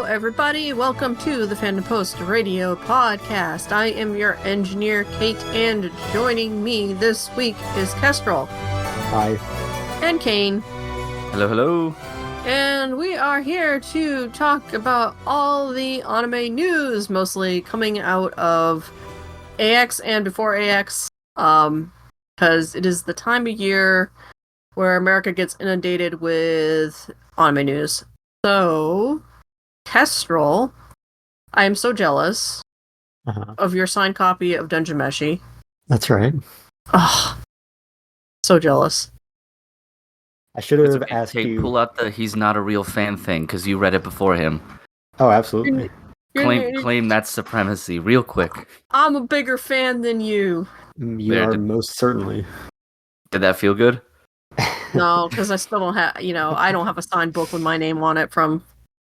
everybody. Welcome to the Fandom Post Radio podcast. I am your engineer, Kate, and joining me this week is Kestrel. Hi. And Cain. Hello, hello. And we are here to talk about all the anime news, mostly coming out of AX and before AX, because it is the time of year where America gets inundated with anime news. So, Kestrel, I am so jealous of your signed copy of Dungeon Meshi. That's right. Oh, so jealous. I should have asked Kate, you. pull out the "he's not a real fan" thing because you read it before him. Oh, absolutely. Claim that supremacy real quick. I'm a bigger fan than you. You are most certainly. Did that feel good? No, because I still don't have, I don't have a signed book with my name on it from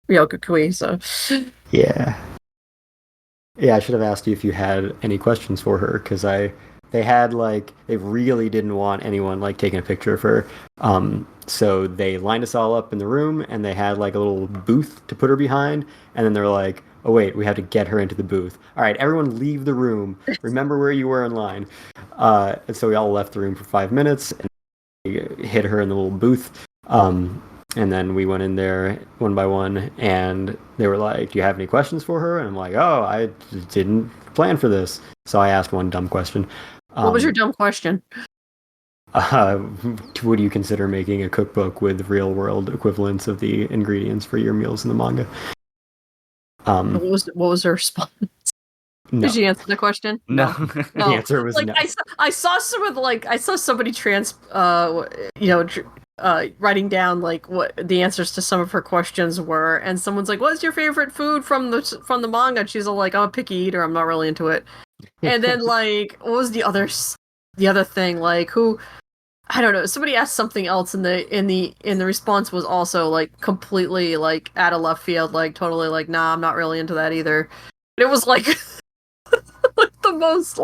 Ryoka Kui, so. Yeah. Yeah, I should have asked you if you had any questions for her, because they really didn't want anyone, taking a picture of her. So they lined us all up in the room, and they had, a little booth to put her behind, and then they're like, oh wait, we have to get her into the booth. All right, everyone leave the room. Remember where you were in line. And so we all left the room for 5 minutes, and hit her in the little booth, and then we went in there one by one, and they were like, do you have any questions for her? And I'm like, oh, I didn't plan for this. So I asked one dumb question. What was your dumb question? Would you consider making a cookbook with real world equivalents of the ingredients for your meals in the manga? What was her response? No. Did she answer the question? No. The answer was no. I saw somebody writing down what the answers to some of her questions were, and someone's like, "What's your favorite food from the manga?" And she's like, "I'm a picky eater. I'm not really into it." And then what was the other thing? Who? I don't know. Somebody asked something else, and the response was also completely out of left field, totally nah, I'm not really into that either. It was the most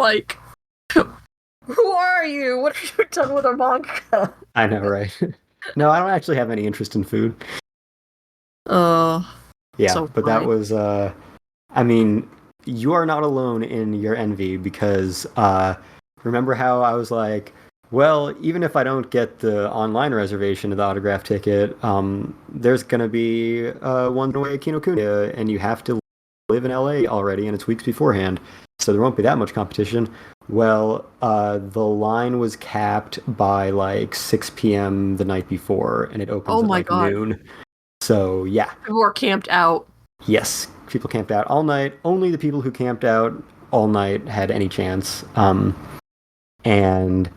who are you? What have you done with a manga? I know, right? No, I don't actually have any interest in food. Yeah, so but that was you are not alone in your envy, because remember how I was like, well, even if I don't get the online reservation of the autograph ticket, there's gonna be one way at Kinokuniya, and you have to live in LA already, and it's weeks beforehand, so there won't be that much competition. Well, the line was capped by 6 p.m. the night before, and it opens at noon. So yeah, people were camped out. Yes, people camped out all night. Only the people who camped out all night had any chance. And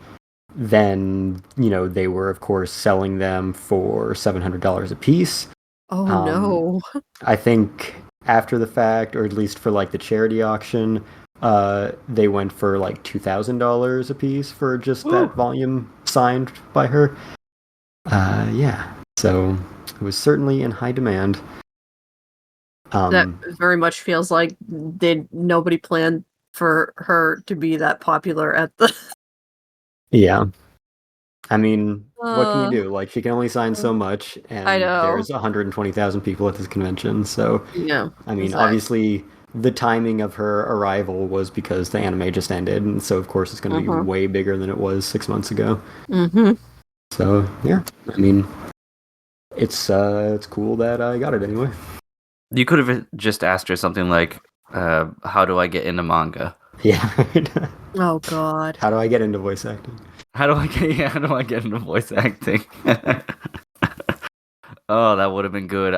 then they were of course selling them for $700 a piece. Oh no! I think after the fact, or at least for the charity auction, they went for $2,000 a piece for just that volume signed by her. Yeah, so it was certainly in high demand. That very much feels like nobody planned for her to be that popular at the. Yeah. What can you do? She can only sign so much, and there's 120,000 people at this convention, so... Yeah. Obviously, the timing of her arrival was because the anime just ended, and so, of course, it's going to be way bigger than it was 6 months ago. Mm-hmm. So, yeah. It's cool that I got it anyway. You could have just asked her something like, how do I get into manga? Yeah. Oh, God. How do I get into voice acting? How do I get into voice acting? Oh, that would have been good.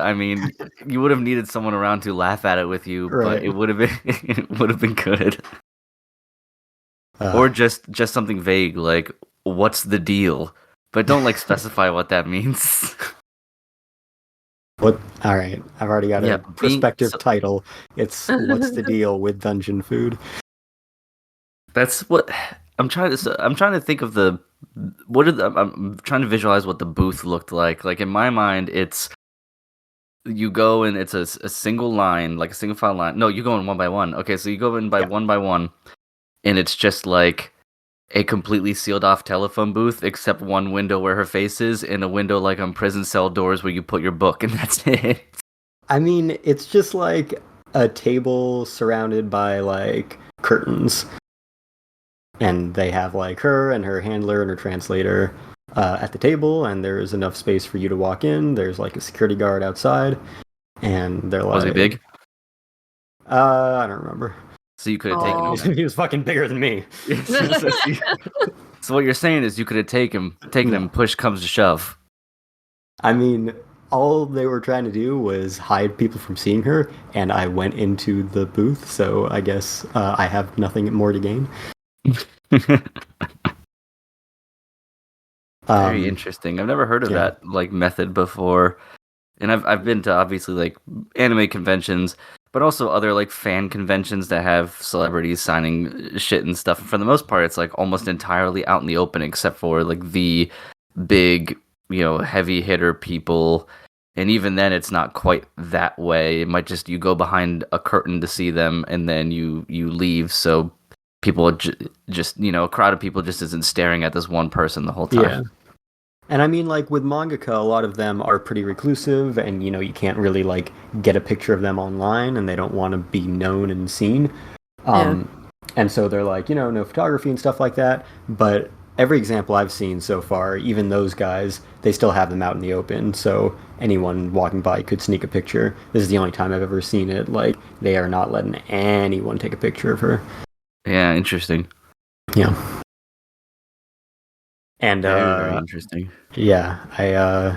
You would have needed someone around to laugh at it with you, right. But it would have been good. Or just something vague like, what's the deal? But don't specify what that means. What? All right, I've already got a prospective title. It's "What's the Deal with Dungeon Food?" That's what I'm trying to think of I'm trying to visualize what the booth looked like. In my mind, it's you go and it's a single line, a single file line. No, you go in one by one. Okay, so you go in one by one, and it's just a completely sealed off telephone booth, except one window where her face is, and a window on prison cell doors where you put your book, and that's it. I mean, it's just like a table surrounded by like curtains, and they have like her and her handler and her translator at the table, and there's enough space for you to walk in. There's like a security guard outside, and they're like, Was he big? I don't remember. So you could have taken him. He was fucking bigger than me. So what you're saying is you could have taken him. Push comes to shove. I mean, all they were trying to do was hide people from seeing her, and I went into the booth, so I guess I have nothing more to gain. Very interesting. I've never heard of that like method before, and I've been to obviously like anime conventions, but also other like fan conventions that have celebrities signing shit and stuff. And for the most part, it's like almost entirely out in the open, except for like the big, heavy hitter people. And even then, it's not quite that way. It might just you go behind a curtain to see them, and then you leave. So people just a crowd of people just isn't staring at this one person the whole time. Yeah. And I mean, like, with mangaka, a lot of them are pretty reclusive, and, you can't really, like, get a picture of them online, and they don't want to be known and seen. And so they're like, no photography and stuff like that. But every example I've seen so far, even those guys, they still have them out in the open, so anyone walking by could sneak a picture. This is the only time I've ever seen it. Like, they are not letting anyone take a picture of her. Yeah, interesting. Yeah. And very interesting. Yeah, I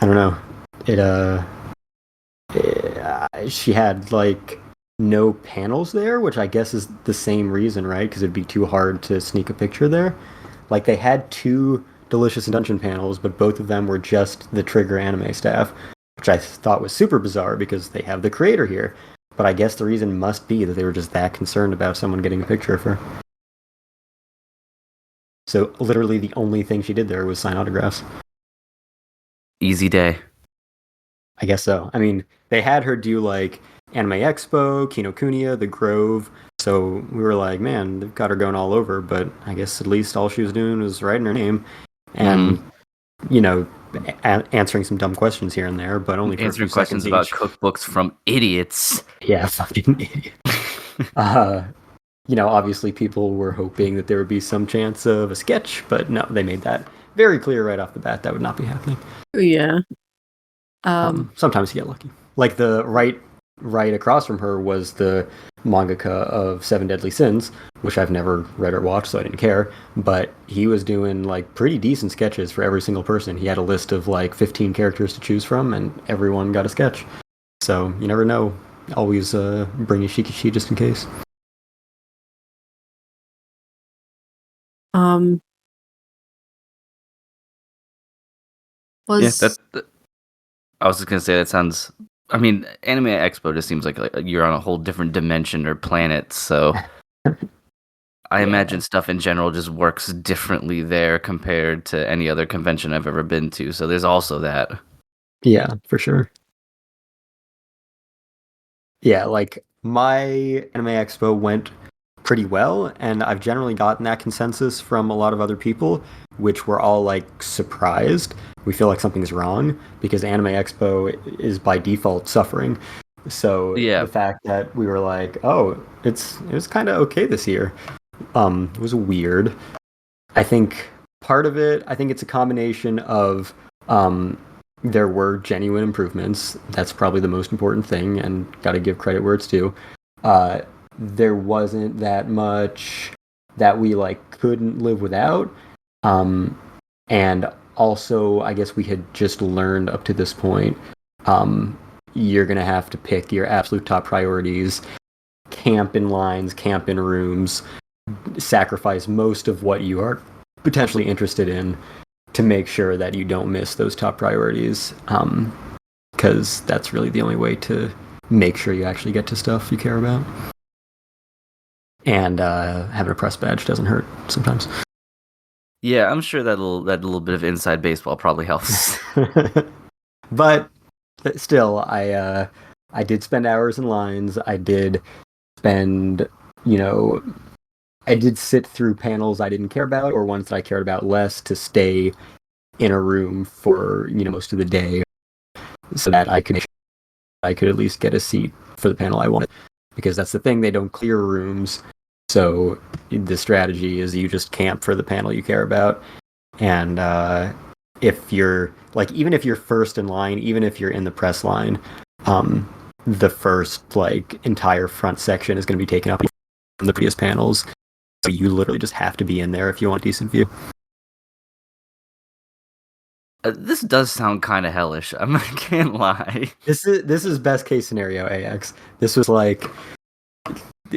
don't know. She had like no panels there, which I guess is the same reason, right? Because it'd be too hard to sneak a picture there. Like, they had 2 Delicious in Dungeon panels, but both of them were just the Trigger anime staff, which I thought was super bizarre because they have the creator here. But I guess the reason must be that they were just that concerned about someone getting a picture of her. So literally the only thing she did there was sign autographs. Easy day. I guess so. I mean, they had her do like Anime Expo, Kinokuniya, The Grove. So we were like, man, they've got her going all over. But I guess at least all she was doing was writing her name and, answering some dumb questions here and there, but only for answering questions about cookbooks from idiots. Yeah, fucking idiot. Obviously people were hoping that there would be some chance of a sketch, but no, they made that very clear right off the bat that would not be happening. Yeah. Sometimes you get lucky. Like the right across from her was the mangaka of Seven Deadly Sins, which I've never read or watched, so I didn't care. But he was doing like pretty decent sketches for every single person. He had a list of like 15 characters to choose from, and everyone got a sketch. So you never know. Always bring a shikishi just in case. I was just gonna say that sounds. I mean, Anime Expo just seems like you're on a whole different dimension or planet. So I imagine stuff in general just works differently there compared to any other convention I've ever been to. So there's also that. Yeah, for sure. Yeah, like my Anime Expo went pretty well, and I've generally gotten that consensus from a lot of other people, which were all like surprised. We feel like something's wrong because Anime Expo is by default suffering. So the fact that we were like, oh, it was kind of okay this year, it was weird. I think part of it, it's a combination of there were genuine improvements. That's probably the most important thing, and got to give credit where it's due. There wasn't that much that we like couldn't live without, and also I guess we had just learned up to this point, you're gonna have to pick your absolute top priorities, camp in lines, camp in rooms, sacrifice most of what you are potentially interested in to make sure that you don't miss those top priorities, because that's really the only way to make sure you actually get to stuff you care about. And having a press badge doesn't hurt sometimes. Yeah, I'm sure that little bit of inside baseball probably helps. But still, I did spend hours in lines. I did spend, I did sit through panels I didn't care about or ones that I cared about less to stay in a room for, most of the day. so that I could at least get a seat for the panel I wanted. Because that's the thing, they don't clear rooms. So the strategy is you just camp for the panel you care about. And if you're, like, even if you're first in line, even if you're in the press line, the first, like, entire front section is going to be taken up from the previous panels. So you literally just have to be in there if you want a decent view. This does sound kind of hellish. I can't lie. This is best case scenario AX. This was like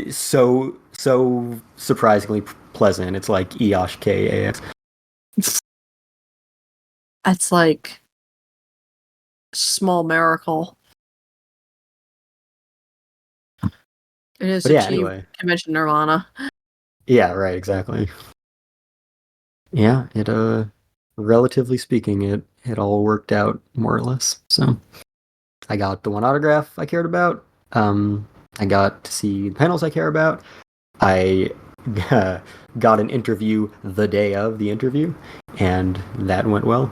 so surprisingly pleasant. It's like Eosh K AX. That's like small miracle. It is But yeah, achieved anyway. convention nirvana. Yeah, right, exactly. Yeah, it relatively speaking, it all worked out more or less. So I got the one autograph I cared about. I got to see the panels I care about. I got an interview the day of the interview, and that went well.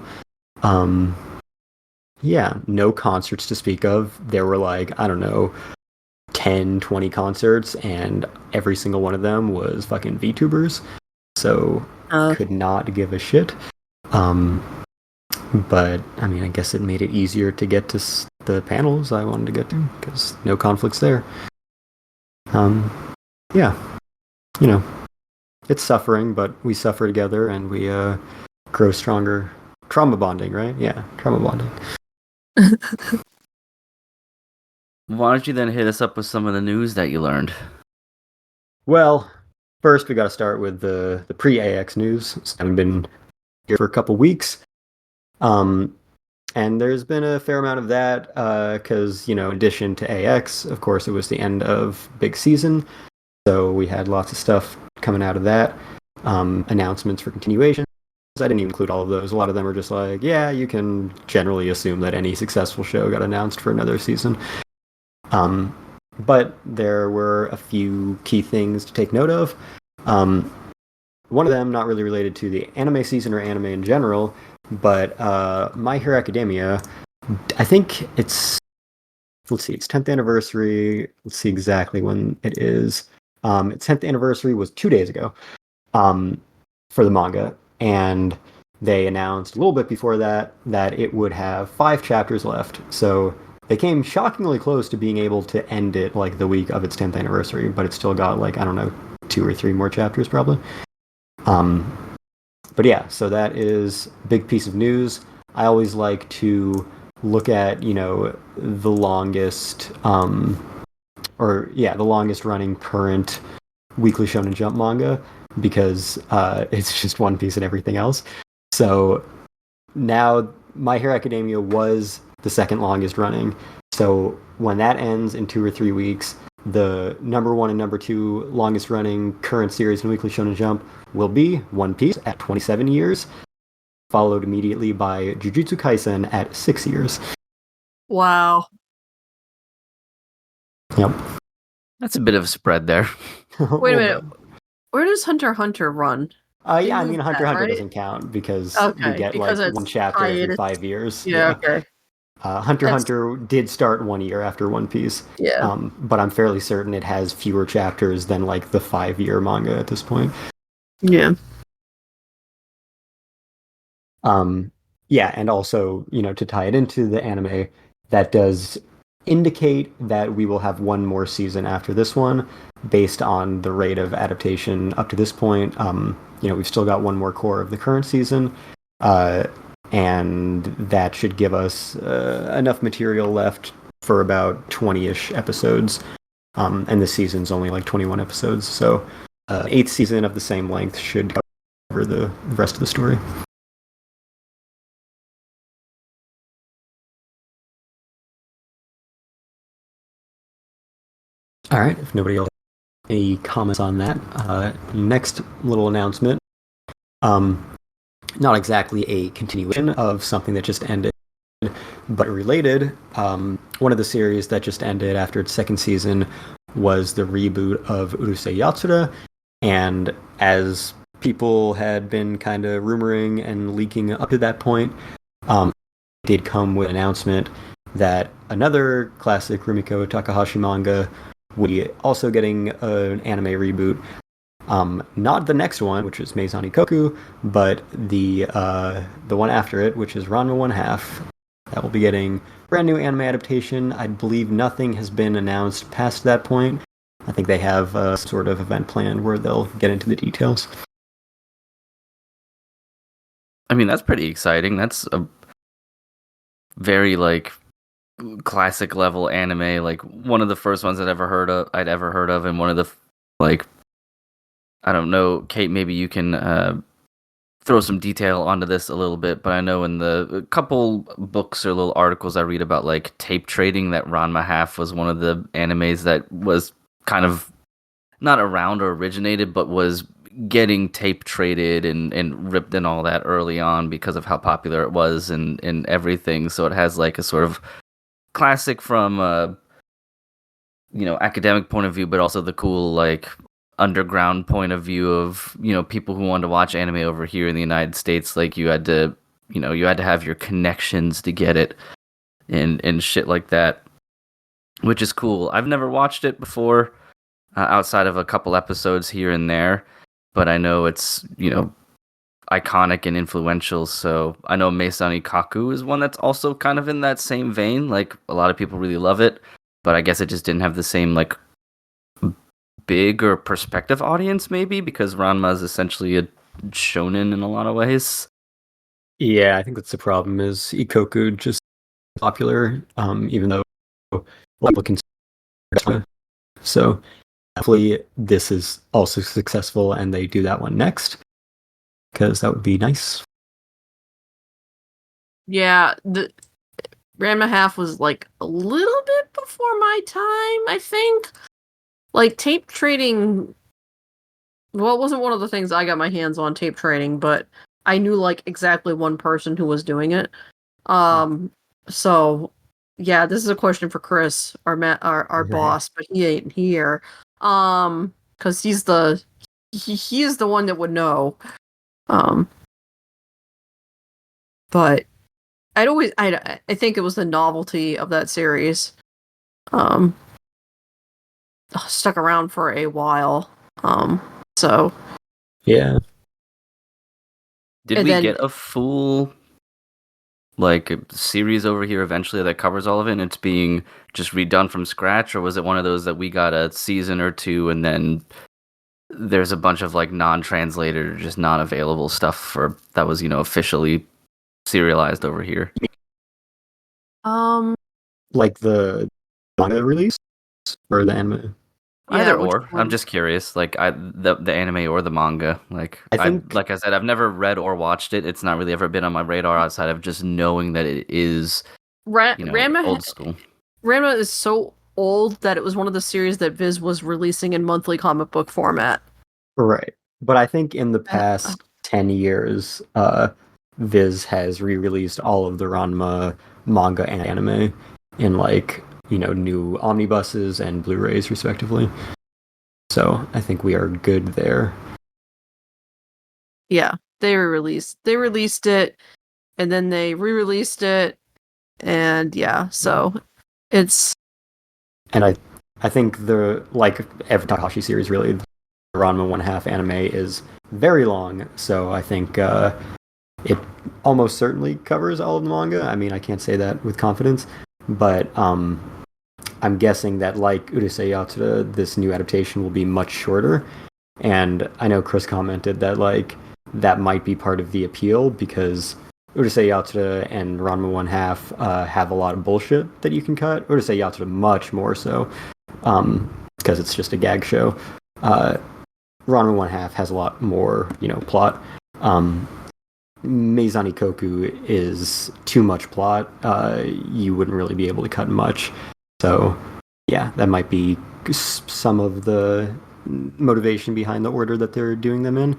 Yeah, no concerts to speak of. There were like, I don't know, 10, 20 concerts, and every single one of them was fucking VTubers. So could not give a shit. But I mean, I guess it made it easier to get to the panels I wanted to get to because no conflicts there. Yeah, you know, it's suffering, but we suffer together and we grow stronger. Trauma bonding, right? Yeah, trauma bonding. Why don't you then hit us up with some of the news that you learned? Well, first we got to start with the pre-AX news. So I haven't been here for a couple weeks. And there's been a fair amount of that because, in addition to AX, of course, it was the end of big season. So we had lots of stuff coming out of that. Announcements for continuation. I didn't even include all of those. A lot of them are just like, yeah, you can generally assume that any successful show got announced for another season. But there were a few key things to take note of. One of them not really related to the anime season or anime in general, but My Hero Academia, I think it's 10th anniversary. Let's see exactly when it is. Its 10th anniversary was 2 days ago for the manga, and they announced a little bit before that it would have 5 chapters left. So they came shockingly close to being able to end it like the week of its 10th anniversary, but it still got like, I don't know, 2 or 3 more chapters probably. But yeah, so that is a big piece of news. I always like to look at, the longest, the longest running current Weekly Shonen Jump manga, because it's just One Piece and everything else. So now My Hero Academia was the second longest running. So when that ends in 2 or 3 weeks, the number 1 and number 2 longest running current series in Weekly Shonen Jump will be One Piece at 27 years, followed immediately by Jujutsu Kaisen at 6 years. Wow. Yep. That's a bit of a spread there. Wait a minute. Where does Hunter x Hunter run? Yeah, I mean, Hunter x Hunter doesn't count because we get like one chapter every 5 years. Yeah, okay. Hunter x Hunter did start 1 year after One Piece. Yeah. But I'm fairly certain it has fewer chapters than like the 5-year manga at this point. Yeah. Yeah, and also, to tie it into the anime, that does indicate that we will have one more season after this one, based on the rate of adaptation up to this point. We've still got one more core of the current season, and that should give us enough material left for about 20-ish episodes. And this season's only like 21 episodes, so 8th season of the same length should cover the rest of the story. All right, if nobody else has any comments on that, next little announcement. Not exactly a continuation of something that just ended, but related. One of the series that just ended after its 2nd season was the reboot of Urusei Yatsura, and as people had been kind of rumoring and leaking up to that point, it did come with an announcement that another classic Rumiko Takahashi manga will be also getting an anime reboot. Not the next one, which is Meizani Koku, but the one after it, which is Ranma One Half. That will be getting brand new anime adaptation. I believe nothing has been announced past that point. I think they have a sort of event planned where they'll get into the details. I mean, that's pretty exciting. That's a very like classic level anime, like one of the first ones I'd ever heard of, and one of the like, I don't know, Kate, maybe you can throw some detail onto this a little bit, but I know in the couple books or little articles I read about like tape trading, that Ranma Half was one of the animes that was kind of not around or originated, but was getting tape traded and ripped and all that early on because of how popular it was and everything. So it has like a sort of classic from academic point of view, but also the cool like underground point of view of people who wanted to watch anime over here in the United States. Like you had to have your connections to get it and shit like that, which is cool. I've never watched it before, outside of a couple episodes here and there, but I know it's iconic and influential. So I know Meisani Kaku is one that's also kind of in that same vein. Like a lot of people really love it, but I guess it just didn't have the same like big or perspective audience, maybe because Ranma is essentially a shonen in a lot of ways. Yeah, I think that's the problem. Is Ikoku just popular, even though people consider it. So hopefully this is also successful and they do that one next, because that would be nice. Yeah, the Ranma Half was like a little bit before my time, I think. Like tape trading, well, it wasn't one of the things I got my hands on, tape trading, but I knew like exactly one person who was doing it. So yeah, this is a question for Chris, our boss, but he ain't here. Because he is the one that would know. But I think it was the novelty of that series. Stuck around for a while. So yeah. Did we get a full like series over here eventually that covers all of it and it's being just redone from scratch, or was it one of those that we got a season or two and then there's a bunch of like non-translated or just non-available stuff for that was officially serialized over here? Like the manga release or the anime? Either or. I'm just curious. Like the anime or the manga. Like like I said, I've never read or watched it. It's not really ever been on my radar outside of just knowing that it is Ranma old school. Ranma is so old that it was one of the series that Viz was releasing in monthly comic book format. Right. But I think in the past 10 years, Viz has re-released all of the Ranma manga and anime in like new omnibuses and Blu-rays respectively. So I think we are good there. Yeah, they released it and then they re-released it, and yeah, so it's, and I think the like every Takahashi series really, the Ranma One Half anime is very long, so I think it almost certainly covers all of the manga. I mean, I can't say that with confidence, but I'm guessing that like Urusei Yatsura, this new adaptation will be much shorter. And I know Chris commented that like that might be part of the appeal because Urusei Yatsura and Ranma One Half have a lot of bullshit that you can cut. Urusei Yatsura much more so, because it's just a gag show. Ranma One Half has a lot more, plot. Meizani Koku is too much plot. You wouldn't really be able to cut much. So, yeah, that might be some of the motivation behind the order that they're doing them in.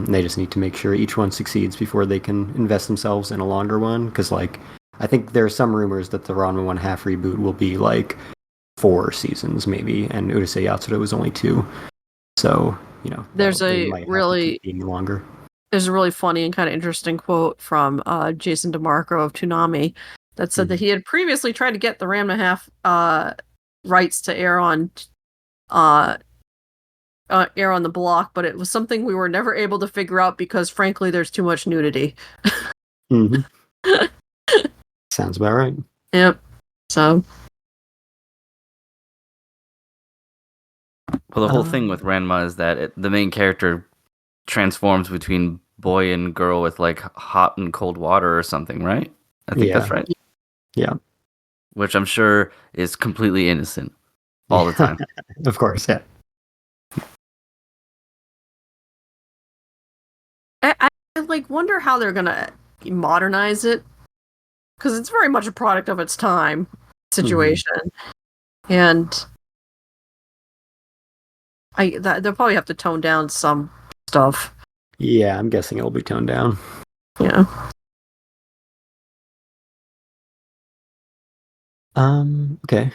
They just need to make sure each one succeeds before they can invest themselves in a longer one. Because, like, I think there are some rumors that the Ranma One Half reboot will be, like, 4 seasons, maybe, and Urusei Yatsura was only 2. So, there's they might have to keep being longer. There's a really funny and kind of interesting quote from Jason DeMarco of Toonami that said that he had previously tried to get the Ranma half rights to air on the block, but it was something we were never able to figure out because, frankly, there's too much nudity. Sounds about right. Yep. So. Well, the whole thing with Ranma is that the main character transforms between boy and girl with like hot and cold water or something, right? I think that's right. Yeah. Which I'm sure is completely innocent all the time. Of course, yeah. I like wonder how they're gonna modernize it, because it's very much a product of its time situation, and they'll probably have to tone down some stuff. Yeah, I'm guessing it'll be toned down. Yeah. Okay.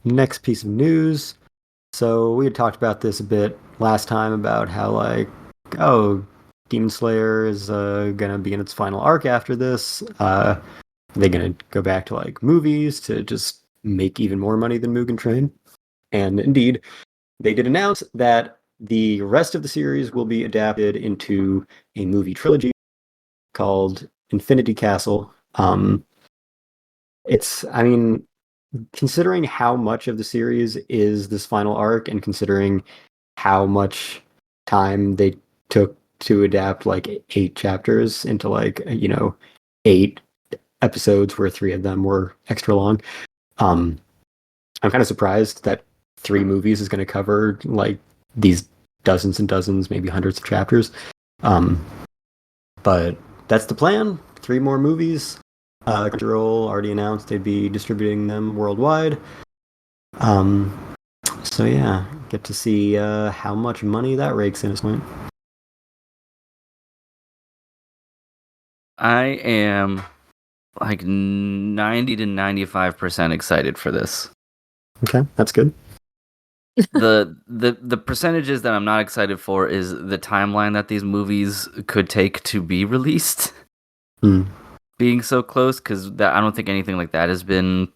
Next piece of news. So we had talked about this a bit last time about how like, oh, Demon Slayer is gonna be in its final arc after this. They're gonna go back to like movies to just make even more money than Mugen Train. And indeed, they did announce that the rest of the series will be adapted into a movie trilogy called Infinity Castle. I mean, considering how much of the series is this final arc and considering how much time they took to adapt like 8 chapters into like, 8 episodes where 3 of them were extra long, I'm kind of surprised that 3 movies is going to cover like these dozens and dozens, maybe hundreds of chapters. But that's the plan. 3 more movies. Crunchyroll already announced they'd be distributing them worldwide. So yeah, get to see how much money that rakes in this point. I am like 90 to 95% excited for this. Okay, that's good. The percentages that I'm not excited for is the timeline that these movies could take to be released. Being so close, because I don't think anything like that has been.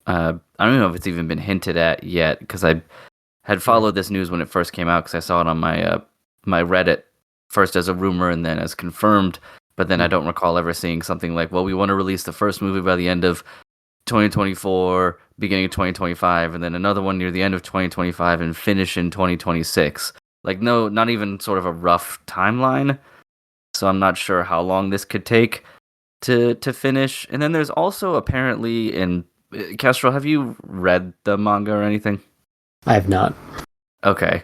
I don't know if it's even been hinted at yet, because I had followed this news when it first came out, because I saw it on my my Reddit first as a rumor and then as confirmed. But then I don't recall ever seeing something like, well, we want to release the first movie by the end of 2024, beginning of 2025, and then another one near the end of 2025 and finish in 2026. Like, no, not even sort of a rough timeline. So I'm not sure how long this could take to finish. And then there's also apparently in Kestrel, have you read the manga or anything? I have not. Okay.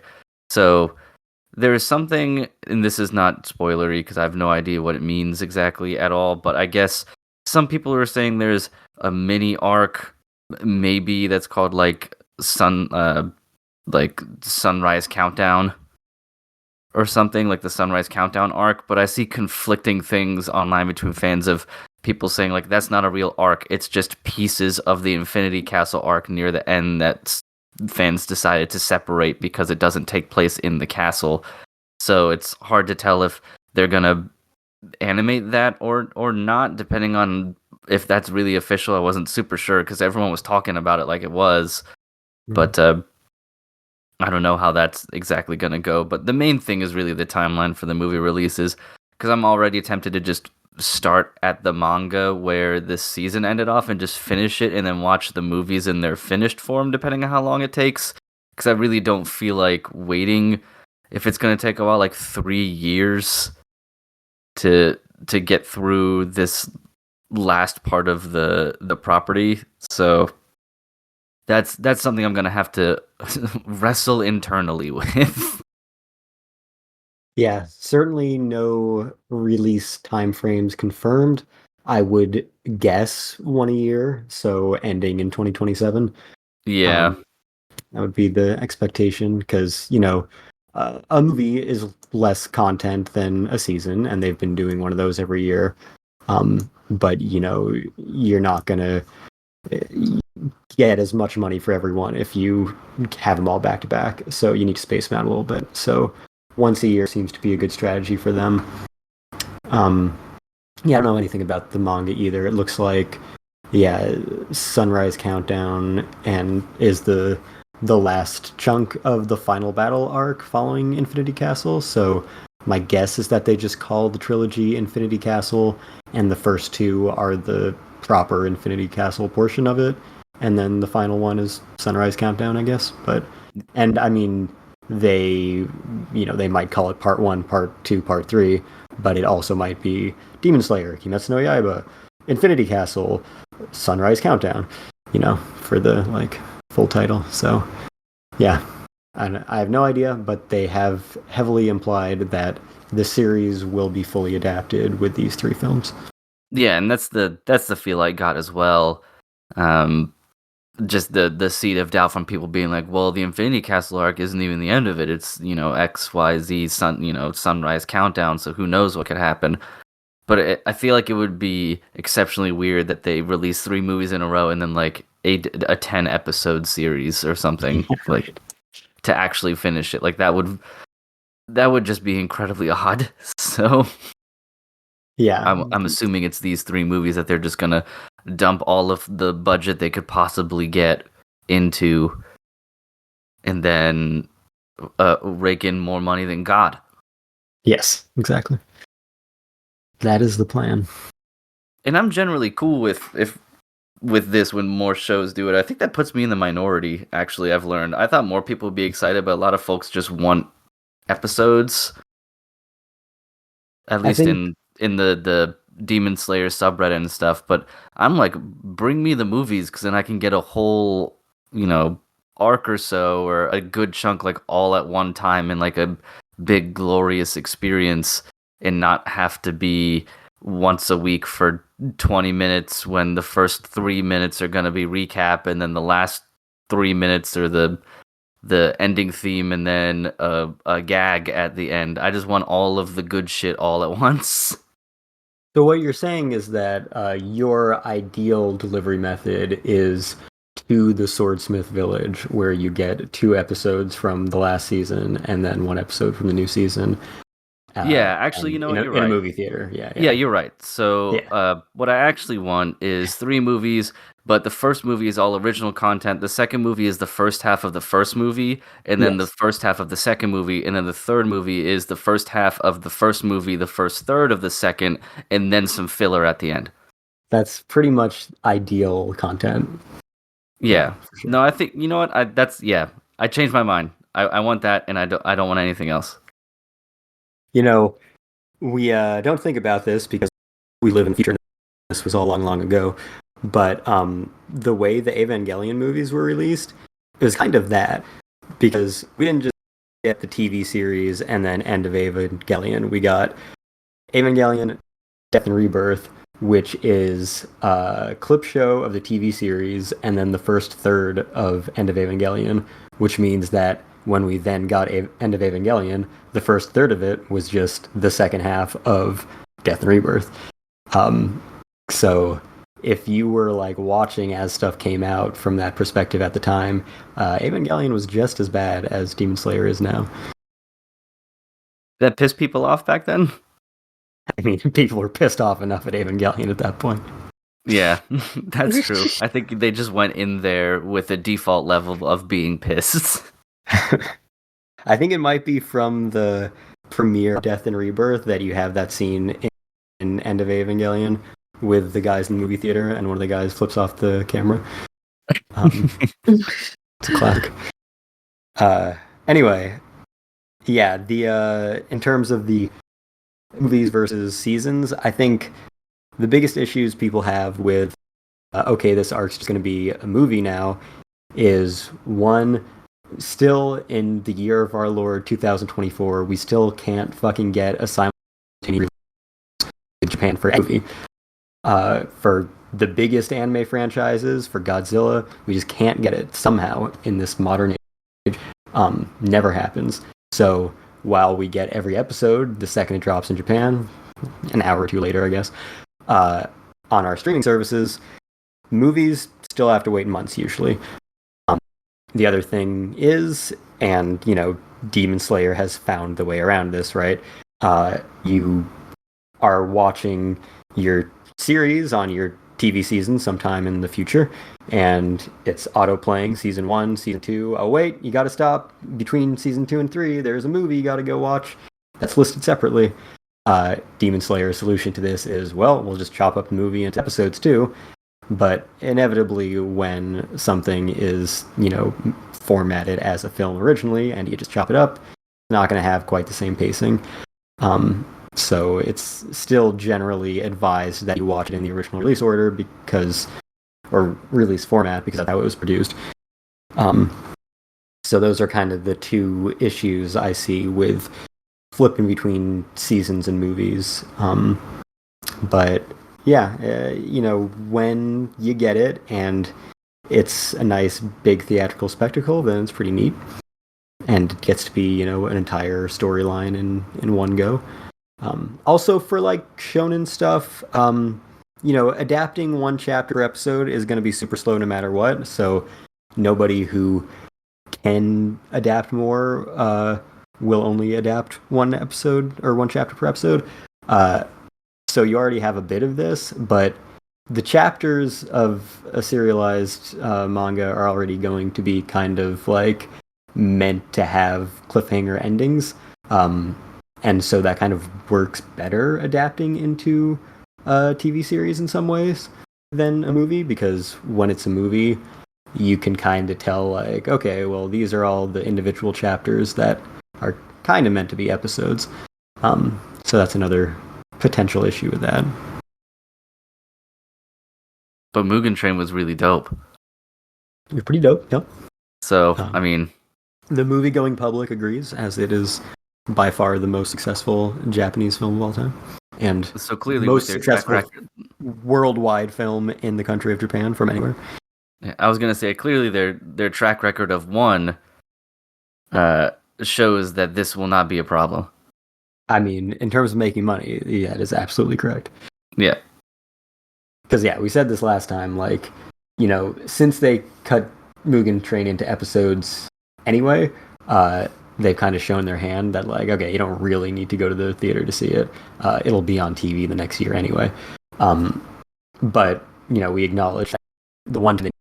So there is something, and this is not spoilery because I have no idea what it means exactly at all, but I guess some people are saying there's a mini arc, maybe that's called like Sunrise Countdown or something, like the Sunrise Countdown arc, but I see conflicting things online between fans of people saying like that's not a real arc, it's just pieces of the Infinity Castle arc near the end that fans decided to separate because it doesn't take place in the castle. So it's hard to tell if they're gonna animate that or not, depending on if that's really official. I wasn't super sure because everyone was talking about it like it was, but I don't know how that's exactly gonna go. But the main thing is really the timeline for the movie releases, because I'm already tempted to just start at the manga where this season ended off and just finish it and then watch the movies in their finished form, depending on how long it takes, because I really don't feel like waiting if it's going to take a while, like 3 years to get through this last part of the property. So that's something I'm going to have to wrestle internally with. Yeah, certainly no release timeframes confirmed. I would guess 1 a year, so ending in 2027. Yeah. That would be the expectation, because, a movie is less content than a season, and they've been doing one of those every year. But, you're not going to get as much money for everyone if you have them all back to back. So you need to space them out a little bit. So once a year seems to be a good strategy for them. Yeah, I don't know anything about the manga either. It looks like yeah, Sunrise Countdown and is the last chunk of the final battle arc following Infinity Castle. So my guess is that they just call the trilogy Infinity Castle, and the first two are the proper Infinity Castle portion of it, and then the final one is Sunrise Countdown, I guess. But and I mean they they might call it part 1, part 2, part 3, but it also might be Demon Slayer, Kimetsu no Yaiba, Infinity Castle, Sunrise Countdown, for the full title. So yeah, and I have no idea, but they have heavily implied that the series will be fully adapted with these 3 films. Yeah, and that's the feel I got as well. Just the seed of doubt from people being like, well, the Infinity Castle arc isn't even the end of it. It's X, Y, Z, Sunrise Countdown. So who knows what could happen? But I feel like it would be exceptionally weird that they release 3 movies in a row and then a 10 episode series or something to actually finish it. Like that would just be incredibly odd. So yeah, I'm assuming it's these 3 movies that they're just gonna dump all of the budget they could possibly get into, and then rake in more money than God. Yes, exactly. That is the plan. And I'm generally cool with this when more shows do it. I think that puts me in the minority, actually. I've learned. I thought more people would be excited, but a lot of folks just want episodes. At least in the Demon Slayer subreddit and stuff. But I'm like, bring me the movies, because then I can get a whole, arc or so, or a good chunk all at one time in a big glorious experience, and not have to be once a week for 20 minutes when the first 3 minutes are going to be recap, and then the last 3 minutes are the ending theme, and then a gag at the end. I just want all of the good shit all at once. So what you're saying is that your ideal delivery method is to the Swordsmith Village, where you get 2 episodes from the last season and then 1 episode from the new season. Yeah, actually, you know what? You're right. In a movie theater, yeah. Yeah, you're right. So, what I actually want is 3 movies, but the first movie is all original content. The second movie is the first half of the first movie, and then the first half of the second movie, and then the third movie is the first half of the first movie, the first third of the second, and then some filler at the end. That's pretty much ideal content. Yeah. Sure. No, I think, you know what? I changed my mind. I want that, and I don't want anything else. We don't think about this because we live in the future. This was all long ago. But the way the Evangelion movies were released, it was kind of that. Because we didn't just get the TV series and then End of Evangelion. We got Evangelion, Death and Rebirth, which is a clip show of the TV series, and then the first third of End of Evangelion, which means that when we then got End of Evangelion, the first third of it was just the second half of Death and Rebirth. So if you were watching as stuff came out from that perspective at the time, Evangelion was just as bad as Demon Slayer is now. That pissed people off back then? I mean, people were pissed off enough at Evangelion at that point. Yeah, that's true. I think they just went in there with a default level of being pissed. I think it might be from the premiere Death and Rebirth that you have that scene in End of Evangelion with the guys in the movie theater, and one of the guys flips off the camera. It's a classic. Anyway, yeah, the in terms of the movies versus seasons, I think the biggest issues people have with this arc's just going to be a movie now is, one, still in the year of our Lord 2024, we still can't fucking get a simultaneous release in Japan for a movie. For the biggest anime franchises, for Godzilla, we just can't get it somehow in this modern age. Never happens. So while we get every episode the second it drops in Japan, an hour or 2 later, I guess, on our streaming services, movies still have to wait months usually. The other thing is, and Demon Slayer has found the way around this, right? You are watching your series on your TV season sometime in the future, and it's auto playing season 1, season 2. Oh wait, you got to stop between season 2 and 3. There's a movie you got to go watch. That's listed separately. Demon Slayer's solution to this is, well, we'll just chop up the movie into episodes too. But inevitably, when something is, formatted as a film originally, and you just chop it up, it's not going to have quite the same pacing. So it's still generally advised that you watch it in the original release order or release format, because that's how it was produced. So those are kind of the two issues I see with flipping between seasons and movies. But yeah, when you get it and it's a nice big theatrical spectacle, then it's pretty neat. And it gets to be, an entire storyline in one go. Also for like shonen stuff, adapting one chapter per episode is going to be super slow no matter what. So nobody who can adapt more will only adapt one episode or one chapter per episode. So you already have a bit of this, but the chapters of a serialized manga are already going to be kind of like meant to have cliffhanger endings. And so that kind of works better adapting into a TV series in some ways than a movie, because when it's a movie, you can kind of tell, like, okay, well, these are all the individual chapters that are kind of meant to be episodes. So that's another potential issue with that. But Mugen Train was really dope. You're pretty dope, yep. So, I mean... The movie-going public agrees, as it is by far the most successful Japanese film of all time. And so clearly most successful worldwide film in the country of Japan from anywhere. Yeah, I was going to say, clearly their track record of one shows that this will not be a problem. I mean, in terms of making money, yeah, it is absolutely correct. Yeah. Because, yeah, we said this last time, like, since they cut Mugen Train into episodes anyway, they've kind of shown their hand that, like, okay, you don't really need to go to the theater to see it. It'll be on TV the next year anyway. But, we acknowledge that the one thing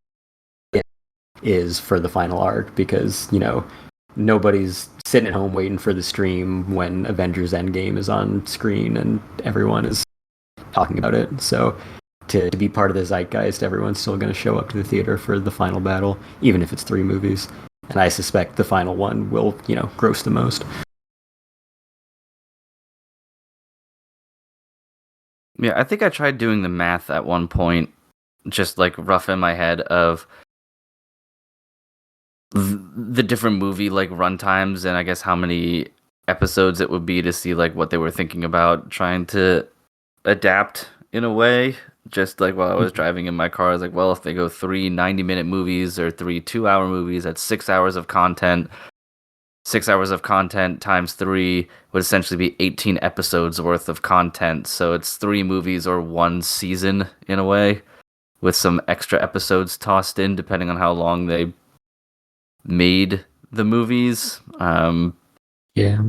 is for the final arc, because, nobody's sitting at home waiting for the stream when Avengers Endgame is on screen and everyone is talking about it. So to be part of the zeitgeist, everyone's still going to show up to the theater for the final battle, even if it's 3 movies. And I suspect the final one will, gross the most. Yeah, I think I tried doing the math at one point, just like rough in my head, of the different movie like runtimes, and I guess how many episodes it would be to see like what they were thinking about trying to adapt in a way. Just like while I was driving in my car, I was like, well, if they go 3 90-minute movies or 3 2-hour movies, that's 6 hours of content. 6 hours of content times 3 would essentially be 18 episodes worth of content. So it's 3 movies or 1 season in a way, with some extra episodes tossed in depending on how long they made the movies. Yeah.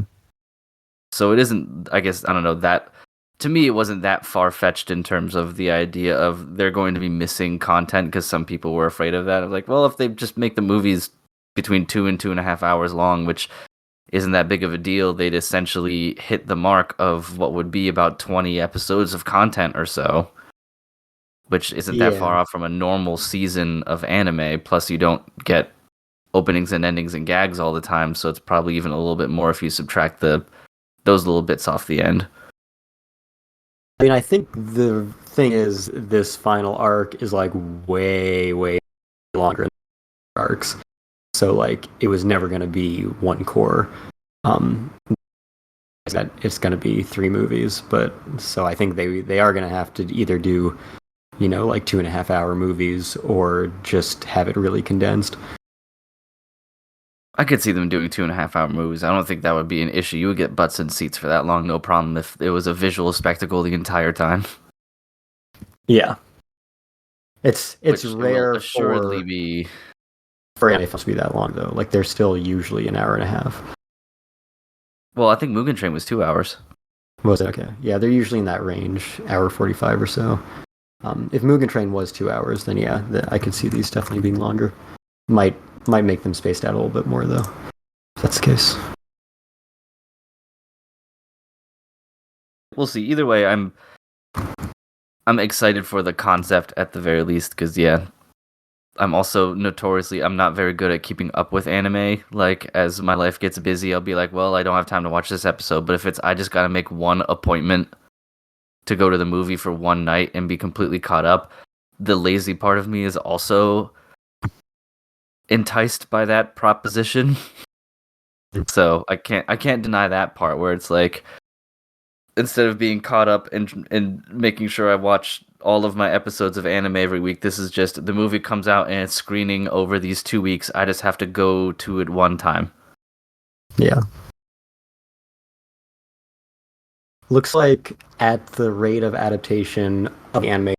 So it isn't, I guess, I don't know, that to me it wasn't that far-fetched in terms of the idea of they're going to be missing content, because some people were afraid of that. I was like, well, if they just make the movies between 2 and 2.5 hours long, which isn't that big of a deal, they'd essentially hit the mark of what would be about 20 episodes of content or so, which isn't that far off from a normal season of anime. Plus you don't get openings and endings and gags all the time, so it's probably even a little bit more if you subtract those little bits off the end. I mean, I think the thing is, this final arc is like way, way longer than arcs. So like, it was never going to be one core. That it's going to be 3 movies, but so I think they are going to have to either do, like 2.5 hour movies, or just have it really condensed. I could see them doing 2.5 hour movies. I don't think that would be an issue. You would get butts in seats for that long, no problem, if it was a visual spectacle the entire time. Yeah. It's Which rare will assuredly be for anime films to be that long, though. Like, they're still usually an hour and a half. Well, I think Mugen Train was 2 hours. Was it? Okay. Yeah, they're usually in that range, hour 45 or so. If Mugen Train was 2 hours, then yeah, I could see these definitely being longer. Might make them spaced out a little bit more though, if that's the case. We'll see. Either way, I'm excited for the concept at the very least, because yeah, I'm also notoriously I'm not very good at keeping up with anime. Like, as my life gets busy, I'll be like, well, I don't have time to watch this episode. But if it's I just gotta make one appointment to go to the movie for one night and be completely caught up, the lazy part of me is also enticed by that proposition. So I can't deny that part where it's like, instead of being caught up and making sure I watch all of my episodes of anime every week, this is just the movie comes out and it's screening over these 2 weeks. I just have to go to it one time. Yeah. Looks like at the rate of adaptation of the anime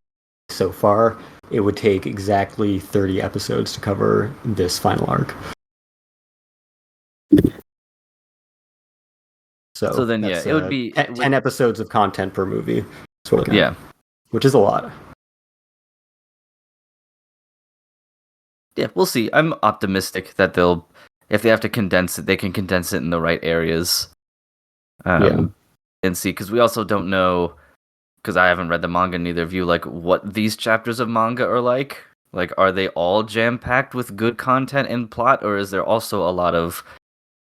so far, it would take exactly 30 episodes to cover this final arc. So then, yeah, that's, it would be 10 episodes of content per movie. Yeah. Which is a lot. Yeah, we'll see. I'm optimistic that if they have to condense it, they can condense it in the right areas. And see, because we also don't know, because I haven't read the manga, neither of you, like, what these chapters of manga are like. Like, are they all jam-packed with good content and plot, or is there also a lot of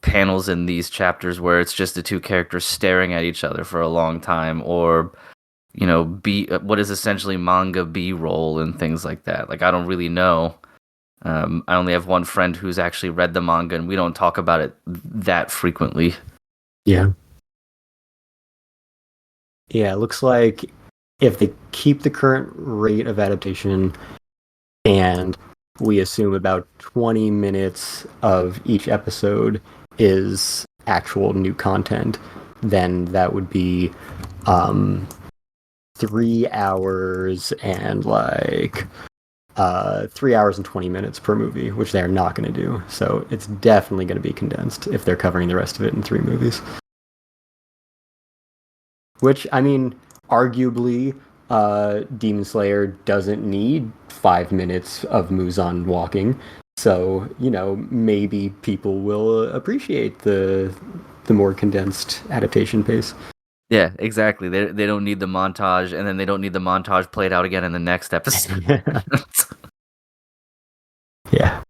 panels in these chapters where it's just the two characters staring at each other for a long time, or, you know, what is essentially manga B-roll and things like that? Like, I don't really know. I only have one friend who's actually read the manga, and we don't talk about it that frequently. Yeah. Yeah, it looks like if they keep the current rate of adaptation and we assume about 20 minutes of each episode is actual new content, then that would be 3 hours and 3 hours and 20 minutes per movie, which they're not going to do. So it's definitely going to be condensed if they're covering the rest of it in 3 movies. Which, I mean, arguably, Demon Slayer doesn't need 5 minutes of Muzan walking. So, you know, maybe people will appreciate the more condensed adaptation pace. Yeah, exactly. They don't need the montage, and then they don't need the montage played out again in the next episode. Yeah.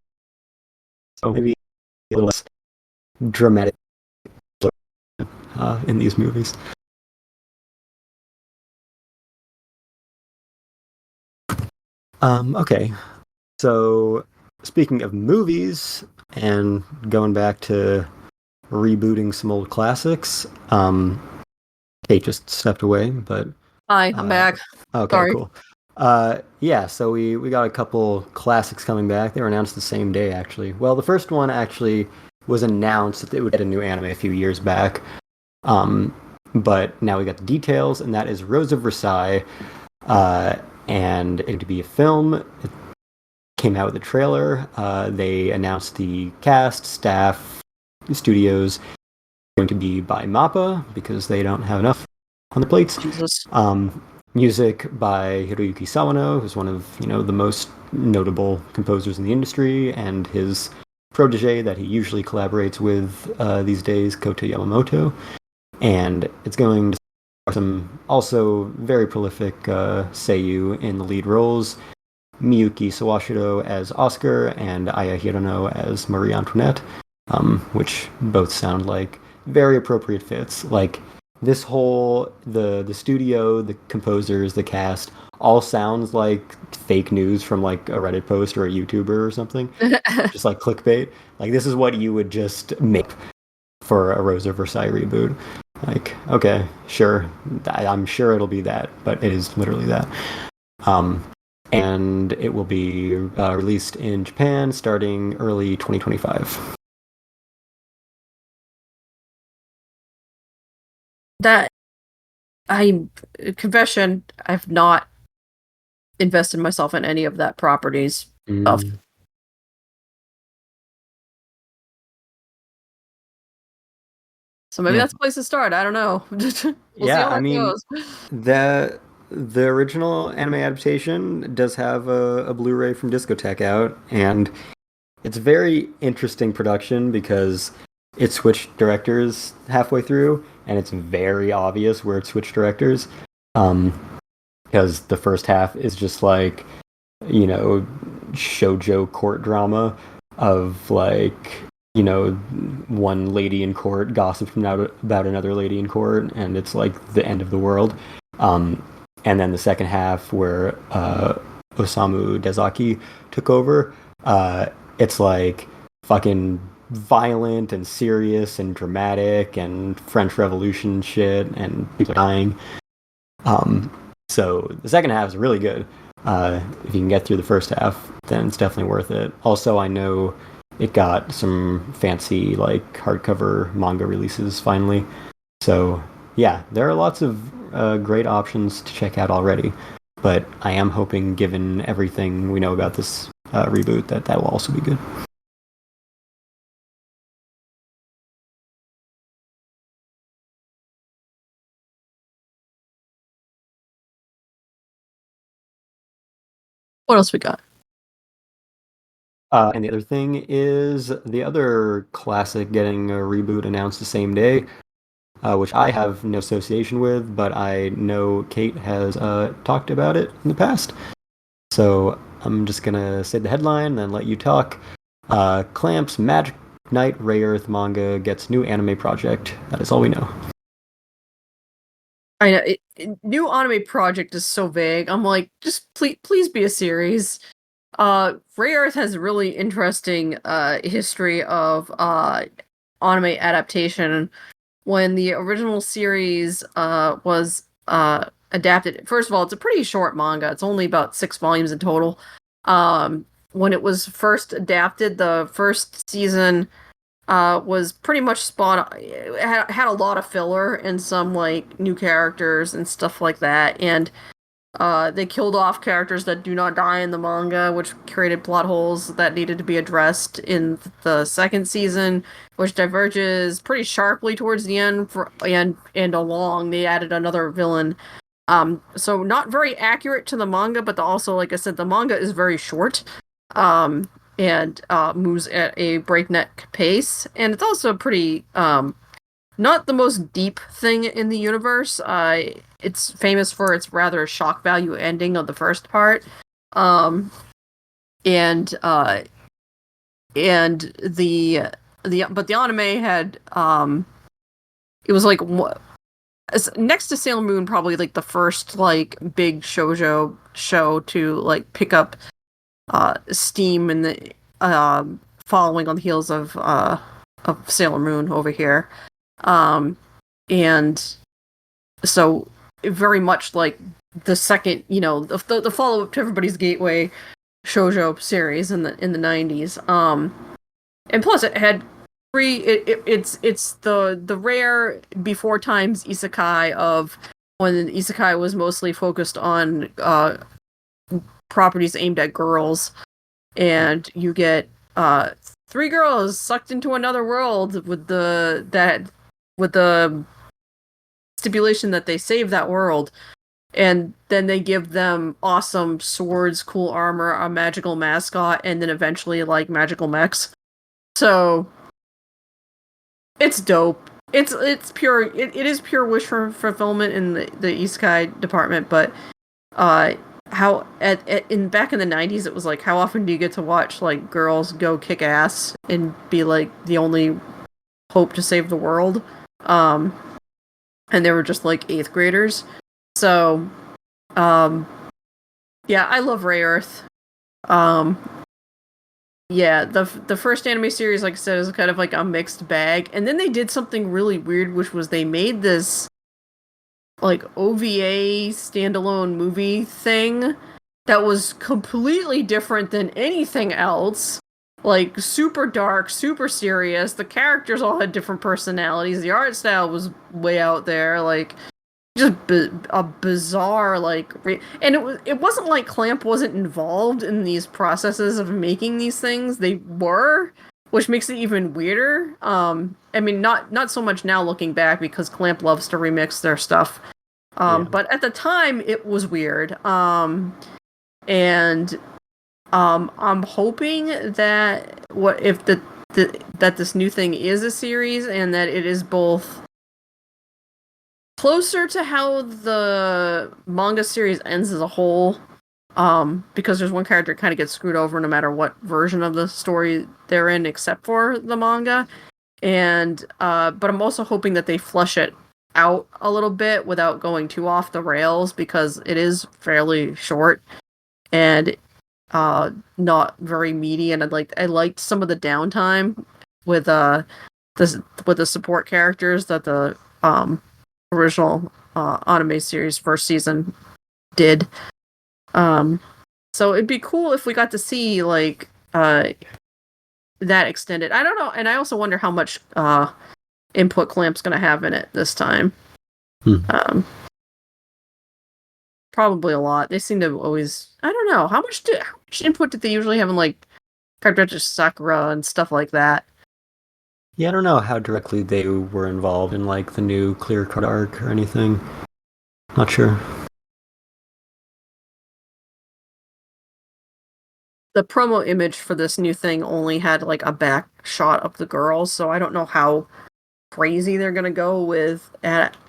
So maybe a little less dramatic in these movies. Okay. So speaking of movies and going back to rebooting some old classics, Kate just stepped away, but Hi, I'm back. okay, Sorry. cool. Yeah, so we got a couple classics coming back. They were announced the same day, actually. Well, the first one actually was announced that it would get a new anime a few years back. But now we got the details, and that is Rose of Versailles, and it would be a film. It came out with a trailer. They announced the cast, staff, studios. Going to be by MAPPA because they don't have enough on the plates. Jesus. Music by Hiroyuki Sawano, who's one of the most notable composers in the industry, and his protege that he usually collaborates with these days, Kota Yamamoto. And it's going to star some also very prolific seiyuu in the lead roles. Miyuki Sawashiro as Oscar and Aya Hirano as Marie Antoinette, which both sound like very appropriate fits. Like, this whole the studio, the composers, the cast all sounds like fake news from like a Reddit post or a YouTuber or something. Just like clickbait. Like, this is what you would just make for a Rose of Versailles reboot. Like, okay, sure, I'm sure it'll be that, but it is literally that. And it will be released in Japan starting early 2025. That confession, I've not invested myself in any of that properties stuff. So maybe that's a place to start. I don't know. We'll see how it goes. the original anime adaptation does have a Blu-ray from Discotek out, and it's a very interesting production because it switched directors halfway through, and it's very obvious where it switched directors. Because the first half is just like, shoujo court drama of like, one lady in court gossiping about another lady in court, and it's like the end of the world. And then the second half, where Osamu Dezaki took over, it's like fucking violent and serious and dramatic and French Revolution shit, and people are dying. So the second half is really good. If you can get through the first half, then it's definitely worth it. Also, I know it got some fancy like hardcover manga releases finally. So yeah, there are lots of great options to check out already. But I am hoping, given everything we know about this reboot, that will also be good. What else we got? And the other thing is the other classic getting a reboot announced the same day, which I have no association with, but I know Kate has talked about it in the past. So I'm just gonna say the headline and then let you talk. Clamp's Magic Knight Rayearth manga gets new anime project. That is all we know. I know new anime project is so vague. I'm like, just please be a series. Rayearth has a really interesting history of anime adaptation. When the original series was adapted, first of all, it's a pretty short manga. It's only about 6 volumes in total. When it was first adapted, the first season was pretty much spot on. It had a lot of filler and some like new characters and stuff like that, and they killed off characters that do not die in the manga, which created plot holes that needed to be addressed in the second season, which diverges pretty sharply towards the end. And along, they added another villain. So not very accurate to the manga, but also, like I said, the manga is very short, and moves at a breakneck pace, and it's also pretty not the most deep thing in the universe. It's famous for its rather shock value ending of the first part. And the anime had it was like next to Sailor Moon, probably like the first like big shoujo show to like pick up steam in the following on the heels of Sailor Moon over here. And so very much like the second, the follow up to Everybody's Gateway shoujo series in the 90s. And plus it had it's the rare before times isekai of when isekai was mostly focused on properties aimed at girls, and you get 3 girls sucked into another world with the stipulation that they save that world, and then they give them awesome swords, cool armor, a magical mascot, and then eventually like magical mechs. So it's dope. It's pure. It is pure wish for fulfillment in the isekai department, but how back in the 90s it was like, how often do you get to watch like girls go kick ass and be like the only hope to save the world, and they were just like 8th graders. So yeah, I love Rayearth. Yeah, the first anime series, like I said, is kind of like a mixed bag, and then they did something really weird, which was they made this like OVA standalone movie thing that was completely different than anything else. Like super dark, super serious. The characters all had different personalities. The art style was way out there. Like just a bizarre and it wasn't like Clamp wasn't involved in these processes of making these things. They were, which makes it even weirder. I mean, not so much now looking back, because Clamp loves to remix their stuff But at the time, it was weird. And I'm hoping that that this new thing is a series and that it is both closer to how the manga series ends as a whole. Because there's one character that kind of gets screwed over no matter what version of the story they're in, except for the manga. And but I'm also hoping that they flush it out a little bit without going too off the rails because it is fairly short and not very meaty. And I liked some of the downtime with with the support characters that the original anime series first season did. So it'd be cool if we got to see like that extended. I don't know, and I also wonder how much input Clamp's gonna have in it this time. Probably a lot. They seem to always. I don't know how much input did they usually have in like Card Sakura and stuff like that. Yeah, I don't know how directly they were involved in like the new Clear Card arc or anything. Not sure. The promo image for this new thing only had like a back shot of the girls, so I don't know how crazy they're gonna go with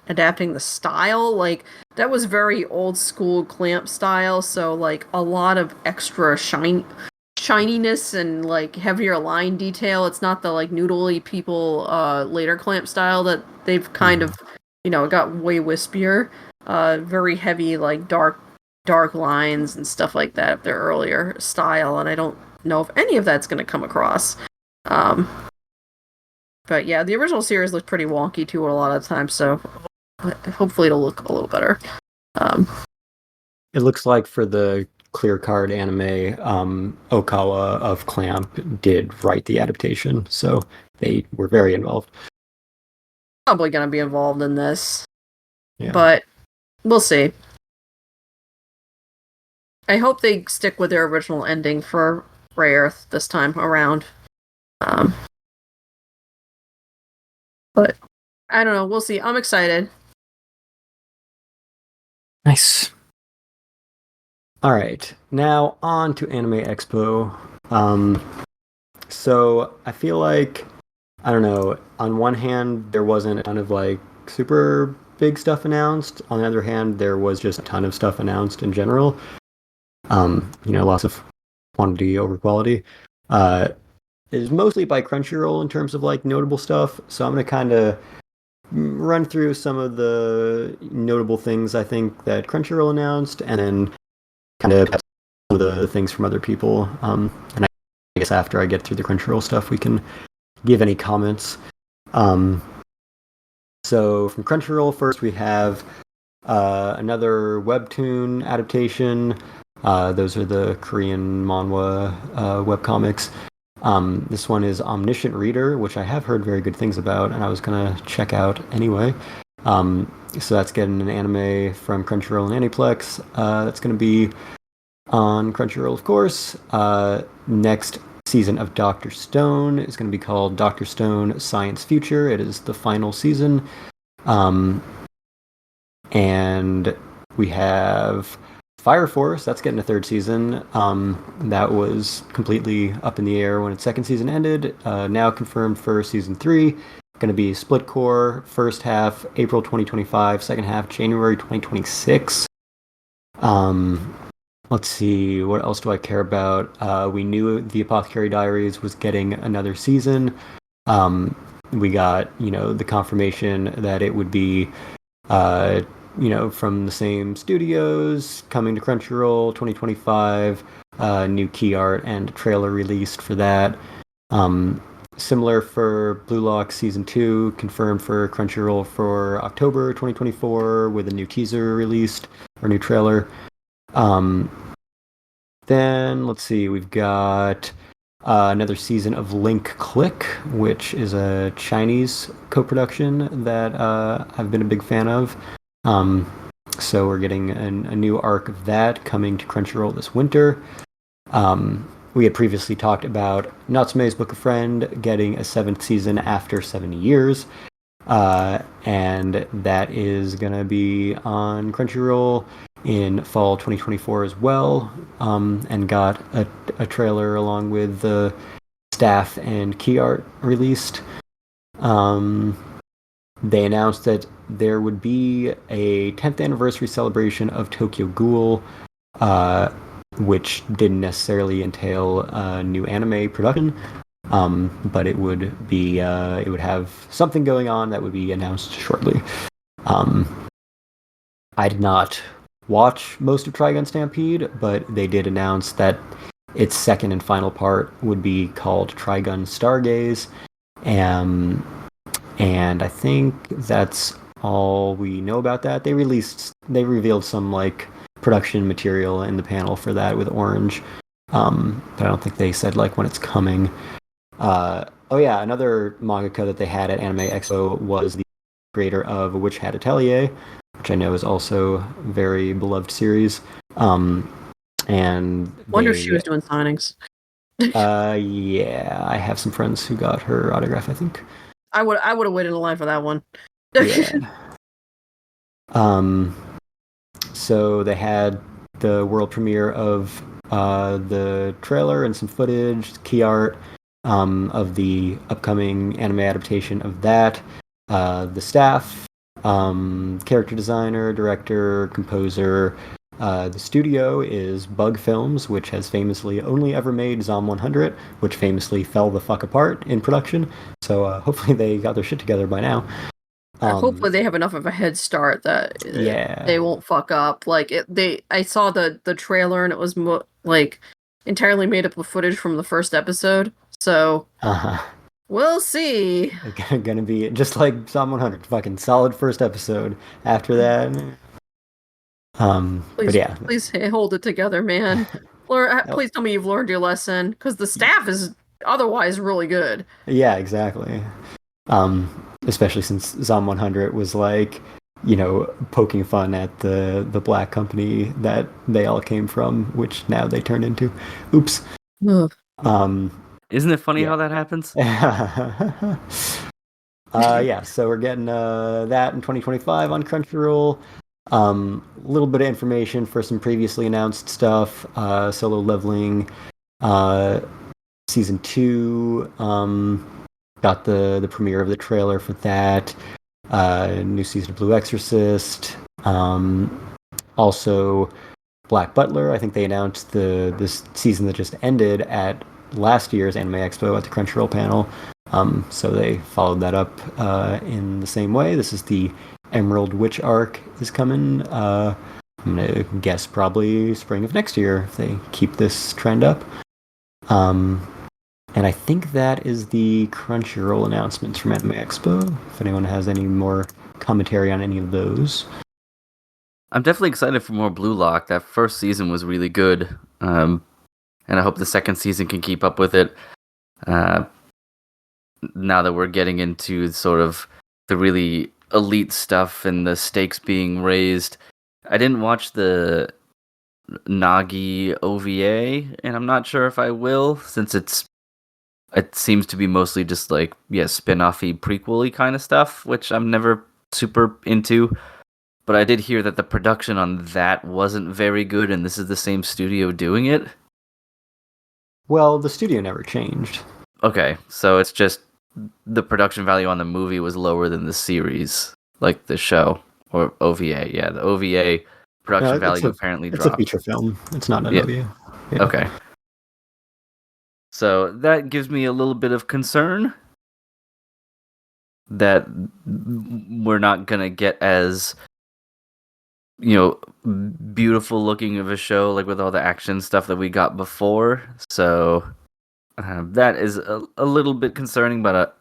adapting the style. Like that was very old school Clamp style, so like a lot of extra shininess and like heavier line detail. It's not the like noodly people later Clamp style that they've kind of, you know, it got way wispier. Very heavy like dark lines and stuff like that of their earlier style, and I don't know if any of that's going to come across. But yeah, the original series looked pretty wonky too a lot of the time, so hopefully it'll look a little better. It looks like for the Clear Card anime, Okawa of Clamp did write the adaptation, so they were very involved. Probably going to be involved in this, yeah. But we'll see. I hope they stick with their original ending for Rayearth this time around. But I don't know. We'll see. I'm excited. Nice. All right. Now on to Anime Expo. So I feel like, I don't know, on one hand, there wasn't a ton of like super big stuff announced. On the other hand, there was just a ton of stuff announced in general. Lots of quantity over quality. Is mostly by Crunchyroll in terms of like notable stuff. So I'm gonna kind of run through some of the notable things I think that Crunchyroll announced, and then kind of some of the things from other people. And I guess after I get through the Crunchyroll stuff, we can give any comments. So from Crunchyroll, first we have another webtoon adaptation. Those are the Korean manhwa webcomics. This one is Omniscient Reader, which I have heard very good things about, and I was going to check out anyway. So that's getting an anime from Crunchyroll and Aniplex. That's going to be on Crunchyroll, of course. Next season of Dr. Stone is going to be called Dr. Stone Science Future. It is the final season. And we have Fire Force, that's getting a third season. That was completely up in the air when its second season ended. Now confirmed for season 3. Going to be split core, first half April 2025, second half January 2026. Let's see, what else do I care about? We knew The Apothecary Diaries was getting another season. We got, the confirmation that it would be from the same studios, coming to Crunchyroll 2025, new key art and trailer released for that. Similar for Blue Lock Season 2, confirmed for Crunchyroll for October 2024 with a new teaser released, or new trailer. Then, let's see, we've got another season of Link Click, which is a Chinese co-production that I've been a big fan of. So we're getting a new arc of that coming to Crunchyroll this winter. We had previously talked about Natsume's Book of Friend getting a 7th season after 7 years. and that is gonna be on Crunchyroll in fall 2024 as well, and got a trailer along with the staff and key art released. They announced that there would be a 10th anniversary celebration of Tokyo Ghoul, which didn't necessarily entail new anime production, but it would have something going on that would be announced shortly. I did not watch most of Trigun Stampede, but they did announce that its second and final part would be called Trigun Stargaze, and I think that's all we know about that. They revealed some like production material in the panel for that with Orange, but I don't think they said like when it's coming. Oh yeah, another mangaka that they had at Anime Expo was the creator of Witch Hat Atelier, which I know is also a very beloved series. And Wonder if she was doing signings. Yeah, I have some friends who got her autograph, I think. I would have waited in line for that one. Yeah. So they had the world premiere of the trailer and some footage, key art of the upcoming anime adaptation of that. The staff, character designer, director, composer. The studio is Bug Films, which has famously only ever made Zom 100, which famously fell the fuck apart in production. So hopefully they got their shit together by now. Hopefully they have enough of a head start that they won't fuck up. Like I saw the trailer and it was like entirely made up of footage from the first episode. So we'll see. It's gonna be just like Zom 100, fucking solid first episode. After that. Please, but yeah, please hold it together, man. Please tell me you've learned your lesson, because the staff is otherwise really good. Yeah, exactly. Especially since Zom 100 was like, poking fun at the black company that they all came from, which now they turned into. Oops. Isn't it funny how that happens? Yeah, so we're getting that in 2025 on Crunchyroll. A little bit of information for some previously announced stuff. Solo Leveling Season 2. Got the premiere of the trailer for that. New season of Blue Exorcist. Also, Black Butler. I think they announced this season that just ended at last year's Anime Expo at the Crunchyroll panel. So they followed that up in the same way. This is the Emerald Witch arc is coming. I'm gonna guess probably spring of next year if they keep this trend up. And I think that is the Crunchyroll announcements from Anime Expo. If anyone has any more commentary on any of those. I'm definitely excited for more Blue Lock. That first season was really good. And I hope the second season can keep up with it. Now that we're getting into sort of the really elite stuff and the stakes being raised. I didn't watch the Nagi OVA, and I'm not sure if I will, since it seems to be mostly just like, spin-off-y, prequel-y kind of stuff, which I'm never super into. But I did hear that the production on that wasn't very good, and this is the same studio doing it. Well, the studio never changed. Okay, so it's just the production value on the movie was lower than the series, like the show, or OVA. Yeah, the OVA production value apparently dropped. It's a feature film. It's not an OVA. Yeah. Okay. So that gives me a little bit of concern that we're not going to get as, beautiful looking of a show, like with all the action stuff that we got before. So that is a little bit concerning, but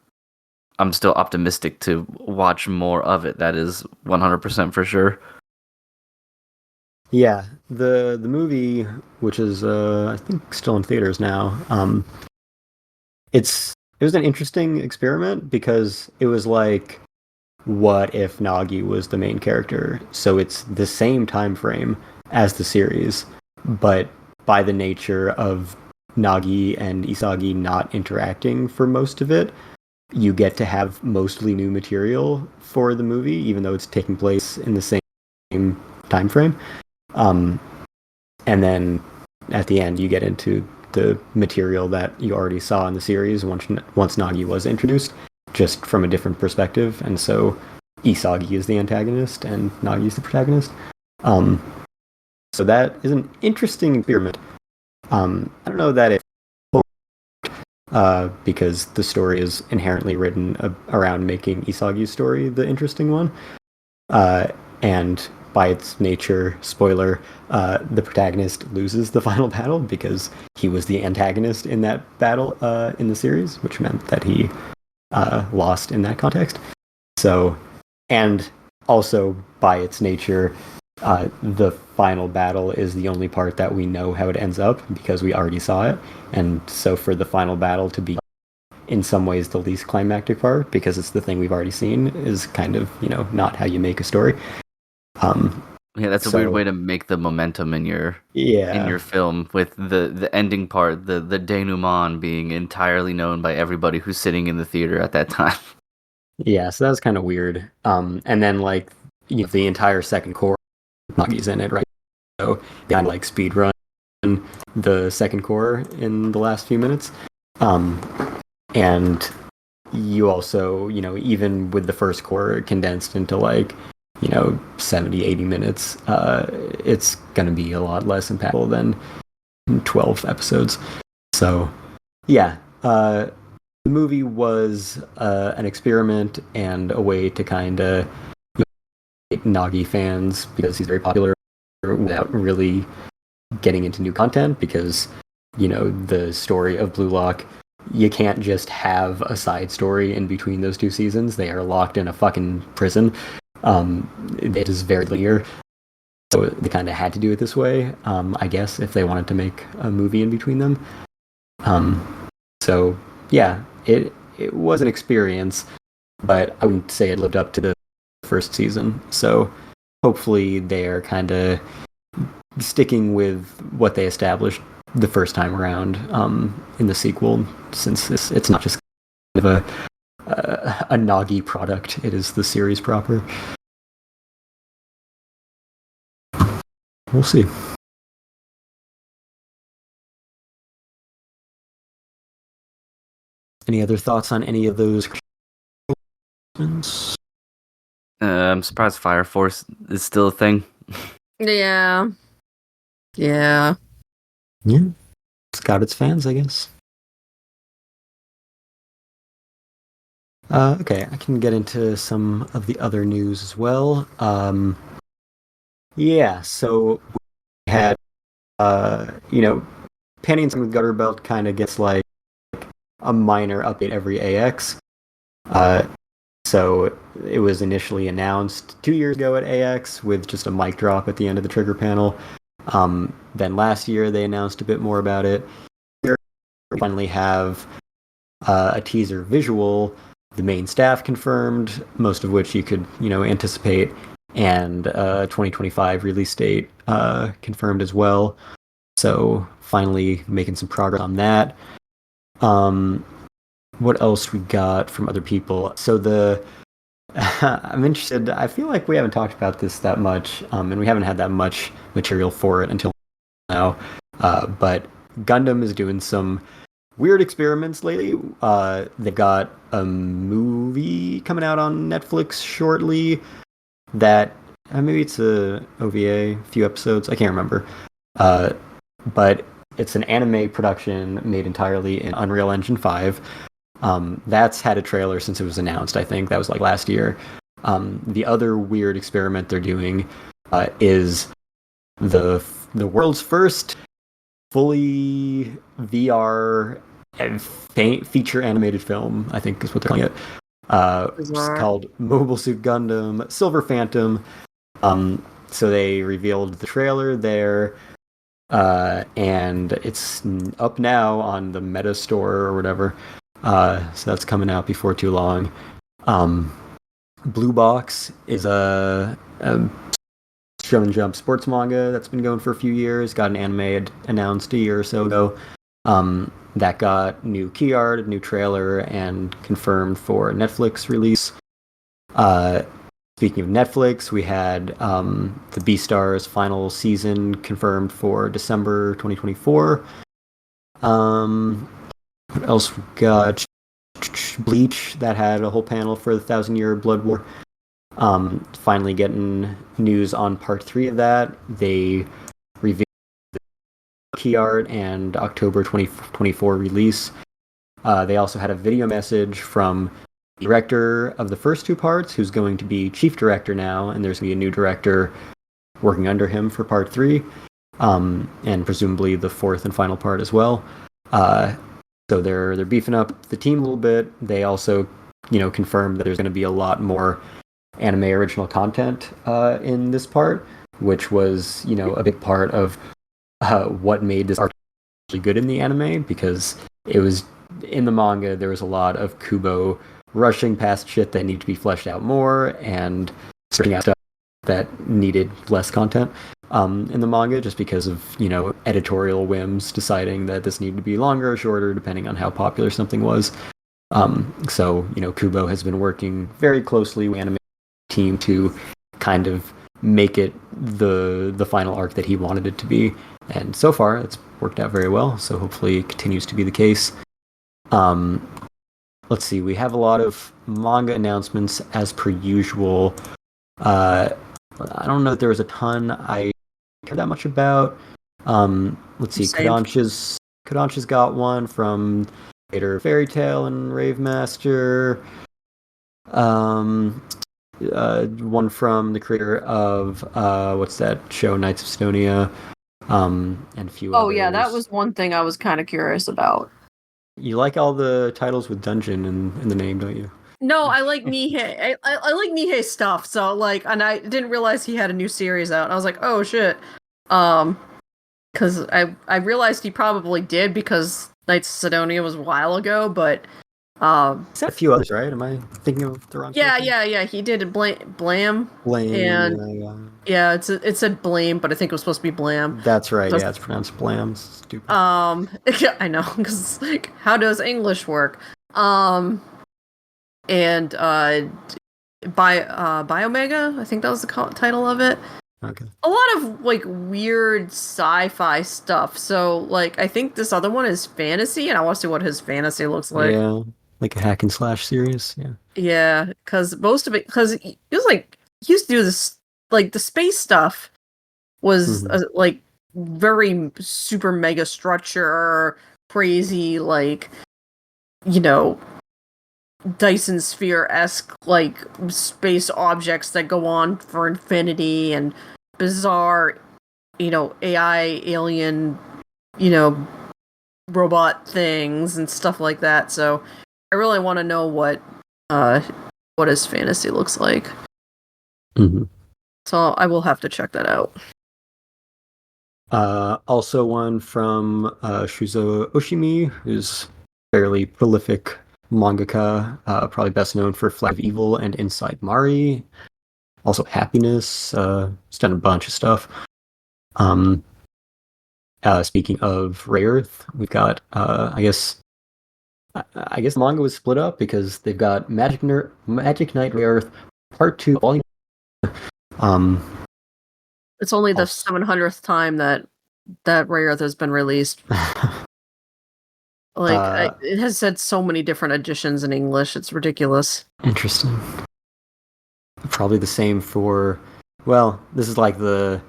I'm still optimistic to watch more of it. That is 100% for sure. Yeah, the movie, which is I think still in theaters now, it was an interesting experiment because it was like, what if Nagi was the main character? So it's the same time frame as the series, but by the nature of Nagi and Isagi not interacting for most of it, you get to have mostly new material for the movie, even though it's taking place in the same time frame. And then at the end, you get into the material that you already saw in the series once Nagi was introduced, just from a different perspective. And so Isagi is the antagonist and Nagi is the protagonist. So that is an interesting experiment. I don't know that it because the story is inherently written around making Isagi's story the interesting one. And by its nature, spoiler, the protagonist loses the final battle because he was the antagonist in that battle in the series, which meant that he lost in that context. So, and also by its nature, the final battle is the only part that we know how it ends up because we already saw it. And so for the final battle to be in some ways the least climactic part, because it's the thing we've already seen, is kind of, not how you make a story. Yeah, that's a weird way to make the momentum in your film, with the ending part, the denouement being entirely known by everybody who's sitting in the theater at that time. Yeah, so that was kind of weird. And then the entire second core, Nagi's in it, right? So they kind of speed run the second core in the last few minutes. And you also, even with the first core condensed into 70, 80 minutes, it's going to be a lot less impactful than 12 episodes. So, yeah, the movie was an experiment and a way to kind of Nagi fans because he's very popular without really getting into new content, because the story of Blue Lock, you can't just have a side story in between those two seasons. They are locked in a fucking prison. It is very linear, so they kind of had to do it this way, I guess, if they wanted to make a movie in between them. So yeah, it was an experience, but I wouldn't say it lived up to the first season. So hopefully they are kind of sticking with what they established the first time around in the sequel, since it's not just kind of a Nagi product, it is the series proper. We'll see. Any other thoughts on any of those? I'm surprised Fire Force is still a thing. Yeah. It's got its fans, I guess. Okay, I can get into some of the other news as well. Yeah, so we had, Panning with Gutter Belt kind of gets a minor update every AX. So it was initially announced 2 years ago at AX with just a mic drop at the end of the trigger panel. Then last year they announced a bit more about it. We finally have a teaser visual, the main staff confirmed, most of which you could, anticipate, and 2025 release date confirmed as well. So finally making some progress on that. What else we got from other people? So I'm interested. I feel like we haven't talked about this that much, and we haven't had that much material for it until now. But Gundam is doing some weird experiments lately. They've got a movie coming out on Netflix shortly that maybe it's a OVA, a few episodes. I can't remember. But it's an anime production made entirely in Unreal Engine 5. That's had a trailer since it was announced. I think that was last year. The other weird experiment they're doing is the world's first fully VR and feature animated film, I think is what they're calling it. It's called Mobile Suit Gundam Silver Phantom. So they revealed the trailer there, and it's up now on the Meta Store or whatever. So that's coming out before too long. Blue Box is a Shonen Jump sports manga that's been going for a few years. Got an anime announced a year or so ago. that got new key art, a new trailer, and confirmed for Netflix release. Speaking of Netflix, we had the Beastars final season confirmed for December 2024. What else we got? Bleach, that had a whole panel for the 1,000-Year Blood War. Finally getting news on part 3 of that. They revealed the key art and October 2024 release. They also had a video message from the director of the first 2 parts, who's going to be chief director now, and there's going to be a new director working under him for part 3, and presumably the 4th and final part as well. So they're beefing up the team a little bit. They also, confirmed that there's going to be a lot more anime original content in this part, which was, a big part of what made this arc really good in the anime, because it was in the manga there was a lot of Kubo rushing past shit that needed to be fleshed out more and searching out stuff that needed less content in the manga, just because of editorial whims deciding that this needed to be longer or shorter depending on how popular something was. So Kubo has been working very closely with the anime team to kind of make it the final arc that he wanted it to be, and so far it's worked out very well, so hopefully it continues to be the case. Let's see, we have a lot of manga announcements as per usual. I don't know that there was a ton I care that much about. Let's see, Kodansha's got one from Creator of Fairy Tail and Rave Master. One from the creator of what's that show, Knights of Estonia, and a few others. Oh yeah, that was one thing I was kind of curious about. You like all the titles with dungeon in the name, don't you? No, I like Nihei. I like Nihei stuff. So and I didn't realize he had a new series out. I was like, oh shit, because I realized he probably did because Knights of Sidonia was a while ago, but He's had a few others, right? Am I thinking of the wrong? Yeah. He did Blam. And yeah, it said Blame, but I think it was supposed to be Blam. That's right. So, yeah, it's pronounced Blam. Stupid. I know, because how does English work? And Biomega, I think that was the title of it. Okay. A lot of weird sci-fi stuff. So I think this other one is fantasy, and I want to see what his fantasy looks like. Yeah, like a hack and slash series. Yeah. Yeah, because most of it, because he was he used to do this, the space stuff was very super mega structure, crazy, Dyson sphere-esque space objects that go on for infinity, and bizarre AI alien robot things and stuff like that. So I really want to know what his fantasy looks like. Mm-hmm. So I will have to check that out. Also one from Shuzo Oshimi, who's fairly prolific mangaka, probably best known for Flag of Evil and Inside Mari. Also Happiness. He's done a bunch of stuff. Speaking of Rayearth, we've got I guess the manga was split up because they've got Magic Knight Rayearth Part 2 Volume. It's only the 700th time that Rayearth has been released. It has said so many different editions in English. It's ridiculous. Interesting. Probably the same for, well, this is like the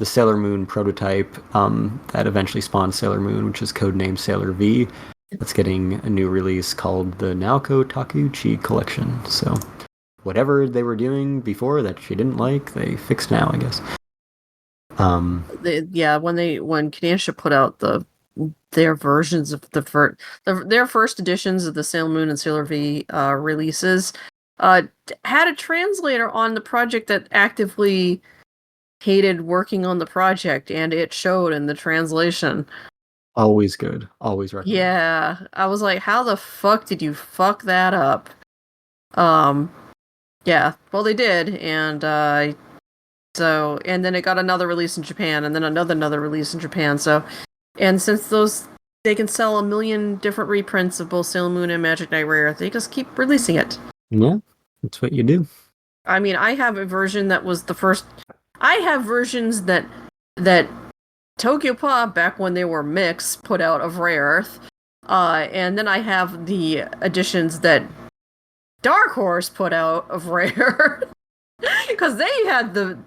Sailor Moon prototype that eventually spawned Sailor Moon, which is codenamed Sailor V. That's getting a new release called the Naoko Takeuchi Collection. So whatever they were doing before that she didn't like, they fixed now, I guess. When Kodansha put out their versions of their first editions of the Sailor Moon and Sailor V releases, had a translator on the project that actively hated working on the project, and it showed in the translation. Always good. Always recommend. Yeah, I was like, how the fuck did you fuck that up? Yeah, well they did, and and then it got another release in Japan, and then another release in Japan. So, and since those they can sell 1 million different reprints of both Sailor Moon and Magic Knight Rayearth. They just keep releasing it. Yeah, that's what you do. I mean, I have a version that was the first. I have versions that Tokyo Pop, back when they were mix, put out of Rayearth, and then I have the editions that Dark Horse put out of Rayearth, because they had the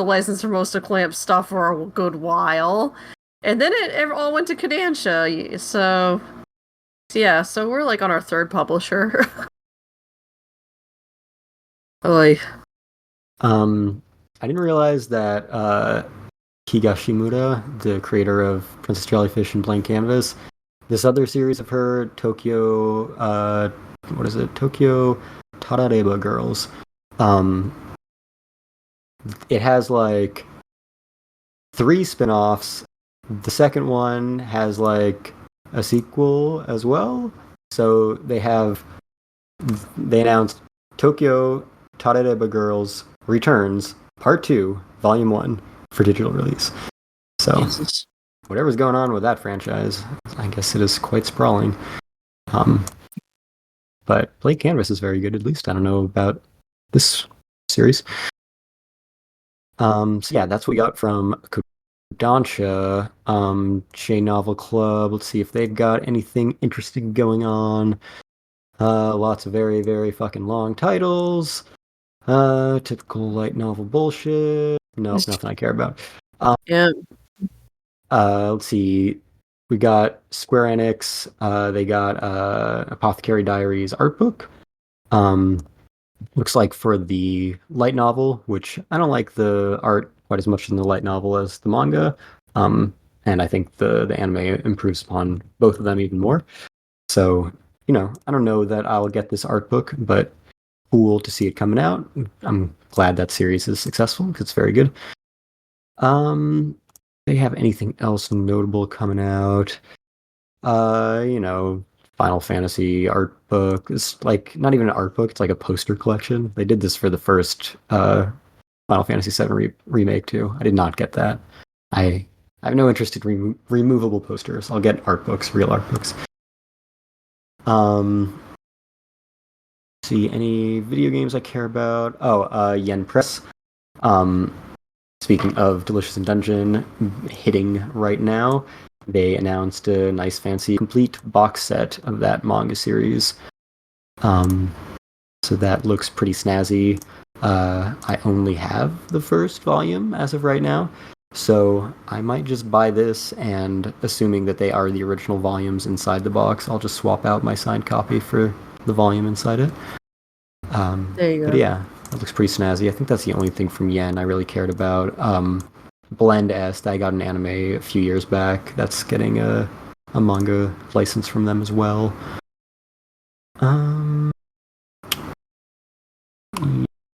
license for most of Clamp's stuff for a good while, and then it all went to Kodansha. So yeah, so we're like on our third publisher. Oy. I didn't realize that Higashimura, the creator of Princess Jellyfish and Blank Canvas, this other series of her, Tokyo, what is it? Tokyo Tarareba Girls. It has like 3 spin-offs. The second one has like a sequel as well. So they announced Tokyo Tarareba Girls Returns Part 2, Volume 1 for digital release. So Jesus. whatever's going on with that franchise, I guess it is quite sprawling. But Blank Canvas is very good, at least. I don't know about this series. So yeah, that's what we got from Kodansha. J Novel Club. Let's see if they've got anything interesting going on. Lots of very, very fucking long titles. Typical light novel bullshit. No, nothing I care about. Yeah. Let's see. We got Square Enix. They got Apothecary Diaries art book. Looks like for the light novel, which I don't like the art quite as much in the light novel as the manga. And I think the anime improves upon both of them even more. So, I don't know that I'll get this art book, but cool to see it coming out. I'm glad that series is successful because it's very good. They have anything else notable coming out? Final Fantasy art book. It's like not even an art book, it's like a poster collection. They did this for the first Final Fantasy VII remake too. I did not get that. I have no interest in removable posters. I'll get art books, real art books. See any video games I care about? Yen Press. Speaking of Delicious in Dungeon hitting right now, they announced a nice fancy complete box set of that manga series. So that looks pretty snazzy. I only have the first volume as of right now, so I might just buy this, and assuming that they are the original volumes inside the box, I'll just swap out my signed copy for the volume inside it. There you go. But yeah, that looks pretty snazzy. I think that's the only thing from Yen I really cared about. Blend Est, I got an anime a few years back that's getting a manga license from them as well.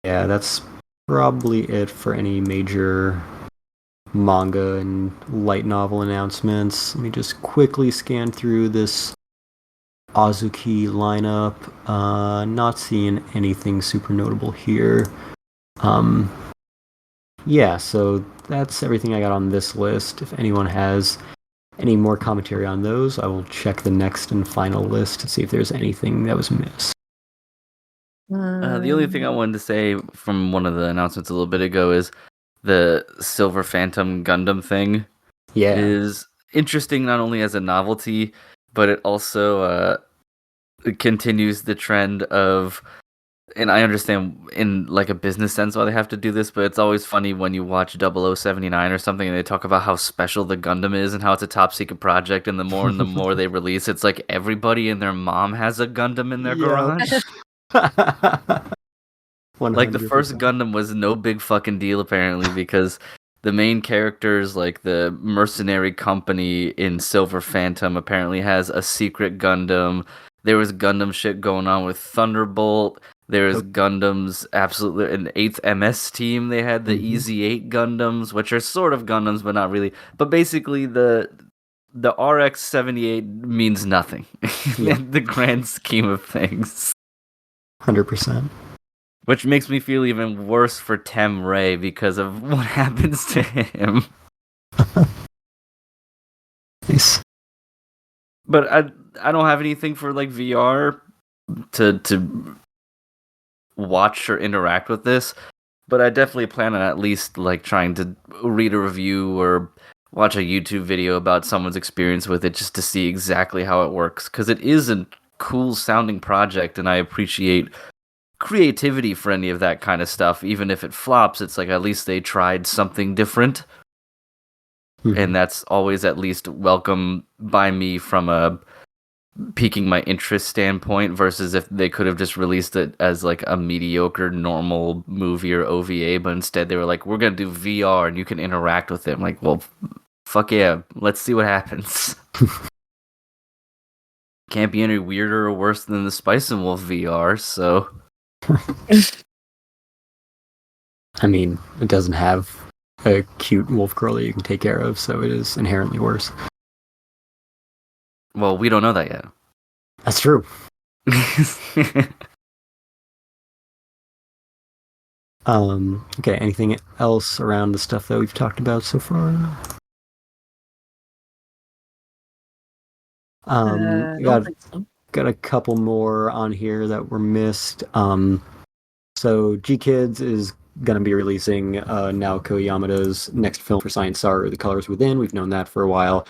Yeah, that's probably it for any major manga and light novel announcements. Let me just quickly scan through this Azuki lineup. Not seeing anything super notable here. Yeah, so that's everything I got on this list. If anyone has any more commentary on those, I will check the next and final list to see if there's anything that was missed. The only thing I wanted to say from one of the announcements a little bit ago is the Silver Phantom Gundam thing is interesting not only as a novelty, but it also it continues the trend of, and I understand in like a business sense why they have to do this, but it's always funny when you watch 0079 or something and they talk about how special the Gundam is and how it's a top secret project, and the more they release, it's like everybody and their mom has a Gundam in their garage. Like the first Gundam was no big fucking deal apparently, because the main characters, like the mercenary company in Silver Phantom, apparently has a secret Gundam. There was Gundam shit going on with Thunderbolt. There's Gundams, absolutely, an 8th MS team. They had the EZ8 Gundams, which are sort of Gundams, but not really. But basically, the RX-78 means nothing in the grand scheme of things. 100%. Which makes me feel even worse for Tem Ray because of what happens to him. Nice. But I don't have anything for like VR to watch or interact with this. But I definitely plan on at least like trying to read a review or watch a YouTube video about someone's experience with it just to see exactly how it works, because it is a cool sounding project and I appreciate creativity for any of that kind of stuff. Even if it flops, it's like at least they tried something different. And that's always at least welcome by me from a piquing my interest standpoint, versus if they could have just released it as like a mediocre normal movie or OVA, but instead they were like, we're gonna do VR and you can interact with it. I'm like, well, fuck yeah, let's see what happens. Can't be any weirder or worse than the Spice and Wolf VR, so I mean, it doesn't have a cute wolf girl that you can take care of, so it is inherently worse. well, we don't know that yet. That's true. Okay, anything else around the stuff that we've talked about so far? I don't think so. Got a couple more on here that were missed. So G-Kids is going to be releasing Naoko Yamada's next film for Science Saru, The Colors Within. We've known that for a while.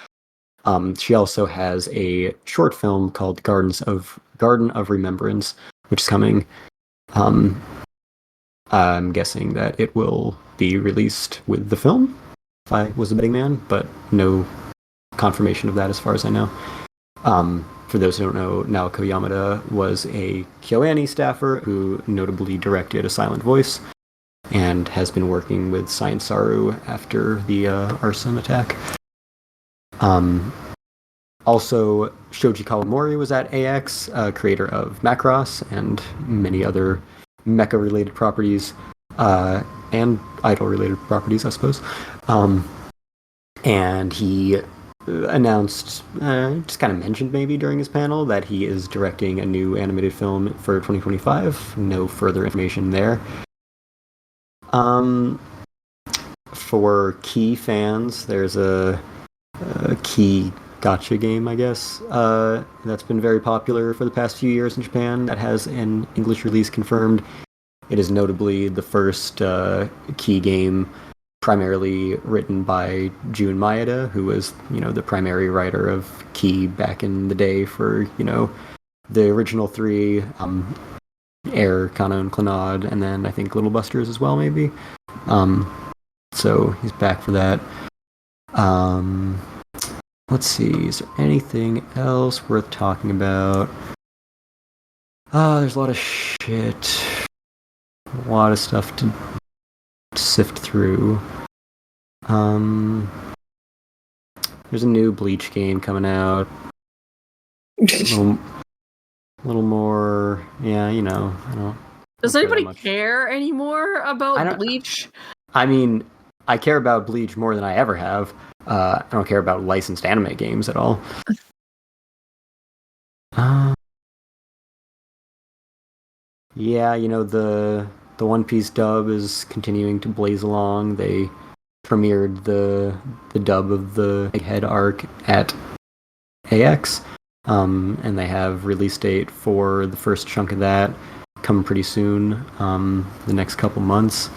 She also has a short film called Garden of Remembrance, which is coming. I'm guessing that it will be released with the film, if I was a betting man, but no confirmation of that as far as I know. For those who don't know, Naoko Yamada was a KyoAni staffer who notably directed A Silent Voice and has been working with Science Saru after the arson attack. Also, Shoji Kawamori was at AX, creator of Macross and many other mecha-related properties, and idol-related properties, I suppose. And he announced, just kind of mentioned maybe during his panel, that he is directing a new animated film for 2025. No further information there. For Key fans, there's a Key gacha game, I guess, that's been very popular for the past few years in Japan that has an English release confirmed. It is notably the first Key game primarily written by Jun Maeda, who was, the primary writer of Key back in the day for, the original three, Air, Kana, and Clannad, and then I think Little Busters as well, maybe. So he's back for that. Let's see, is there anything else worth talking about? There's a lot of shit. A lot of stuff to sift through. There's a new Bleach game coming out. A little more, yeah, I don't. Does care that anybody much. care anymore about Bleach? I mean, I care about Bleach more than I ever have. I don't care about licensed anime games at all. Yeah, the One Piece dub is continuing to blaze along. They premiered the dub of the Egghead arc at AX, and they have release date for the first chunk of that coming pretty soon, the next couple months.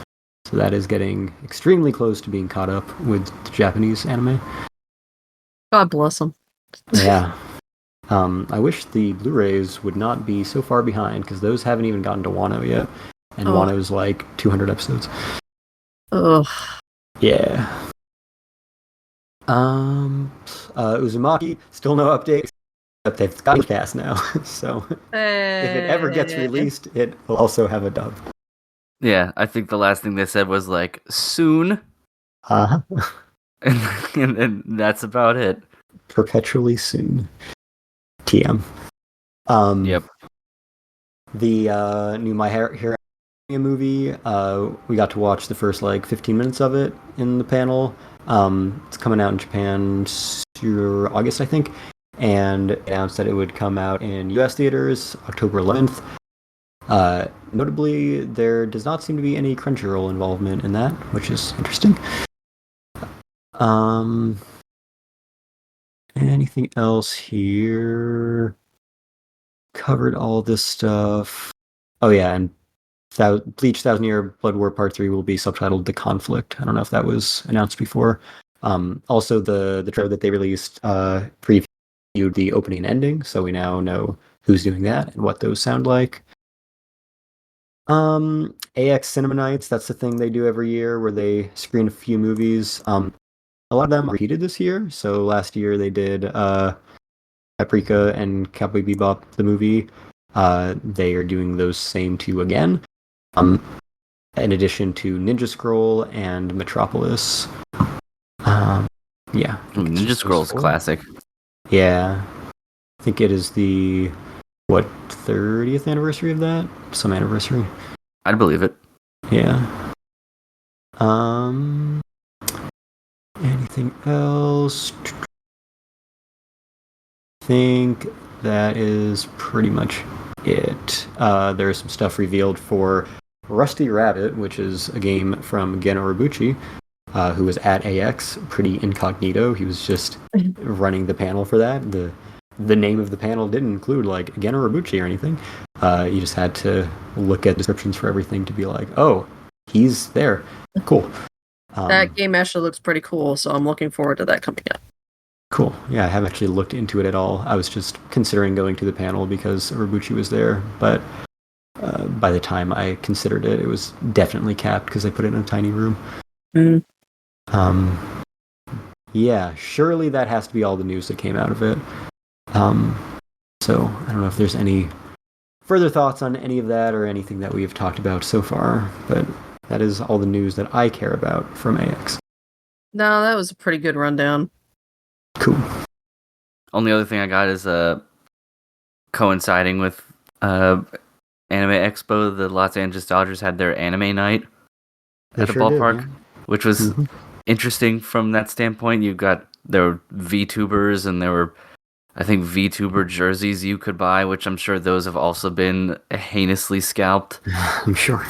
So that is getting extremely close to being caught up with the Japanese anime. God bless them. Yeah. I wish the Blu-rays would not be so far behind, because those haven't even gotten to Wano yet. And Wano's like 200 episodes. Ugh. Yeah. Uzumaki, still no update, except they've got a cast now. So if it ever gets released, it will also have a dub. Yeah, I think the last thing they said was like, soon. Uh-huh. and that's about it. Perpetually soon. TM. Yep. The new My Hero movie, we got to watch the first 15 minutes of it in the panel. It's coming out in Japan August, I think, and announced that it would come out in US theaters October 11th. Notably, there does not seem to be any Crunchyroll involvement in that, which is interesting. Anything else here? Covered all this stuff. Oh yeah, and Bleach Thousand Year Blood War Part 3 will be subtitled The Conflict. I don't know if that was announced before. Also, the trailer that they released previewed the opening and ending, so we now know who's doing that and what those sound like. AX Cinema Nights, that's the thing they do every year where they screen a few movies. A lot of them are repeated this year. So last year they did Paprika and Cowboy Bebop, the movie. They are doing those same two again. In addition to Ninja Scroll and Metropolis. Yeah. Ninja Scroll's classic. Yeah. I think it is the 30th anniversary of that? Some anniversary. I'd believe it. Yeah. Anything else? I think that is pretty much it. There's some stuff revealed for Rusty Rabbit, which is a game from Gen Urobuchi, who was at AX pretty incognito. He was just running the panel for that. The name of the panel didn't include like Gen Urobuchi or anything. You just had to look at descriptions for everything to be like, oh, he's there. Cool. That game actually looks pretty cool, so I'm looking forward to that coming up. Cool. Yeah, I haven't actually looked into it at all. I was just considering going to the panel because Urobuchi was there, but by the time I considered it, it was definitely capped because I put it in a tiny room. Mm. Yeah, surely that has to be all the news that came out of it. So I don't know if there's any further thoughts on any of that or anything that we have talked about so far, but that is all the news that I care about from AX. No, that was a pretty good rundown. Cool. Only other thing I got is coinciding with Anime Expo, the Los Angeles Dodgers had their anime night at the ballpark, which was interesting from that standpoint. There were VTubers and there were, I think, VTuber jerseys you could buy, which I'm sure those have also been heinously scalped. I'm sure.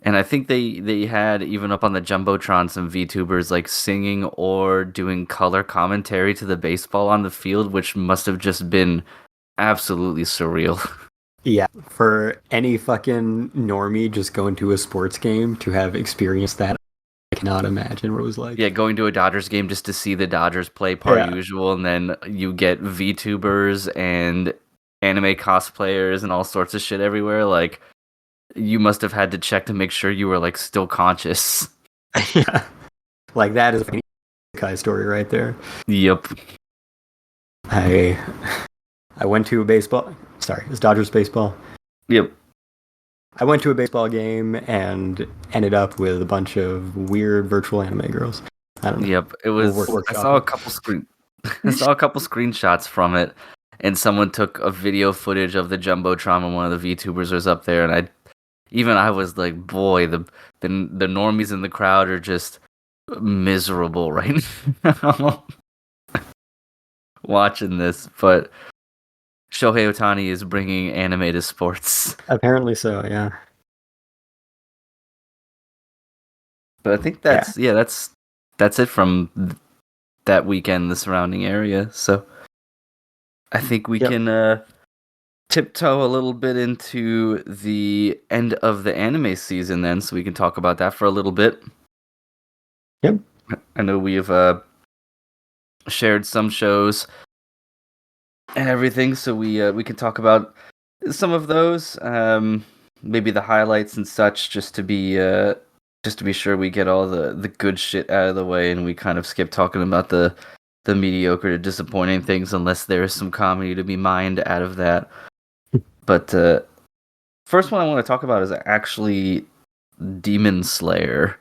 And I think they had, even up on the Jumbotron, some VTubers like singing or doing color commentary to the baseball on the field, which must have just been absolutely surreal. Yeah, for any fucking normie just going to a sports game to have experienced that, I cannot imagine what it was like. Yeah, going to a Dodgers game just to see the Dodgers play per usual, and then you get VTubers and anime cosplayers and all sorts of shit everywhere. Like, you must have had to check to make sure you were like still conscious. Yeah, like that is a Kai story right there. Yep. I went to a baseball. Sorry, it's Dodgers baseball. Yep. I went to a baseball game and ended up with a bunch of weird virtual anime girls. I don't know. Yep. It was. I saw a couple screenshots from it, and someone took a video footage of the Jumbotron when one of the VTubers was up there, and I was like, boy, the normies in the crowd are just miserable right now watching this, but Shohei Ohtani is bringing anime to sports. Apparently so, yeah. But I think that's it from that weekend, the surrounding area. So I think we can tiptoe a little bit into the end of the anime season then, so we can talk about that for a little bit. Yep. I know we have shared some shows and everything, so we can talk about some of those, maybe the highlights and such, just to be sure we get all the good shit out of the way, and we kind of skip talking about the mediocre to disappointing things, unless there is some comedy to be mined out of that. But first one I want to talk about is actually Demon Slayer,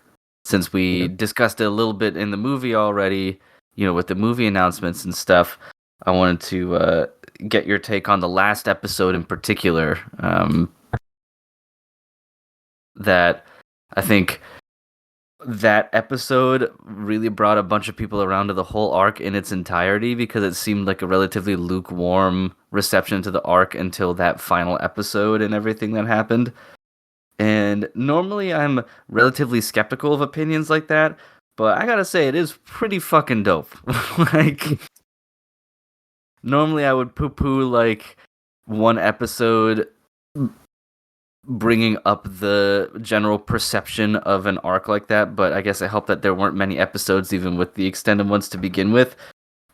since we discussed it a little bit in the movie already, with the movie announcements and stuff. I wanted to get your take on the last episode in particular. That I think that episode really brought a bunch of people around to the whole arc in its entirety, because it seemed like a relatively lukewarm reception to the arc until that final episode and everything that happened. And normally I'm relatively skeptical of opinions like that, but I gotta say, it is pretty fucking dope. Like, normally I would poo-poo like one episode bringing up the general perception of an arc like that, but I guess it helped that there weren't many episodes even with the extended ones to begin with.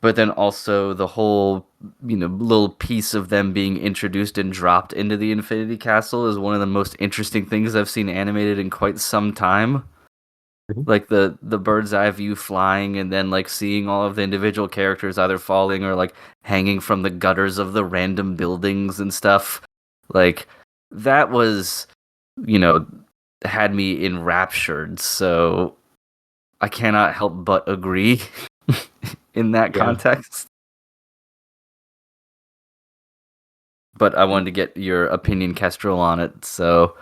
But then also the whole, little piece of them being introduced and dropped into the Infinity Castle is one of the most interesting things I've seen animated in quite some time. Like the bird's eye view flying and then like seeing all of the individual characters either falling or like hanging from the gutters of the random buildings and stuff. Like that was, had me enraptured. So I cannot help but agree in that context. But I wanted to get your opinion, Kestrel, on it. So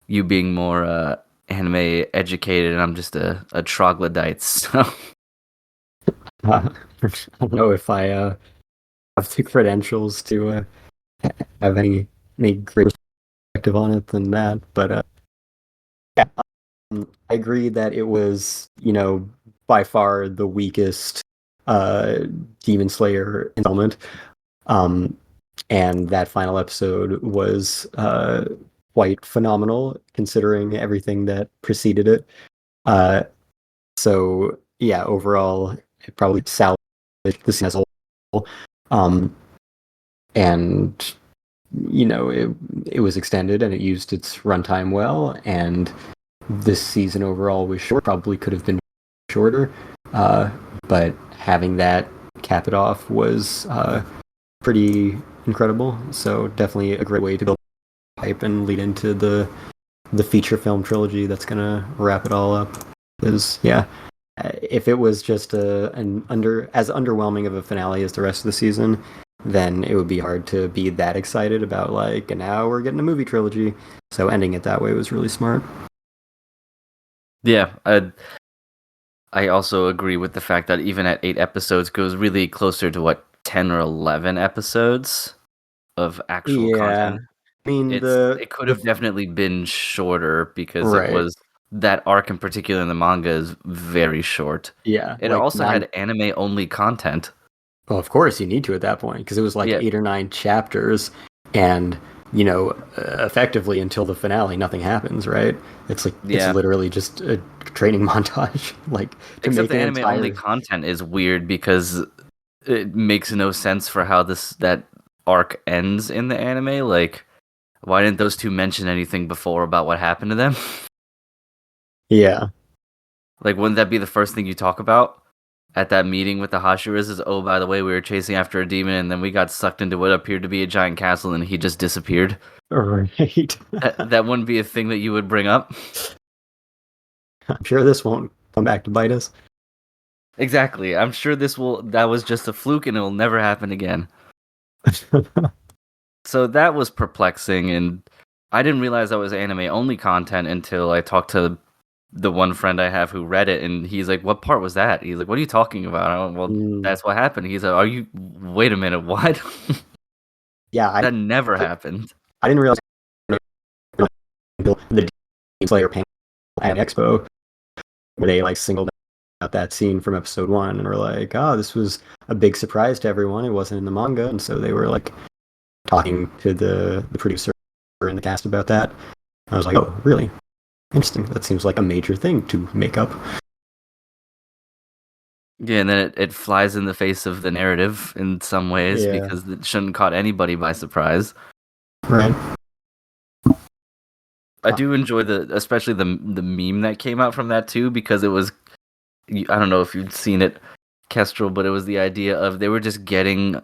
you being more anime educated, and I'm just a troglodyte. So I don't know if I have the credentials to have any great perspective on it than that, but yeah, I agree that it was, by far the weakest Demon Slayer installment. And that final episode was quite phenomenal considering everything that preceded it. So yeah, overall, it probably salvaged the scene as a whole. And it was extended and it used its runtime well. And this season overall was short. Probably could have been shorter, but having that cap it off was pretty incredible. So definitely a great way to build hype and lead into the feature film trilogy that's gonna wrap it all up. Because if it was just as underwhelming of a finale as the rest of the season, then it would be hard to be that excited about and now we're getting a movie trilogy. So ending it that way was really smart. Yeah, I also agree with the fact that even at 8 episodes goes really closer to 10 or 11 episodes of actual content. I mean, it could have definitely been shorter because it was that arc in particular in the manga is very short. Yeah, it also had anime only content. Well, of course you need to at that point because it was 8 or 9 chapters, and effectively until the finale, nothing happens, right? It's it's literally just a training montage. Except the anime only content is weird because it makes no sense for how that arc ends in the anime. Why didn't those two mention anything before about what happened to them? Yeah. Wouldn't that be the first thing you talk about at that meeting with the Hashiras is, oh, by the way, we were chasing after a demon and then we got sucked into what appeared to be a giant castle and he just disappeared? Right. that wouldn't be a thing that you would bring up? I'm sure this won't come back to bite us. Exactly. I'm sure that was just a fluke and it will never happen again. So that was perplexing, and I didn't realize that was anime only content until I talked to the one friend I have who read it, and he's like, "What part was that?" He's like, "What are you talking about?" That's what happened. He's like, wait a minute, what? Yeah, that never happened. I didn't realize the Demon Slayer panel at Expo where they singled out that scene from episode 1 and were like, "Oh, this was a big surprise to everyone. It wasn't in the manga," and so they were talking to the producer and the cast about that. I was like, "Oh, really? Interesting. That seems like a major thing to make up." Yeah, and then it flies in the face of the narrative in some ways because it shouldn't caught anybody by surprise. Right. I do enjoy especially the meme that came out from that too, because it was, I don't know if you've seen it, Kestrel, but it was the idea of they were just getting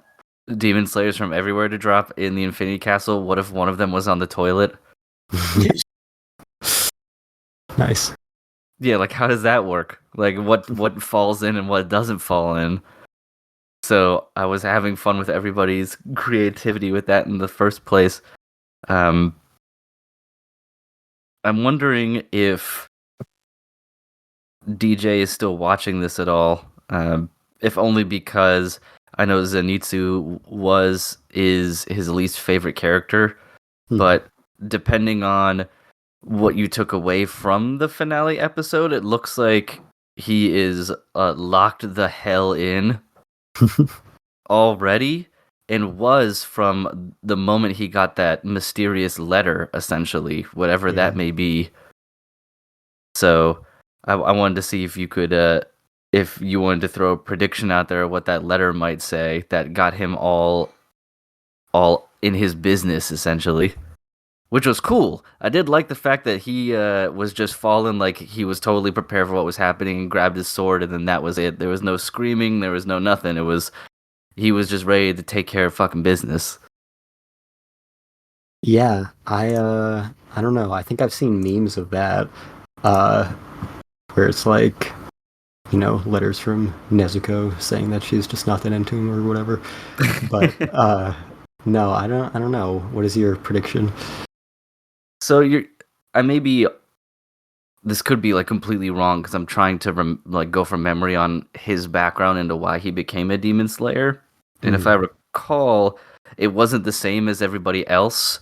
Demon Slayers from everywhere to drop in the Infinity Castle. What if one of them was on the toilet? Nice. Yeah, how does that work? What falls in and what doesn't fall in? So I was having fun with everybody's creativity with that in the first place. I'm wondering if DJ is still watching this at all, if only because I know Zenitsu is his least favorite character, but depending on what you took away from the finale episode, it looks like he is locked the hell in already, and was from the moment he got that mysterious letter, essentially, whatever that may be. So I wanted to see if you could, if you wanted to throw a prediction out there of what that letter might say that got him all in his business, essentially. Which was cool. I did like the fact that he was just falling, like he was totally prepared for what was happening and grabbed his sword, and then that was it. There was no screaming, there was no nothing. He was just ready to take care of fucking business. Yeah, I don't know. I think I've seen memes of that, uh, where it's like, letters from Nezuko saying that she's just not that into him or whatever. But no, I don't know. What is your prediction? So I may be. This could be like completely wrong because I'm trying to go from memory on his background into why he became a demon slayer. And if I recall, it wasn't the same as everybody else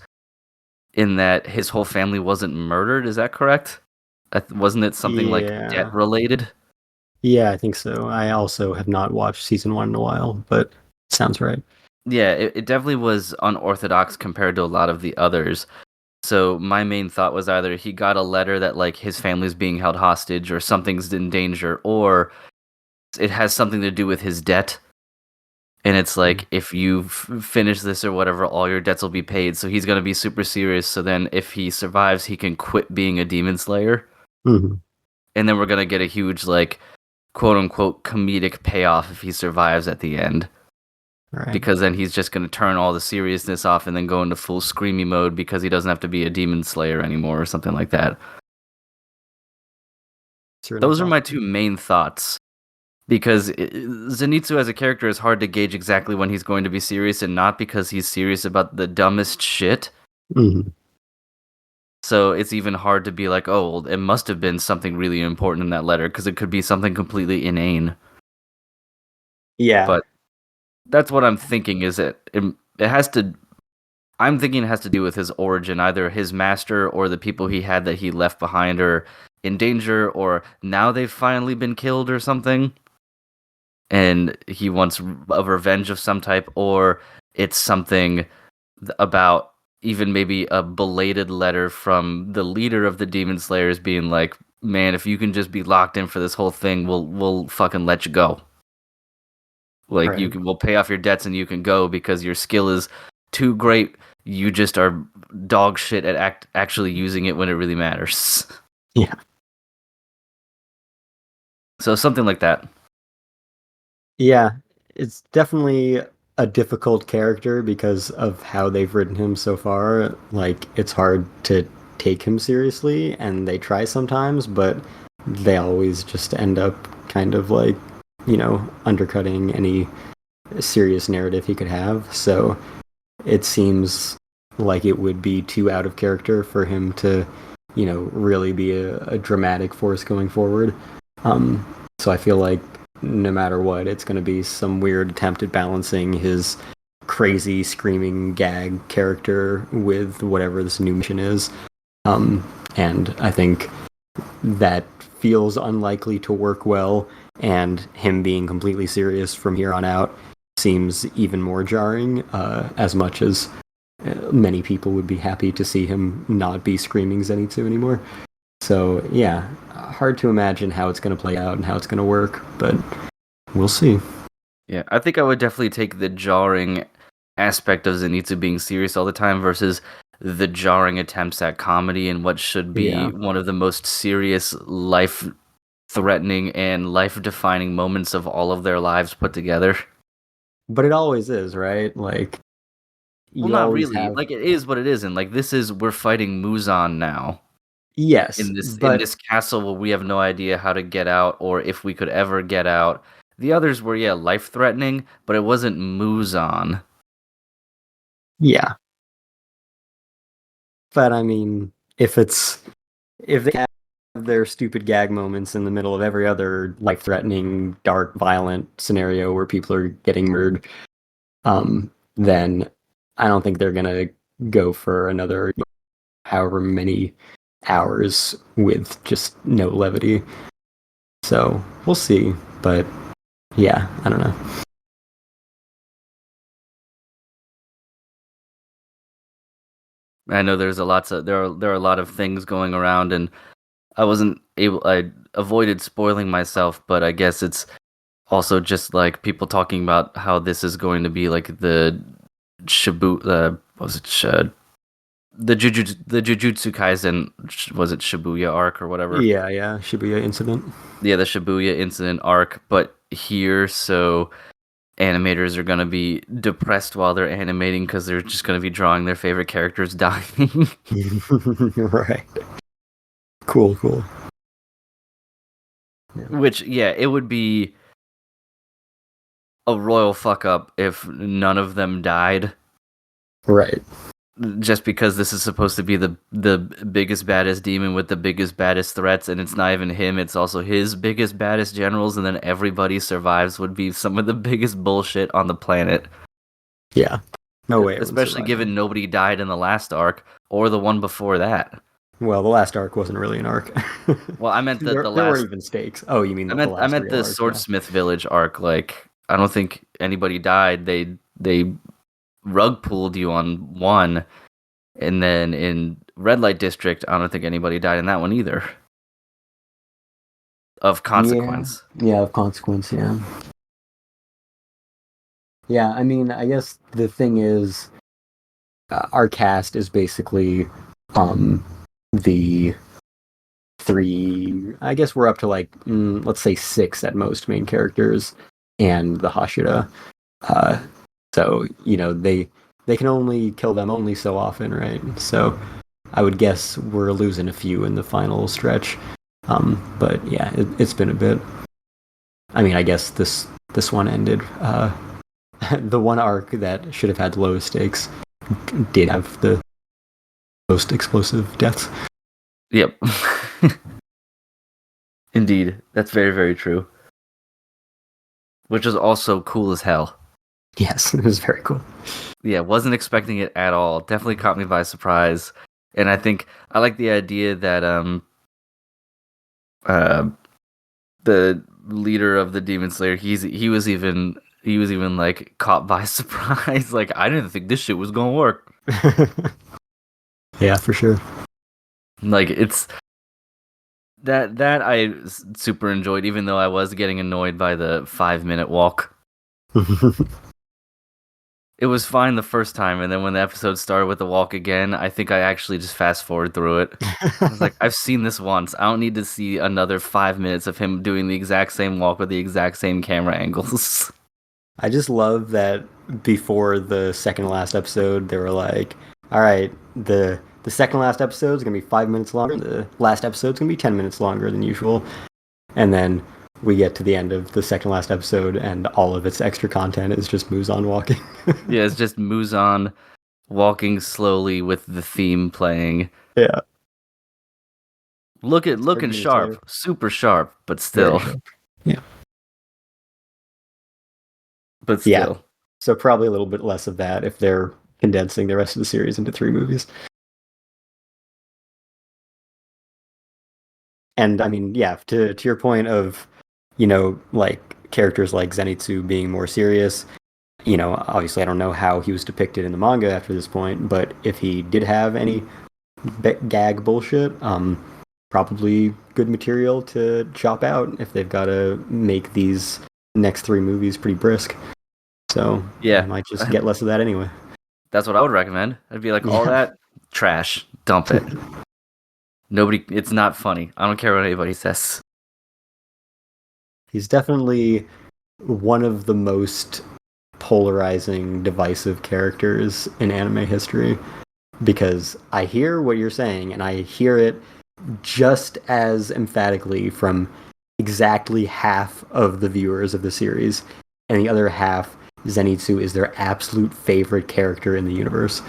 in that his whole family wasn't murdered. Is that correct? Wasn't it something like debt related? Yeah, I think so. I also have not watched season 1 in a while, but sounds right. Yeah, it definitely was unorthodox compared to a lot of the others. So my main thought was either he got a letter that like his family's being held hostage or something's in danger, or it has something to do with his debt. And it's like, if you finish this or whatever, all your debts will be paid. So he's going to be super serious. So then if he survives, he can quit being a demon slayer. Mm-hmm. And then we're going to get a huge, like, quote unquote, comedic payoff if he survives at the end. Right. Because then he's just going to turn all the seriousness off and then go into full screamy mode because he doesn't have to be a demon slayer anymore or something like that. Those are my two main thoughts. Because Zenitsu as a character is hard to gauge exactly when he's going to be serious and not, because he's serious about the dumbest shit. Mm-hmm. So it's even hard to be like, oh, well, it must have been something really important in that letter, because it could be something completely inane. Yeah. But that's what I'm thinking, is it has to... I'm thinking it has to do with his origin. Either his master or the people he had that he left behind are in danger, or now they've finally been killed or something. And he wants a revenge of some type, or it's something about even maybe a belated letter from the leader of the Demon Slayers being like, man, if you can just be locked in for this whole thing, we'll fucking let you go. Like, right. We'll pay off your debts and you can go because your skill is too great. You just are dog shit at actually using it when it really matters. Yeah. So something like that. Yeah, it's definitely a difficult character because of how they've written him so far. Like, it's hard to take him seriously, and they try sometimes, but they always just end up kind of like, undercutting any serious narrative he could have. So it seems like it would be too out of character for him to, really be a dramatic force going forward. So I feel like no matter what, it's going to be some weird attempt at balancing his crazy screaming gag character with whatever this new mission is. And I think that feels unlikely to work well, and him being completely serious from here on out seems even more jarring, as much as many people would be happy to see him not be screaming Zenitsu anymore. So, yeah, hard to imagine how it's going to play out and how it's going to work, but we'll see. Yeah, I think I would definitely take the jarring aspect of Zenitsu being serious all the time versus the jarring attempts at comedy and what should be one of the most serious, life-threatening and life-defining moments of all of their lives put together. But it always is, right? Like, well, not really. Like, it is, but it isn't. Like, we're fighting Muzan now. Yes, in this castle where we have no idea how to get out or if we could ever get out. The others were, life-threatening, but it wasn't Muzan. Yeah. But, I mean, if they have their stupid gag moments in the middle of every other life-threatening, dark, violent scenario where people are getting murdered, then I don't think they're going to go for another however many hours with just no levity. So we'll see, but yeah, I don't know. I know there are a lot of things going around, and I avoided spoiling myself, but I guess it's also just like people talking about how this is going to be like the the Jujutsu Kaisen, was it Shibuya arc or whatever? Yeah, Shibuya incident. Yeah, the Shibuya incident arc, but here, so animators are going to be depressed while they're animating because they're just going to be drawing their favorite characters dying. Right. Cool. Yeah. Which, yeah, it would be a royal fuck up if none of them died. Right. Just because this is supposed to be the biggest baddest demon with the biggest baddest threats, and it's not even him, it's also his biggest baddest generals, and then everybody survives would be some of the biggest bullshit on the planet. Yeah. No way. Especially given nobody died in the last arc or the one before that. Well, the last arc wasn't really an arc. Well, I meant there weren't even stakes. Oh, you mean I meant the Swordsmith Village arc. Like, I don't think anybody died. They rug pulled you on one, and then in Red Light District, I don't think anybody died in that one either. Of consequence. Yeah, of consequence. Yeah. Yeah, I mean, I guess the thing is, our cast is basically the three. I guess we're up to like let's say 6 at most main characters and the Hashira. So they can only kill them only so often, right? So I would guess we're losing a few in the final stretch. But yeah, it's been a bit. I mean, I guess this one ended. The one arc that should have had the lowest stakes did have the most explosive deaths. Yep. Indeed. That's very, very true. Which is also cool as hell. Yes, it was very cool. Yeah, wasn't expecting it at all. Definitely caught me by surprise. And I think I like the idea that the leader of the Demon Slayer, he was even like caught by surprise. Like, I didn't think this shit was gonna work. Yeah, for sure. Like, it's that I super enjoyed, even though I was getting annoyed by the 5-minute walk. It was fine the first time, and then when the episode started with the walk again, I think I actually just fast forward through it. I was like, I've seen this once. I don't need to see another 5 minutes of him doing the exact same walk with the exact same camera angles. I just love that before the second last episode, they were like, all right, the second last episode is going to be 5 minutes longer. The last episode is going to be 10 minutes longer than usual. And then we get to the end of the second last episode, and all of its extra content is just Muzan walking. Yeah, it's just Muzan walking slowly with the theme playing. Yeah. Looking sharp, super sharp, but still. Sharp. Yeah. But still. Yeah. So probably a little bit less of that if they're condensing the rest of the series into 3 movies. And I mean, yeah, to your point of, like characters like Zenitsu being more serious, obviously I don't know how he was depicted in the manga after this point, but if he did have any gag bullshit, probably good material to chop out if they've got to make these next 3 movies pretty brisk. So yeah, I might just get less of that anyway. That's what I would recommend. I'd be like, all that trash, dump it. It's not funny. I don't care what anybody says. He's definitely one of the most polarizing, divisive characters in anime history, because I hear what you're saying, and I hear it just as emphatically from exactly half of the viewers of the series, and the other half, Zenitsu is their absolute favorite character in the universe.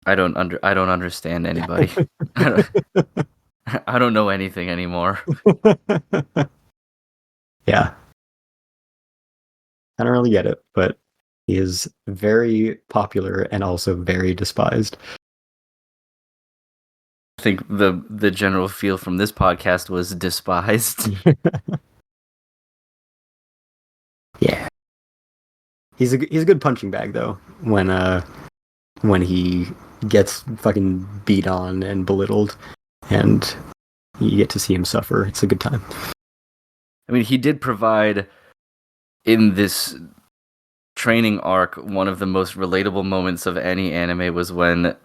I don't understand anybody. I don't know anything anymore. Yeah. I don't really get it, but he is very popular and also very despised. I think the general feel from this podcast was despised. Yeah. He's a good punching bag though. When he gets fucking beat on and belittled, and you get to see him suffer. It's a good time. I mean, he did provide in this training arc one of the most relatable moments of any anime was when.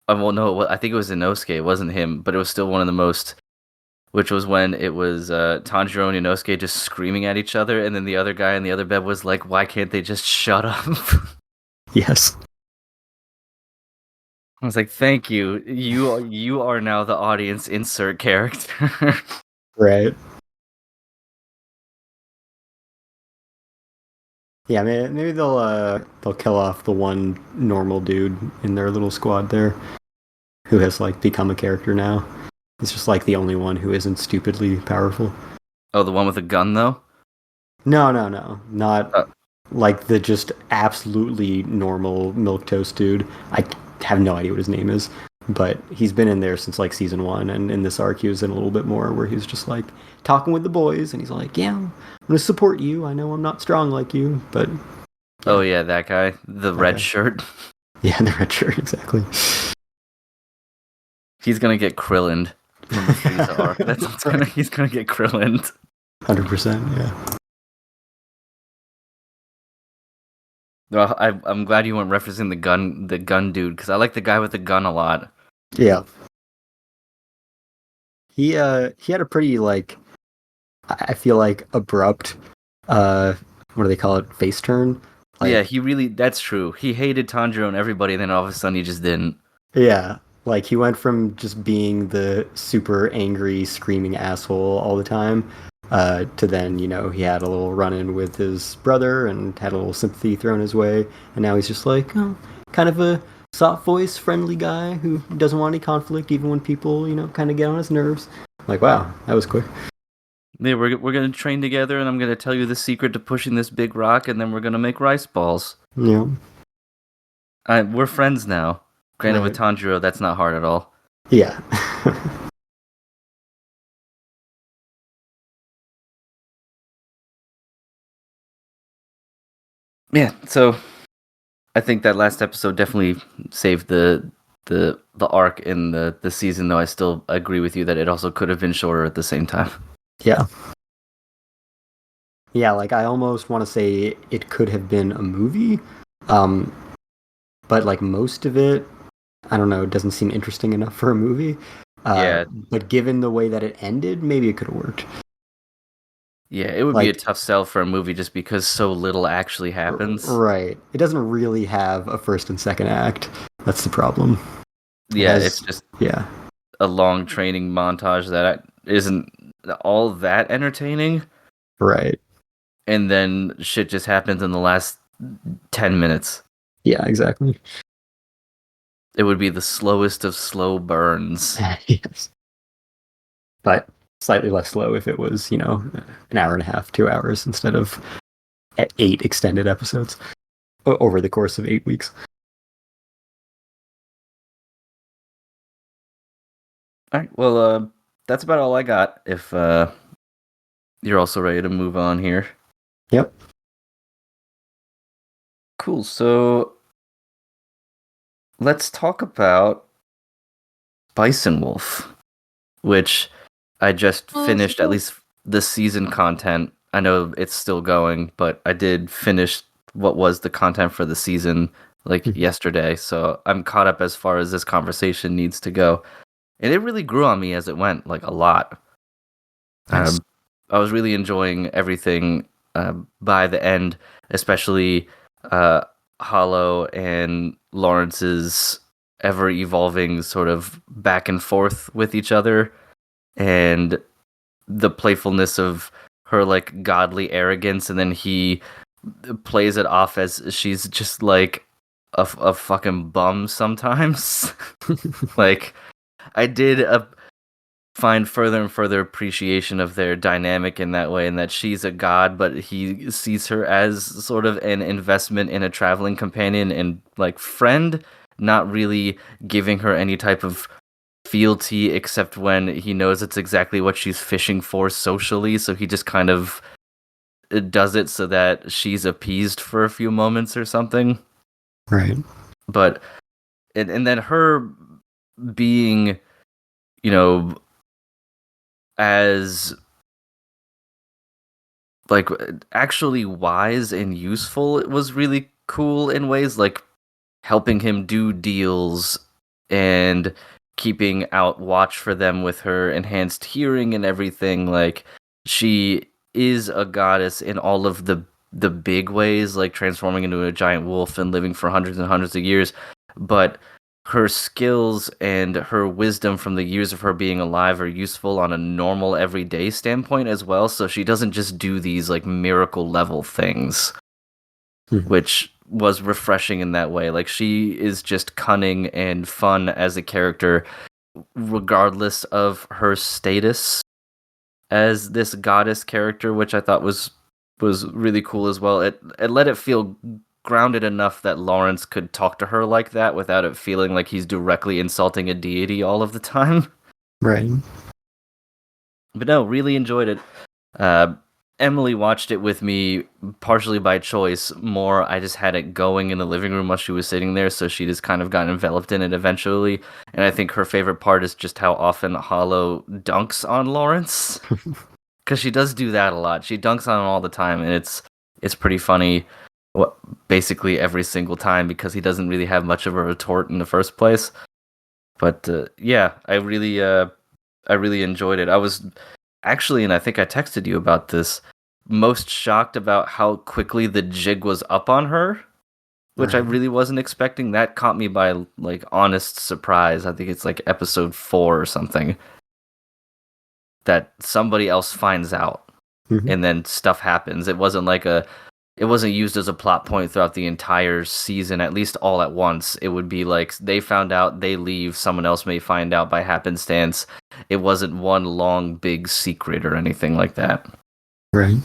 Well, no, I think it was Inosuke. It wasn't him, but it was still one of the most. Which was when it was Tanjiro and Inosuke just screaming at each other, and then the other guy in the other bed was like, "Why can't they just shut up?" Yes. I was like, "Thank you. You are now the audience insert character." Right. Yeah, maybe they'll kill off the one normal dude in their little squad there, who has like become a character now. He's just like the only one who isn't stupidly powerful. Oh, the one with the gun though? No, not like the just absolutely normal milquetoast dude. I have no idea what his name is, but he's been in there since like season 1, and in this arc he was in a little bit more where he was just like talking with the boys, and he's like, "Yeah, I'm gonna support you. I know I'm not strong like you, but." Yeah. Oh yeah, that guy, the red shirt. Yeah, the red shirt, exactly. He's gonna get Krillined from the Frieza arc. That's what's Right. he's gonna get Krillined. 100%, yeah. Well, I'm glad you weren't referencing the gun dude, because I like the guy with the gun a lot. Yeah. He had a pretty like, I feel like abrupt what do they call it, face turn. Like, Yeah, that's true. He hated Tanjiro and everybody, and then all of a sudden he just didn't. yeah, like he went from just being the super angry screaming asshole all the time to then, he had a little run-in with his brother and had a little sympathy thrown his way, and now he's just like, kind of a soft voice friendly guy who doesn't want any conflict even when people kind of get on his nerves. Like, wow, that was quick. Yeah, we're gonna train together, and I'm gonna tell you the secret to pushing this big rock, and then we're gonna make rice balls. Yeah. We're friends now. Granted, Right. with Tanjiro, that's not hard at all. Yeah. Yeah, so I think that last episode definitely saved the arc in the season, though I still agree with you that it also could have been shorter at the same time. Yeah. Yeah, like I almost want to say it could have been a movie, but like most of it, I don't know, it doesn't seem interesting enough for a movie. Yeah. But given the way that it ended, maybe it could have worked. Yeah, it would be a tough sell for a movie just because so little actually happens. Right. It doesn't really have a first and second act. That's the problem. Yeah, it's just yeah, a long training montage that isn't all that entertaining. Right. And then shit just happens in the last 10 minutes. Yeah, exactly. It would be the slowest of slow burns. Yes. But slightly less slow if it was, an hour and a half, 2 hours instead of 8 extended episodes over the course of 8 weeks. All right, well, that's about all I got. If you're also ready to move on here. Yep. Cool. So let's talk about Bison Wolf, which I just finished at least the season content. I know it's still going, but I did finish what was the content for the season yesterday. So I'm caught up as far as this conversation needs to go. And it really grew on me as it went, like a lot. Nice. I was really enjoying everything by the end, especially Hollow and Lawrence's ever-evolving sort of back and forth with each other, and the playfulness of her like godly arrogance, and then he plays it off as she's just like a fucking bum sometimes. Like, I did find further and further appreciation of their dynamic in that way, and that she's a god, but he sees her as sort of an investment in a traveling companion and like friend, not really giving her any type of fealty except when he knows it's exactly what she's fishing for socially, so he just kind of it does it so that she's appeased for a few moments or something. Right. But and then her being, you know, as like actually wise and useful, it was really cool in ways, like helping him do deals and keeping out watch for them with her enhanced hearing and everything. Like, she is a goddess in all of the big ways, like transforming into a giant wolf and living for hundreds and hundreds of years, but her skills and her wisdom from the years of her being alive are useful on a normal everyday standpoint as well. So she doesn't just do these like miracle level things, which was refreshing in that way. Like, she is just cunning and fun as a character, regardless of her status as this goddess character, which I thought was really cool as well. It let it feel grounded enough that Lawrence could talk to her like that without it feeling like he's directly insulting a deity all of the time. Right. But no, really enjoyed it. Emily watched it with me partially by choice. More, I just had it going in the living room while she was sitting there, so she just kind of got enveloped in it eventually. And I think her favorite part is just how often Hollow dunks on Lawrence, because she does do that a lot. She dunks on him all the time, and it's pretty funny. Basically every single time, because he doesn't really have much of a retort in the first place. But yeah, I really enjoyed it. I was actually, and I think I texted you about this, most shocked about how quickly the jig was up on her, which I really wasn't expecting. That caught me by like honest surprise. I think it's like episode 4 or something, that somebody else finds out, and then stuff happens. It wasn't used as a plot point throughout the entire season, at least all at once. It would be like, they found out, they leave, someone else may find out by happenstance. It wasn't one long, big secret or anything like that. Right.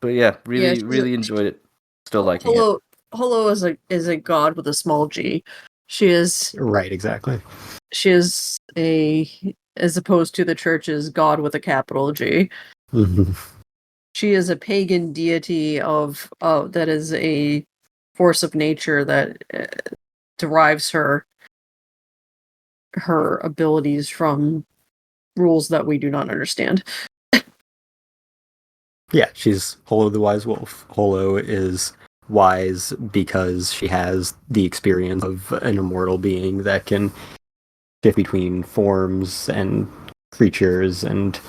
But yeah, really enjoyed it. Still liking it. Hello is a god with a small g. She is Right, exactly. She is as opposed to the church's god with a capital G. She is a pagan deity of that is a force of nature that derives her abilities from rules that we do not understand. Yeah, she's Holo the Wise Wolf. Holo is wise because she has the experience of an immortal being that can shift between forms and creatures and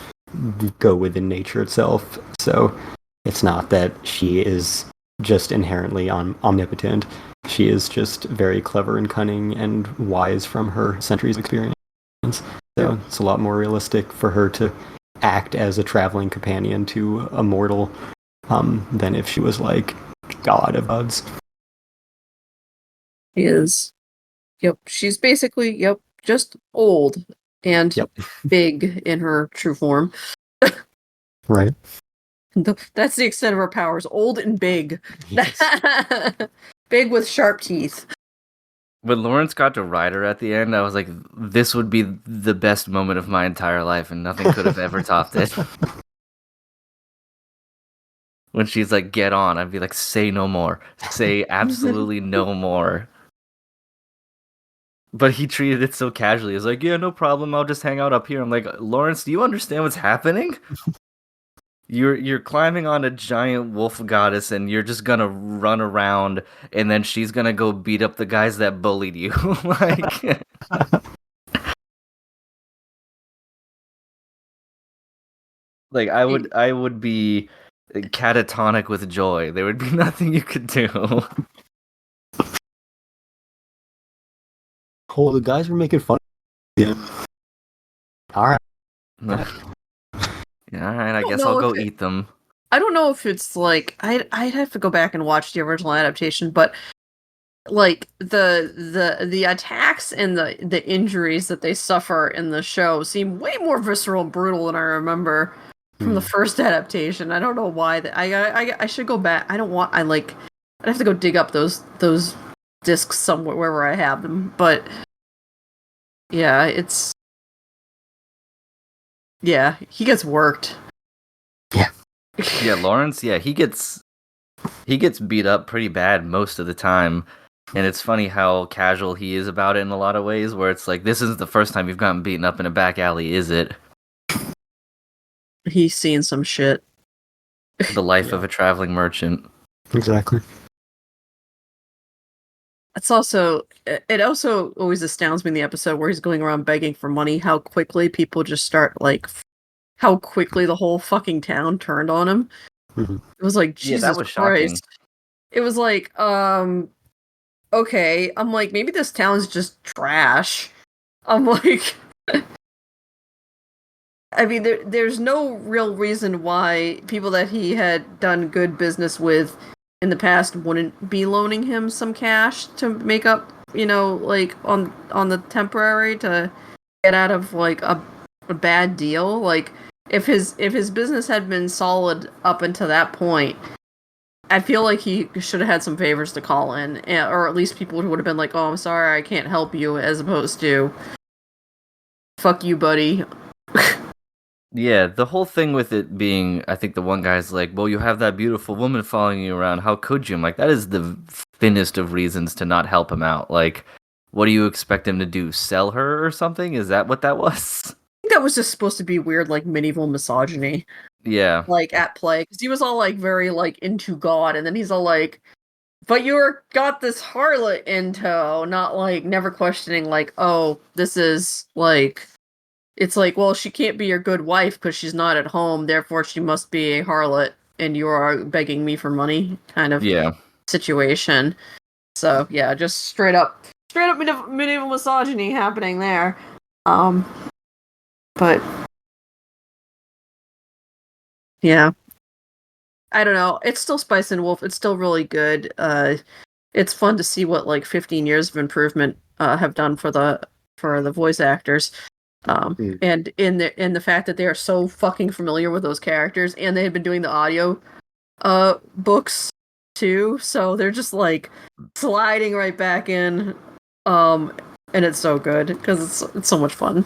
go within nature itself. So it's not that she is just inherently omnipotent. She is just very clever and cunning and wise from her centuries of experience. So it's a lot more realistic for her to act as a traveling companion to a mortal than if she was like god of gods. She is. Yep. She's basically, just old and big in her true form. Right. That's the extent of her powers. Old and big. Yes. Big with sharp teeth. When Lawrence got to ride her at the end, I was like, this would be the best moment of my entire life, and nothing could have ever topped it. When she's like, get on, I'd be like, say no more. Say absolutely no more. But he treated it so casually. He was like, yeah, no problem, I'll just hang out up here. I'm like, Lawrence, do you understand what's happening? You're climbing on a giant wolf goddess, and you're just gonna run around, and then she's gonna go beat up the guys that bullied you. Like, like I would be catatonic with joy. There would be nothing you could do. Oh, the guys were making fun of you. Alright. Yeah, alright, I guess I'll go eat them. I don't know if it's like I'd have to go back and watch the original adaptation, but like the attacks and the injuries that they suffer in the show seem way more visceral and brutal than I remember from the first adaptation. I don't know why. I should go back. I'd have to go dig up those discs somewhere wherever I have them. But yeah, Yeah, he gets worked. Yeah, Lawrence. Yeah, he gets beat up pretty bad most of the time, and it's funny how casual he is about it in a lot of ways. Where it's like, this isn't the first time you've gotten beaten up in a back alley, is it? He's seen some shit. The life of a traveling merchant. Exactly. It also always astounds me in the episode where he's going around begging for money, how quickly people just start how quickly the whole fucking town turned on him. Mm-hmm. It was like, Yeah, Jesus that was shocking. Christ. It was like, okay. I'm like, maybe this town's just trash. I'm like, I mean, there's no real reason why people that he had done good business with in the past wouldn't be loaning him some cash to make up, like on the temporary to get out of like a bad deal. Like if his business had been solid up until that point, I feel like he should have had some favors to call in, or at least people would have been like, "Oh, I'm sorry, I can't help you," as opposed to "Fuck you, buddy." Yeah, the whole thing with it being, I think the one guy's like, well, you have that beautiful woman following you around. How could you? I'm like, that is the thinnest of reasons to not help him out. Like, what do you expect him to do? Sell her or something? Is that what that was? I think that was just supposed to be weird, like medieval misogyny, Yeah. like at play, because he was all like very like into God, and then he's all like, "But you're got this harlot in tow," not like never questioning like, "Oh, this is like." It's like, well, she can't be your good wife because she's not at home, therefore she must be a harlot, and you are begging me for money, kind of Yeah. situation. So yeah, just straight up medieval misogyny happening there. But yeah, I don't know. It's still Spice and Wolf. It's still really good. It's fun to see what like 15 years of improvement have done for the voice actors. And in the fact that they are so fucking familiar with those characters, and they had been doing the audio books too, so they're just like sliding right back in, and it's so good because it's so much fun.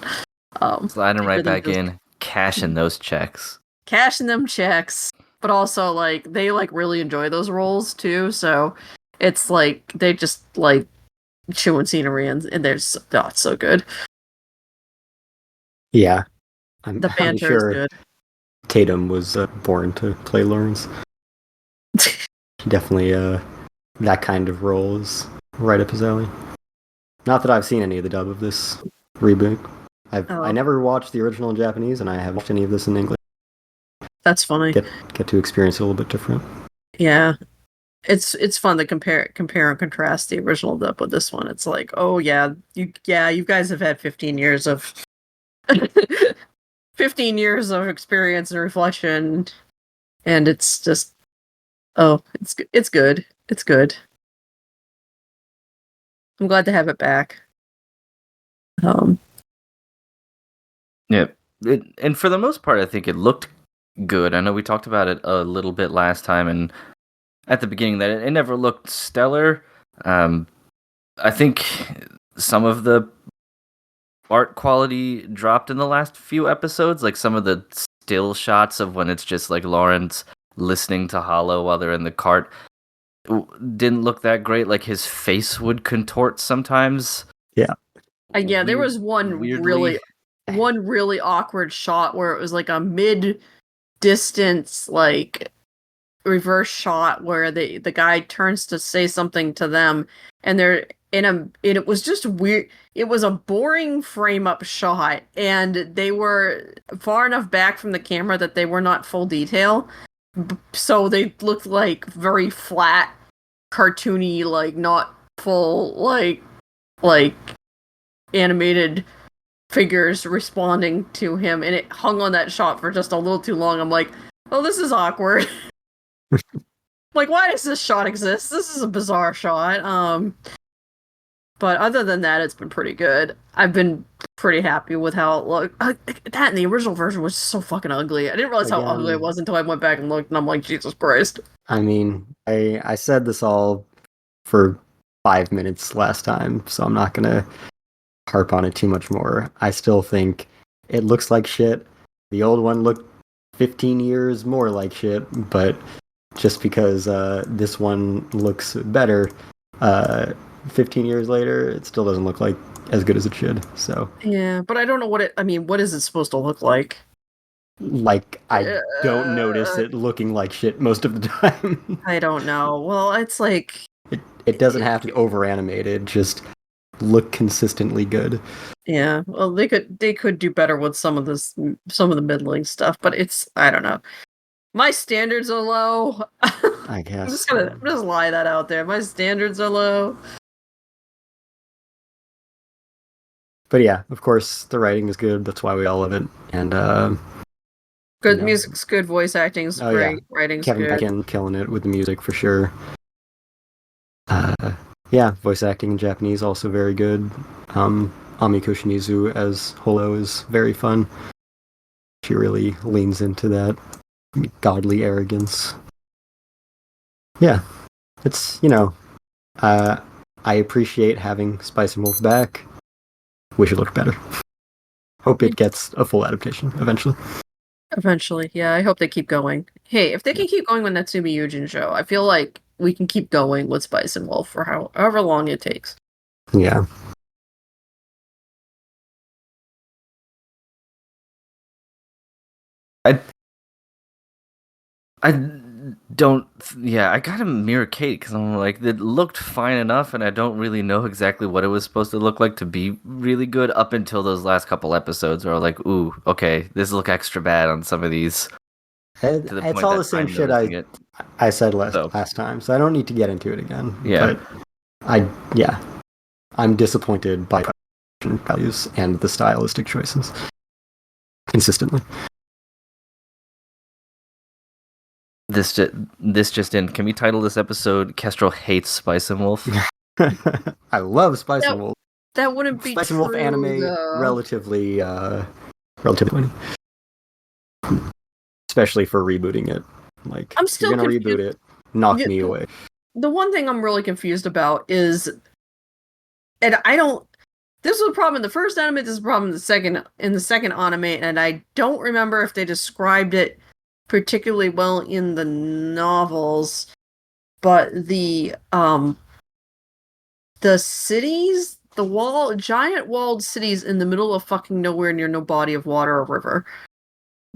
Sliding right Everything back just in, cashing those checks. cashing them checks, but also like they like really enjoy those roles too, so it's like they just like chewing scenery, and it's so good. Yeah, The I'm banter is sure good. Tatum was born to play Lawrence. Definitely, that kind of role is right up his alley. Not that I've seen any of the dub of this reboot. I never watched the original in Japanese, and I haven't watched any of this in English. That's funny. Get to experience it a little bit different. Yeah, it's fun to compare and contrast the original dub with this one. It's like, oh yeah, you guys have had 15 years of 15 years of experience and reflection, and it's just it's good. It's good. I'm glad to have it back. Yeah. And for the most part, I think it looked good. I know we talked about it a little bit last time, and at the beginning that it never looked stellar. I think some of the art quality dropped in the last few episodes, like some of the still shots of when it's just like Lawrence listening to Hollow while they're in the cart didn't look that great. Like his face would contort sometimes. Yeah. Yeah, there was one weirdly really awkward shot where it was like a mid distance like reverse shot where the guy turns to say something to them, and they're and it was just weird. It was a boring frame up shot, and they were far enough back from the camera that they were not full detail, so they looked like very flat, cartoony, like not full like animated figures responding to him, and it hung on that shot for just a little too long. I'm like, oh, this is awkward. Like, why does this shot exist? This is a bizarre shot. But other than that, it's been pretty good. I've been pretty happy with how it looked. That in the original version was so fucking ugly. I didn't realize how ugly it was until I went back and looked, and I'm like, Jesus Christ. I mean, I said this all for 5 minutes last time, so I'm not gonna harp on it too much more. I still think it looks like shit, the old one looked 15 years more like shit, but just because this one looks better, 15 years later, it still doesn't look like as good as it should. So yeah, but I don't know what is it supposed to look like? like I don't notice it looking like shit most of the time. I don't know. Well, it's like it doesn't have to be over animated, just look consistently good. Yeah, well, they could do better with some of the middling stuff, but I don't know. My standards are low. I guess. I'm just lie that out there. My standards are low. But yeah, of course, the writing is good. That's why we all love it. And Good music's good, voice acting's great, writing's Kevin good. Bacon killing it with the music for sure. Yeah, voice acting in Japanese also very good. Amiko Shimizu as Holo is very fun. She really leans into that godly arrogance. Yeah, it's, I appreciate having Spice and Wolf back. Wish it looked better. Hope it gets a full adaptation eventually. Eventually, yeah, I hope they keep going. Hey, if they can keep going with Natsumi Yujin show, I feel like we can keep going with Spice and Wolf for however long it takes. Yeah. I don't. Yeah, I gotta mirror Kate because I'm like, it looked fine enough, and I don't really know exactly what it was supposed to look like to be really good up until those last couple episodes where I was like, ooh, okay, this look extra bad on some of these. It's all the same shit I said last time, so I don't need to get into it again. Yeah. But I'm disappointed by production values and the stylistic choices consistently. This just in. Can we title this episode "Kestrel Hates Spice and Wolf"? I love Spice and Wolf. That wouldn't be Spice and Wolf anime relatively winning. Especially for rebooting it. Like, I'm still if you're gonna reboot it, knock me away. The one thing I'm really confused about is, and I don't. This was a problem in the first anime. This is a problem in the second anime, and I don't remember if they described it particularly well in the novels. But the cities, giant walled cities in the middle of fucking nowhere near no body of water or river,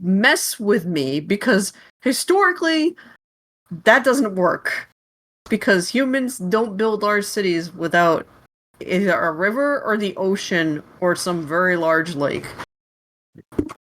mess with me because historically that doesn't work, because humans don't build large cities without either a river or the ocean or some very large lake.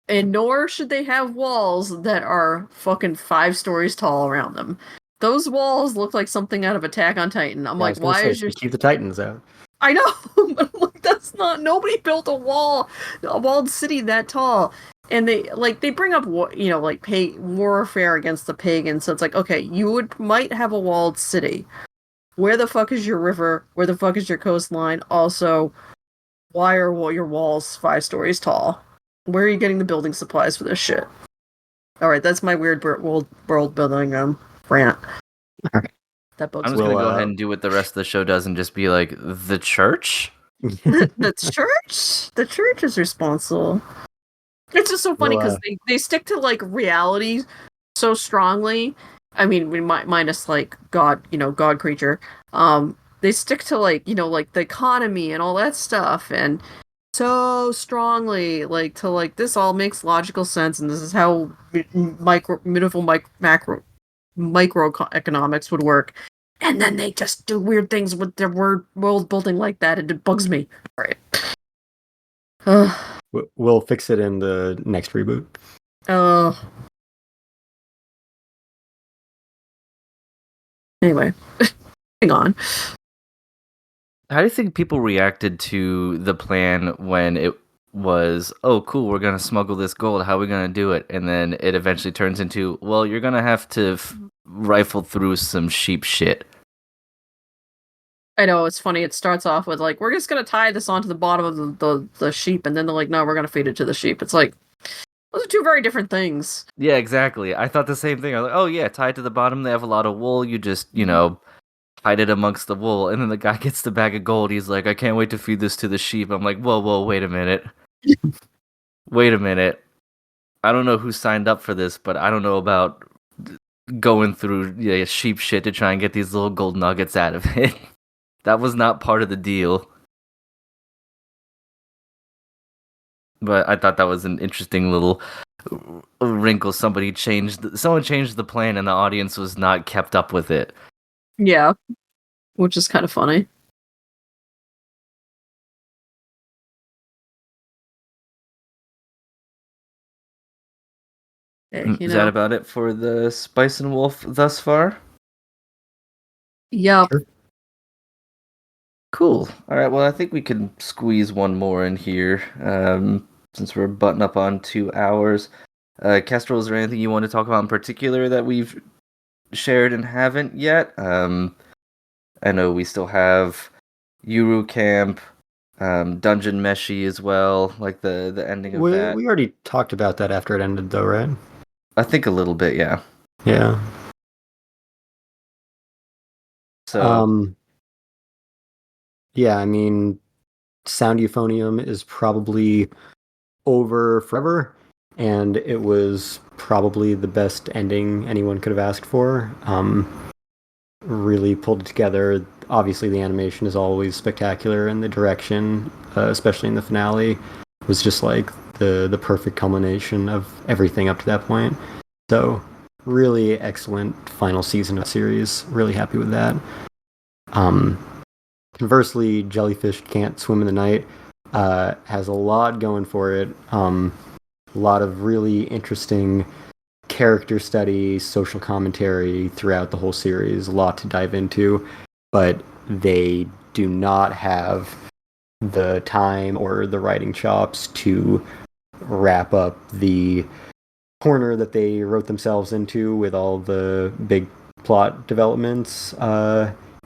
And nor should they have walls that are fucking 5 stories tall around them. Those walls look like something out of Attack on Titan. I'm like, why is your... Keep the Titans out. I know, but I'm like, that's not... Nobody built a walled city that tall. And they bring up, warfare against the pagans. So it's like, okay, you might have a walled city. Where the fuck is your river? Where the fuck is your coastline? Also, why are your walls 5 stories tall? Where are you getting the building supplies for this shit? Alright, that's my weird world building rant. Alright. That bugs I'm just gonna go ahead and do what the rest of the show does and just be like, the church? The church? The church is responsible. It's just so funny because they stick to like reality so strongly. I mean, minus like God creature. They stick to like the economy and all that stuff, and so strongly this all makes logical sense, and this is how microeconomics would work. And then they just do weird things with their world building like that, and it bugs me. All right. We'll fix it in the next reboot. Anyway, hang on. How do you think people reacted to the plan when it was, oh, cool, we're going to smuggle this gold, how are we going to do it? And then it eventually turns into, well, you're going to have to rifle through some sheep shit. I know, it's funny. It starts off with, like, we're just going to tie this onto the bottom of the sheep, and then they're like, no, we're going to feed it to the sheep. It's like, those are two very different things. Yeah, exactly. I thought the same thing. I was like, oh, yeah, tie it to the bottom. They have a lot of wool. You just, hide it amongst the wool. And then the guy gets the bag of gold. He's like, I can't wait to feed this to the sheep. I'm like, whoa, wait a minute. Wait a minute. I don't know who signed up for this, but I don't know about going through sheep shit to try and get these little gold nuggets out of it. That was not part of the deal. But I thought that was an interesting little wrinkle. Someone changed the plan, and the audience was not kept up with it. Yeah, which is kind of funny. Is that about it for the Spice and Wolf thus far? Yeah. Sure. Cool. All right. Well, I think we can squeeze one more in here, since we're butting up on 2 hours. Kestrel, is there anything you want to talk about in particular that we've shared and haven't yet? I know we still have Yuru Camp, Dungeon Meshi as well, like the ending of that. We already talked about that after it ended, though, right? I think a little bit, yeah. Yeah. So, yeah, I mean, Sound Euphonium is probably over forever, and it was probably the best ending anyone could have asked for. Really pulled it together. Obviously, the animation is always spectacular, and the direction, especially in the finale, was just like the perfect culmination of everything up to that point. So, really excellent final season of the series. Really happy with that. Conversely, Jellyfish Can't Swim in the Night has a lot going for it. A lot of really interesting character study, social commentary throughout the whole series. A lot to dive into, but they do not have the time or the writing chops to wrap up the corner that they wrote themselves into with all the big plot developments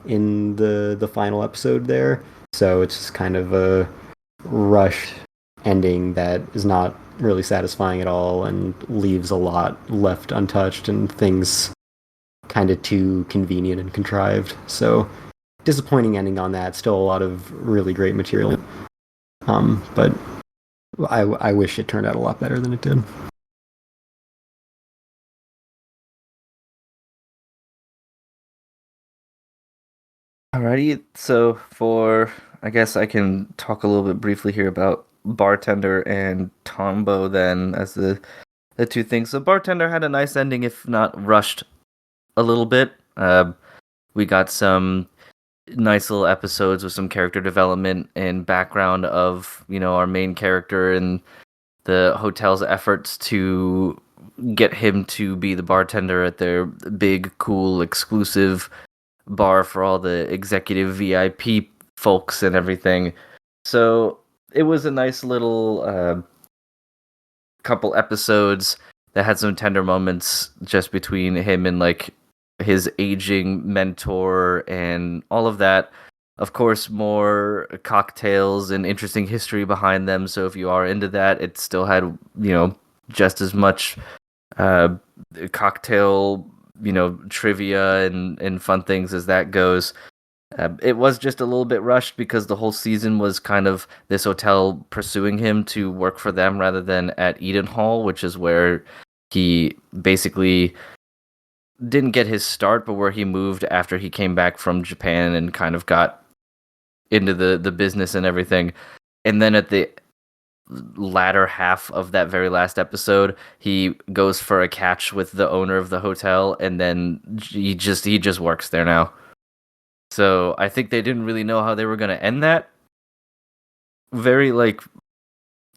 in the final episode there. So it's just kind of a rushed ending that is not really satisfying at all and leaves a lot left untouched and things kind of too convenient and contrived. So disappointing ending on that. Still a lot of really great material. But I wish it turned out a lot better than it did. alrighty. So I guess I can talk a little bit briefly here about Bartender and Tombo then as the two things. So Bartender had a nice ending, if not rushed a little bit. We got some nice little episodes with some character development and background of, our main character and the hotel's efforts to get him to be the bartender at their big, cool, exclusive bar for all the executive VIP folks and everything. So it was a nice little couple episodes that had some tender moments just between him and like his aging mentor and all of that. Of course, more cocktails and interesting history behind them. So if you are into that, it still had, just as much cocktail, trivia and fun things as that goes. It was just a little bit rushed because the whole season was kind of this hotel pursuing him to work for them rather than at Eden Hall, which is where he basically didn't get his start, but where he moved after he came back from Japan and kind of got into the business and everything. And then at the latter half of that very last episode, he goes for a catch with the owner of the hotel, and then he just works there now. So I think they didn't really know how they were going to end that very like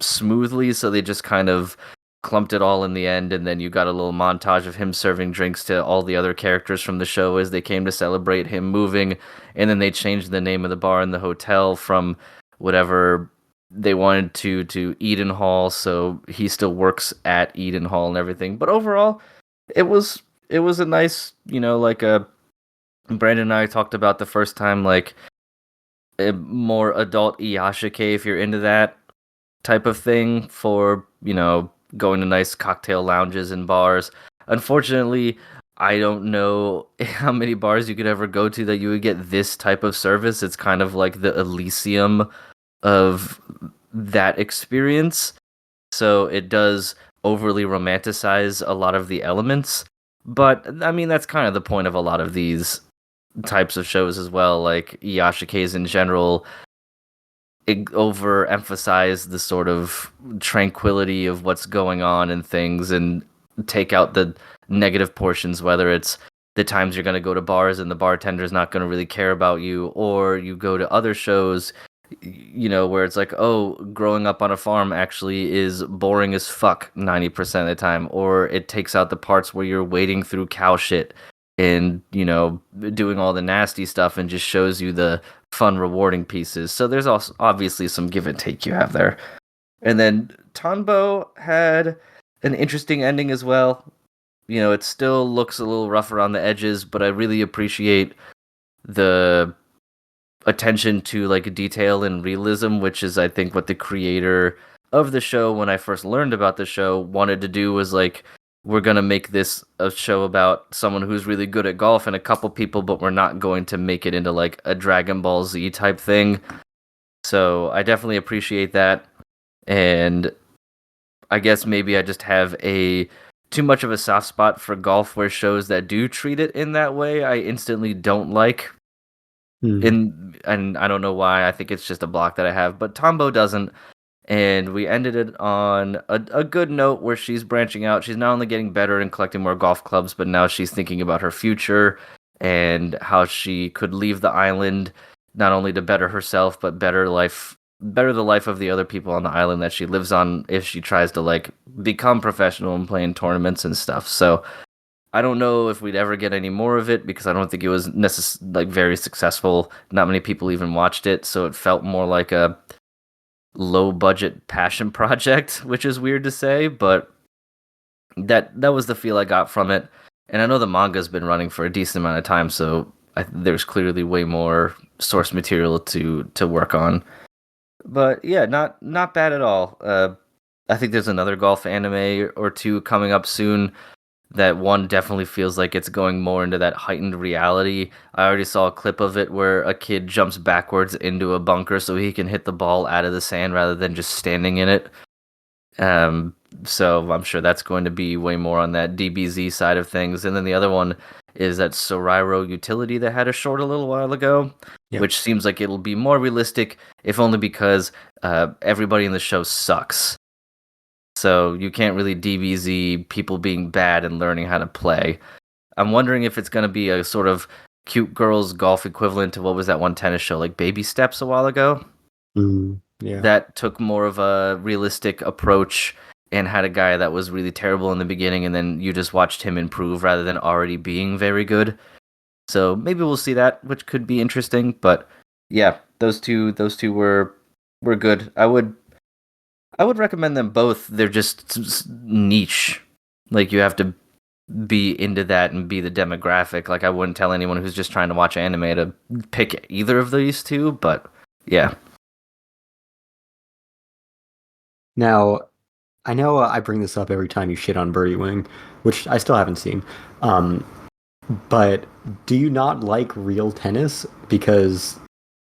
smoothly, so they just kind of clumped it all in the end, and then you got a little montage of him serving drinks to all the other characters from the show as they came to celebrate him moving, and then they changed the name of the bar and the hotel from whatever they wanted to Eden Hall, so he still works at Eden Hall and everything. But overall, it was a nice, like a Brandon and I talked about the first time, like a more adult Iyashike, if you're into that type of thing for, going to nice cocktail lounges and bars. Unfortunately, I don't know how many bars you could ever go to that you would get this type of service. It's kind of like the Elysium of that experience. So it does overly romanticize a lot of the elements. But I mean, that's kind of the point of a lot of these types of shows as well. Like Yashike's in general overemphasize the sort of tranquility of what's going on and things, and take out the negative portions, whether it's the times you're going to go to bars and the bartender's not going to really care about you, or you go to other shows, you know, where it's like, oh, growing up on a farm actually is boring as fuck 90% of the time, or it takes out the parts where you're wading through cow shit and, you know, doing all the nasty stuff, and just shows you the fun, rewarding pieces. So there's also obviously some give and take you have there. And then Tanbo had an interesting ending as well. You know, it still looks a little rough around the edges, but I really appreciate the attention to like detail and realism, which is I think what the creator of the show, when I first learned about the show, wanted to do, was like, we're gonna make this a show about someone who's really good at golf and a couple people, but we're not going to make it into like a Dragon Ball Z type thing. So I definitely appreciate that. And I guess maybe I just have a too much of a soft spot for golf, where shows that do treat it in that way I instantly don't like. And I don't know why. I think it's just a block that I have, but Tombo doesn't. And we ended it on a good note where she's branching out. She's not only getting better and collecting more golf clubs, but now she's thinking about her future and how she could leave the island, not only to better herself, but better the life of the other people on the island that she lives on, if she tries to like become professional and play in tournaments and stuff. So I don't know if we'd ever get any more of it, because I don't think it was like very successful. Not many people even watched it, so it felt more like a low budget passion project, which is weird to say, but that was the feel I got from it. And I know the manga's been running for a decent amount of time, so there's clearly way more source material to work on. But yeah, not bad at all. I think there's another golf anime or two coming up soon. That one definitely feels like it's going more into that heightened reality. I already saw a clip of it where a kid jumps backwards into a bunker so he can hit the ball out of the sand rather than just standing in it. So I'm sure that's going to be way more on that DBZ side of things. And then the other one is that Soriro Utility that had a short a little while ago, which seems like it'll be more realistic, if only because everybody in the show sucks. So you can't really DBZ people being bad and learning how to play. I'm wondering if it's going to be a sort of cute girls golf equivalent to what was that one tennis show, like Baby Steps a while ago? Yeah. That took more of a realistic approach and had a guy that was really terrible in the beginning, and then you just watched him improve rather than already being very good. So maybe we'll see that, which could be interesting. But yeah, those two were good. I would recommend them both. They're just niche. Like, you have to be into that and be the demographic. Like, I wouldn't tell anyone who's just trying to watch anime to pick either of these two, but yeah. Now, I know I bring this up every time you shit on Birdie Wing, which I still haven't seen. But do you not like real tennis? Because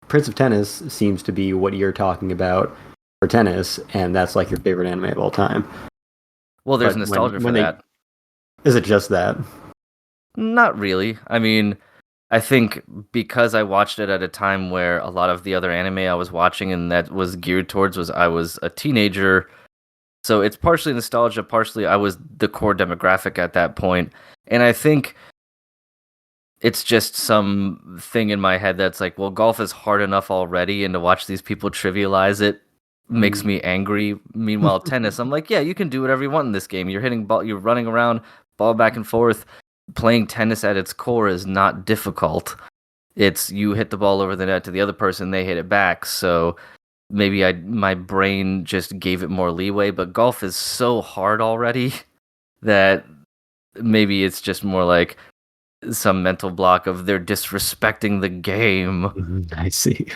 Prince of Tennis seems to be what you're talking about for tennis, and that's like your favorite anime of all time. Well, there's nostalgia for that. Is it just that? Not really. I mean, I think because I watched it at a time where a lot of the other anime I was watching and that was geared towards was I was a teenager. So it's partially nostalgia, partially I was the core demographic at that point. And I think it's just some thing in my head that's like, well, golf is hard enough already, and to watch these people trivialize it makes me angry. Meanwhile, tennis, I'm like, yeah, you can do whatever you want in this game. You're hitting ball, you're running around, ball back and forth. Playing tennis at its core is not difficult. It's you hit the ball over the net to the other person, they hit it back. So maybe my brain just gave it more leeway, but golf is so hard already that maybe it's just more like some mental block of they're disrespecting the game. I see.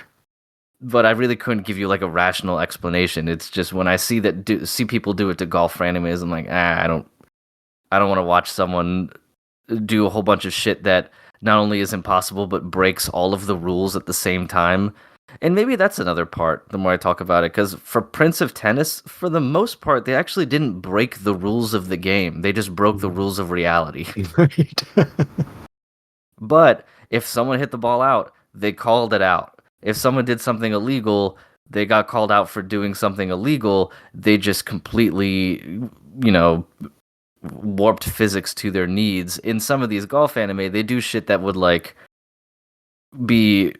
But I really couldn't give you like a rational explanation. It's just when I see people do it to golf for animes, I'm like, I don't want to watch someone do a whole bunch of shit that not only is impossible but breaks all of the rules at the same time. And maybe that's another part, the more I talk about it, because for Prince of Tennis, for the most part, they actually didn't break the rules of the game. They just broke the rules of reality. Right. But if someone hit the ball out, they called it out. If someone did something illegal, they got called out for doing something illegal. They just completely, you know, warped physics to their needs. In some of these golf anime, they do shit that would like be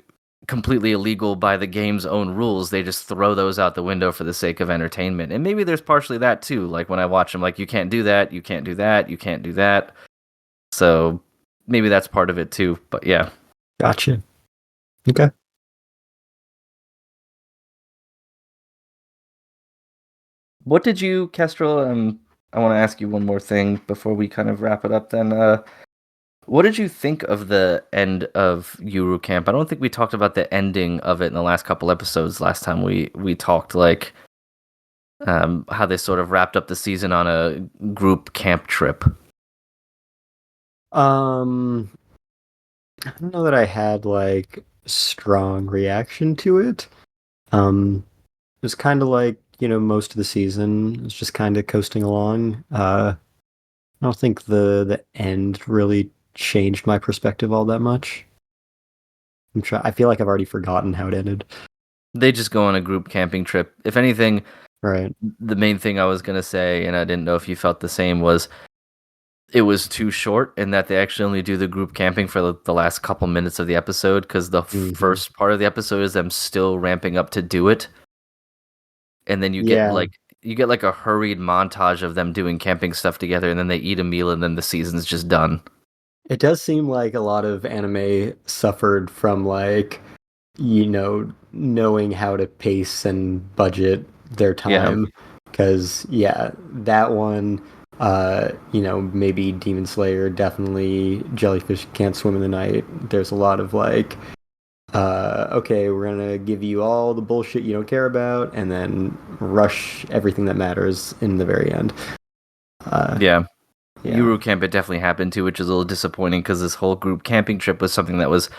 completely illegal by the game's own rules. They just throw those out the window for the sake of entertainment. And maybe there's partially that too. Like when I watch them, like you can't do that, you can't do that, you can't do that. So maybe that's part of it too. But yeah. Gotcha. Okay. What did you, Kestrel? I want to ask you one more thing before we kind of wrap it up. Then, what did you think of the end of Yuru Camp? I don't think we talked about the ending of it in the last couple episodes. Last time we talked, like, how they sort of wrapped up the season on a group camp trip. I don't know that I had like strong reaction to it. It was kind of like, most of the season was just kind of coasting along. I don't think the end really changed my perspective all that much. I feel like I've already forgotten how it ended. They just go on a group camping trip. If anything, Right. the main thing I was gonna say, and I didn't know if you felt the same, was it was too short, and that they actually only do the group camping for the last couple minutes of the episode, because the first part of the episode is them still ramping up to do it, and then you get like a hurried montage of them doing camping stuff together, and then they eat a meal, and then the season's just done. It does seem like a lot of anime suffered from like, knowing how to pace and budget their time. Because that one, maybe Demon Slayer, definitely Jellyfish Can't Swim in the Night. There's a lot of like, okay, we're gonna give you all the bullshit you don't care about, and then rush everything that matters in the very end. Yuru Camp, it definitely happened too, which is a little disappointing because this whole group camping trip was something that was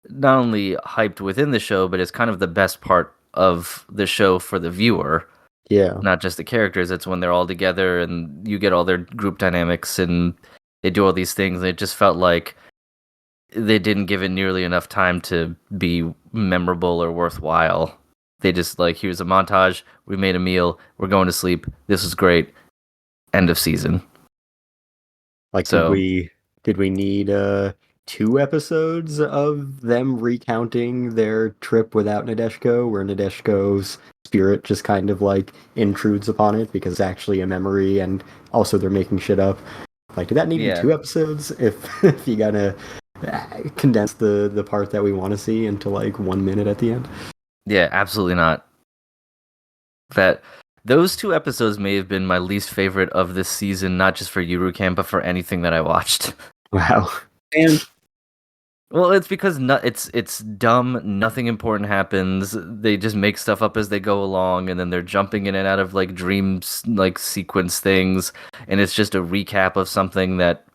not only hyped within the show, but it's kind of the best part of the show for the viewer. Yeah. Not just the characters, it's when they're all together and you get all their group dynamics and they do all these things. It just felt like they didn't give it nearly enough time to be memorable or worthwhile. They just like, here's a montage, we made a meal, we're going to sleep, this is great, end of season. Like, so, did we need 2 episodes of them recounting their trip without Nadeshiko, where Nadeshiko's spirit just kind of like intrudes upon it because it's actually a memory, and also they're making shit up? Like, did that need 2 episodes if you gotta condense the part that we want to see into like 1 minute at the end? Yeah, absolutely not. Those 2 episodes may have been my least favorite of this season, not just for Yuru Camp, but for anything that I watched. Wow. And well, it's because it's dumb. Nothing important happens. They just make stuff up as they go along, and then they're jumping in and out of like dreams, like sequence things, and it's just a recap of something that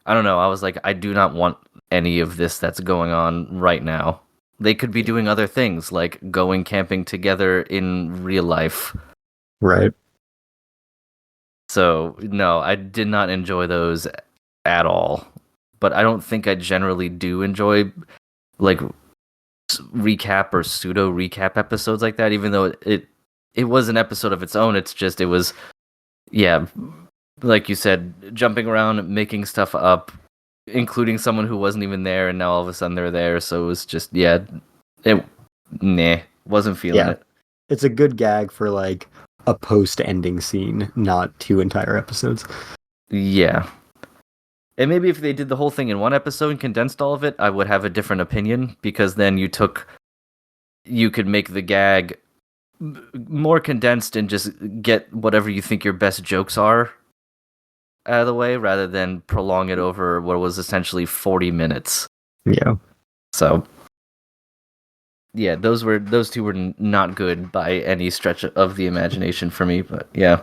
I don't know. I was like, I do not want any of this that's going on right now. They could be doing other things, like going camping together in real life. Right. So, no, I did not enjoy those at all. But I don't think I generally do enjoy, like, recap or pseudo-recap episodes like that, even though it was an episode of its own. It's just, it was, like you said, jumping around, making stuff up, including someone who wasn't even there, and now all of a sudden they're there. So it was just, wasn't feeling it. It's a good gag for, like, a post-ending scene, not 2 entire episodes. Yeah. And maybe if they did the whole thing in one episode and condensed all of it, I would have a different opinion, because then you could make the gag more condensed and just get whatever you think your best jokes are out of the way, rather than prolong it over what was essentially 40 minutes. Yeah. So, yeah, those 2 were not good by any stretch of the imagination for me, but yeah.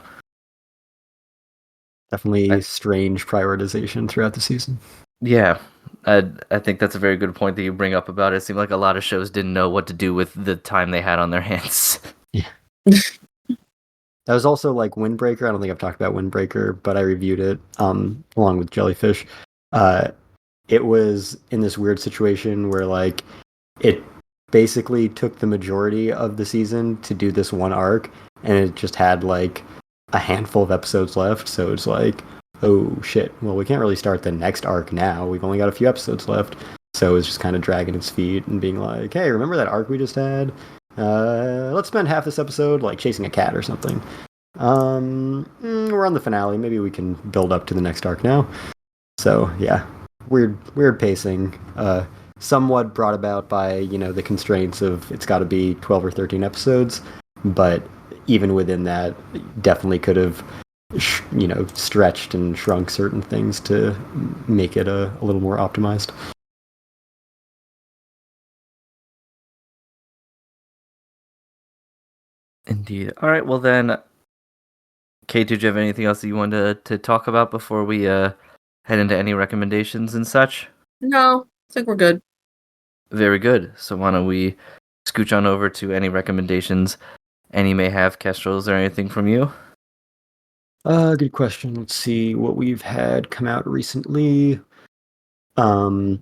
Definitely strange prioritization throughout the season. Yeah. I think that's a very good point that you bring up about it. It seemed like a lot of shows didn't know what to do with the time they had on their hands. Yeah. That was also like Windbreaker. I don't think I've talked about Windbreaker, but I reviewed it along with Jellyfish. It was in this weird situation where like it basically took the majority of the season to do this one arc, and it just had like a handful of episodes left. So it's like, oh shit, well, we can't really start the next arc now. We've only got a few episodes left. So it's just kind of dragging its feet and being like, hey, remember that arc we just had? Let's spend half this episode like chasing a cat or something. We're on the finale. Maybe we can build up to the next arc now. So yeah, weird pacing. Somewhat brought about by the constraints of it's got to be 12 or 13 episodes, but even within that, definitely could have stretched and shrunk certain things to make it a little more optimized. Indeed. All right. Well then, Kate, did you have anything else that you wanted to talk about before we head into any recommendations and such? No, I think we're good. Very good. So why don't we scooch on over to any recommendations any may have? Kestrel, is there anything from you? Good question. Let's see what we've had come out recently. The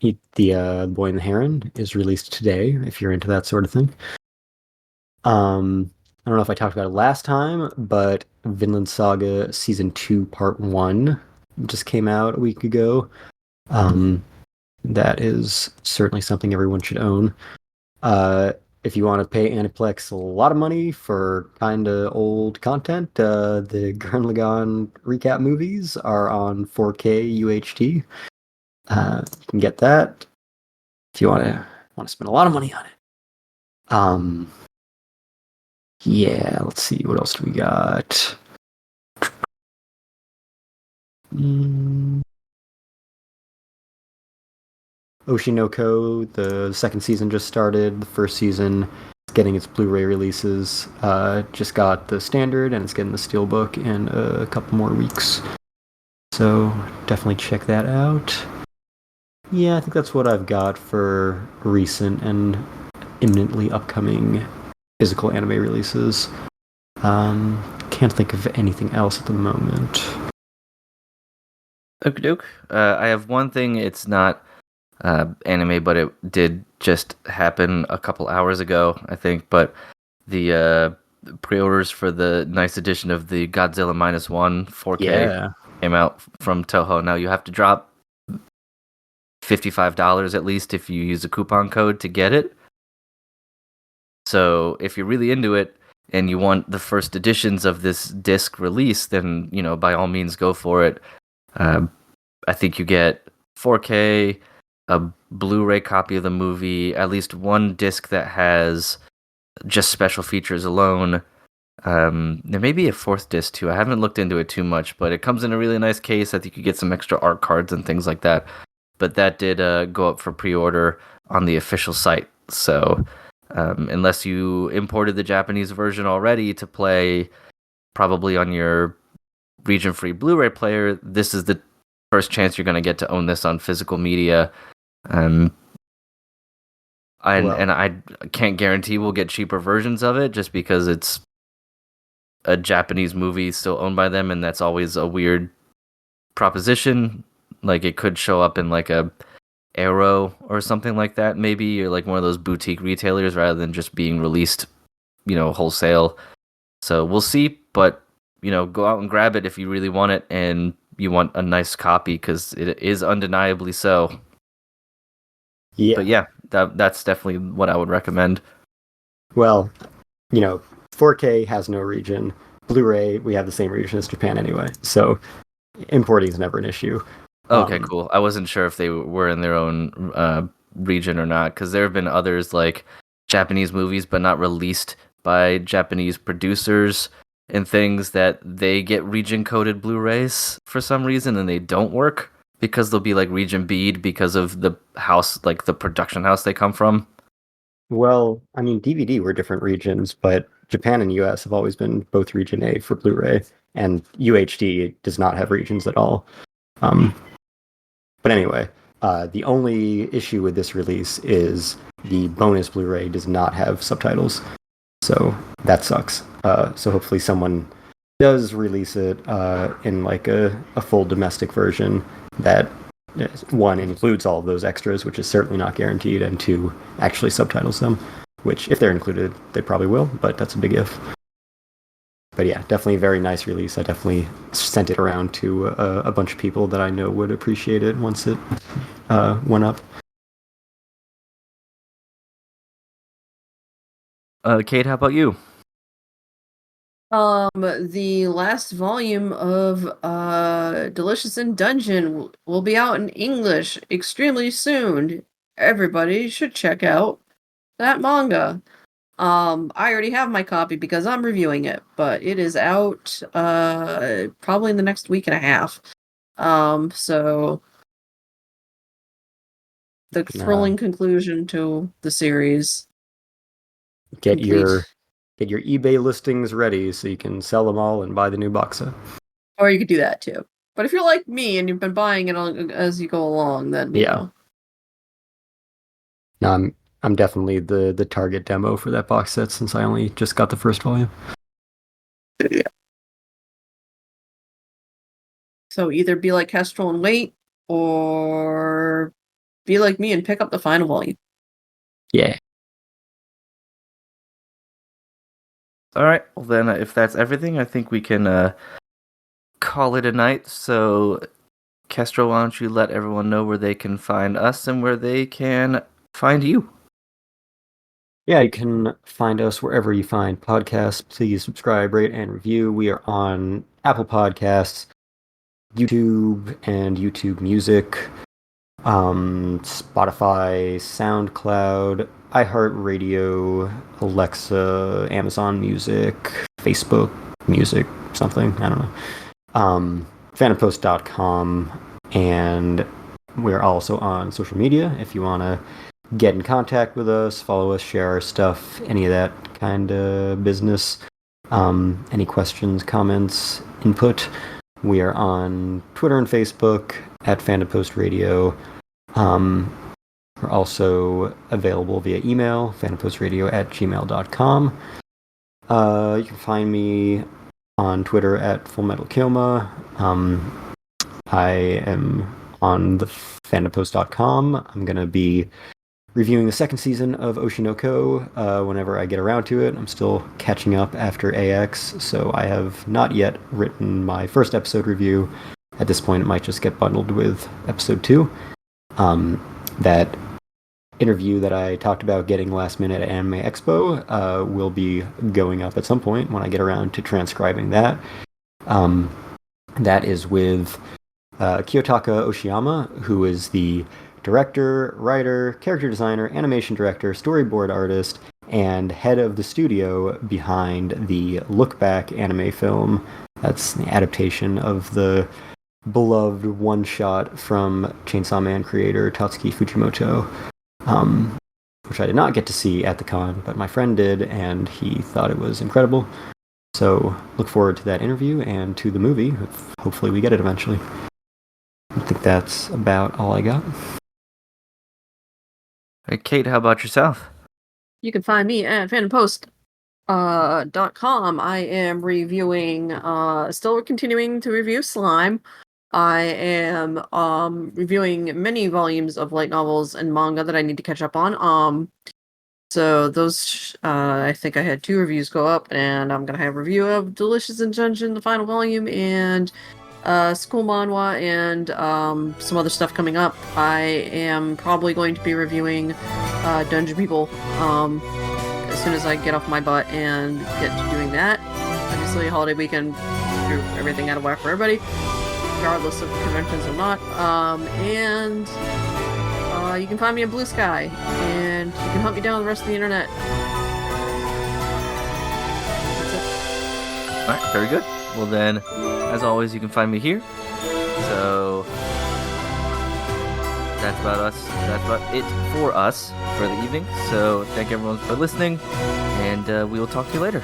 Boy and the Heron is released today, if you're into that sort of thing. I don't know if I talked about it last time, but Vinland Saga Season 2 Part 1 just came out a week ago. That is certainly something everyone should own. If you want to pay Aniplex a lot of money for kind of old content, the Gurren Lagann recap movies are on 4K UHD. You can get that if you want to spend a lot of money on it. Yeah, let's see, what else do we got? Oshinoko, the second season just started. The first season is getting its Blu-ray releases. Just got the standard, and it's getting the steelbook in a couple more weeks. So definitely check that out. Yeah, I think that's what I've got for recent and imminently upcoming physical anime releases. Can't think of anything else at the moment. Okie doke. I have one thing. It's not anime, but it did just happen a couple hours ago, I think. But the pre-orders for the nice edition of the Godzilla -1 4K came out from Toho. Now you have to drop $55 at least if you use a coupon code to get it. So if you're really into it and you want the first editions of this disc release, then by all means go for it. I think you get 4K, a Blu-ray copy of the movie, at least one disc that has just special features alone. There may be a fourth disc too. I haven't looked into it too much, but it comes in a really nice case. I think you get some extra art cards and things like that. But that did go up for pre-order on the official site. So unless you imported the Japanese version already to play probably on your region-free Blu-ray player, this is the first chance you're going to get to own this on physical media. And I can't guarantee we'll get cheaper versions of it just because it's a Japanese movie still owned by them, and that's always a weird proposition. Like it could show up in like a Arrow or something like that, maybe, or like one of those boutique retailers rather than just being released, wholesale. So we'll see, but go out and grab it if you really want it and you want a nice copy because it is undeniably so. Yeah. But yeah, that's definitely what I would recommend. Well, 4K has no region. Blu-ray, we have the same region as Japan anyway, so importing is never an issue. Okay, cool. I wasn't sure if they were in their own region or not, because there have been others like Japanese movies, but not released by Japanese producers and things that they get region-coded Blu-rays for some reason, and they don't work because they'll be like region B'd because of the house, like the production house they come from. Well, I mean, DVD were different regions, but Japan and US have always been both region A for Blu-ray, and UHD does not have regions at all. But anyway, The only issue with this release is the bonus Blu-ray does not have subtitles, so that sucks. So hopefully someone does release it in like a full domestic version that, one, includes all of those extras, which is certainly not guaranteed, and two, actually subtitles them, which, if they're included, they probably will, but that's a big if. But yeah, definitely a very nice release. I definitely sent it around to a bunch of people that I know would appreciate it once it went up. Kate, how about you? The last volume of Delicious in Dungeon will be out in English extremely soon. Everybody should check out that manga. I already have my copy because I'm reviewing it, but it is out probably in the next week and a half. So the thrilling conclusion to the series. Get your eBay listings ready so you can sell them all and buy the new box set. Or you could do that too. But if you're like me and you've been buying it as you go along, then you know. No, I'm definitely the target demo for that box set since I only just got the first volume. Yeah. So either be like Kestrel and wait, or be like me and pick up the final volume. Yeah. All right. Well, then, if that's everything, I think we can call it a night. So, Kestrel, why don't you let everyone know where they can find us and where they can find you? Yeah, you can find us wherever you find podcasts. Please subscribe, rate, and review. We are on Apple Podcasts, YouTube, and YouTube Music, Spotify, SoundCloud, iHeartRadio, Alexa, Amazon Music, Facebook Music, something, I don't know. Fandompost.com, and we're also on social media if you want to get in contact with us, follow us, share our stuff, any of that kind of business. Any questions, comments, input, we are on Twitter and Facebook at Fandom Post Radio. We're also available via email, fandompostradio@gmail.com. You can find me on Twitter at FullMetalKyoma. I am on the fandompost.com. I'm going to be reviewing the second season of Oshinoko whenever I get around to it. I'm still catching up after AX, so I have not yet written my first episode review. At this point, it might just get bundled with episode 2. That interview that I talked about getting last minute at Anime Expo will be going up at some point when I get around to transcribing that. That is with Kiyotaka Oshiyama, who is the director, writer, character designer, animation director, storyboard artist, and head of the studio behind the Look Back anime film. That's the adaptation of the beloved one-shot from Chainsaw Man creator Tatsuki Fujimoto, which I did not get to see at the con, but my friend did, and he thought it was incredible. So look forward to that interview and to the movie. Hopefully we get it eventually. I think that's about all I got. Hey, Kate, how about yourself? You can find me at fandompost.com. I am reviewing, still continuing to review Slime. I am reviewing many volumes of light novels and manga that I need to catch up on. So those, I think I had 2 reviews go up, and I'm gonna have a review of Delicious in Dungeon, the final volume, and school manhwa, and some other stuff coming up. I am probably going to be reviewing Dungeon People as soon as I get off my butt and get to doing that. Obviously, holiday weekend threw everything out of whack for everybody, regardless of conventions or not. And you can find me on Blue Sky, and you can hunt me down on the rest of the internet. That's it. Alright, very good. Well then, as always, you can find me here. So that's about us. That's about it for us for the evening. So thank everyone for listening, and we will talk to you later.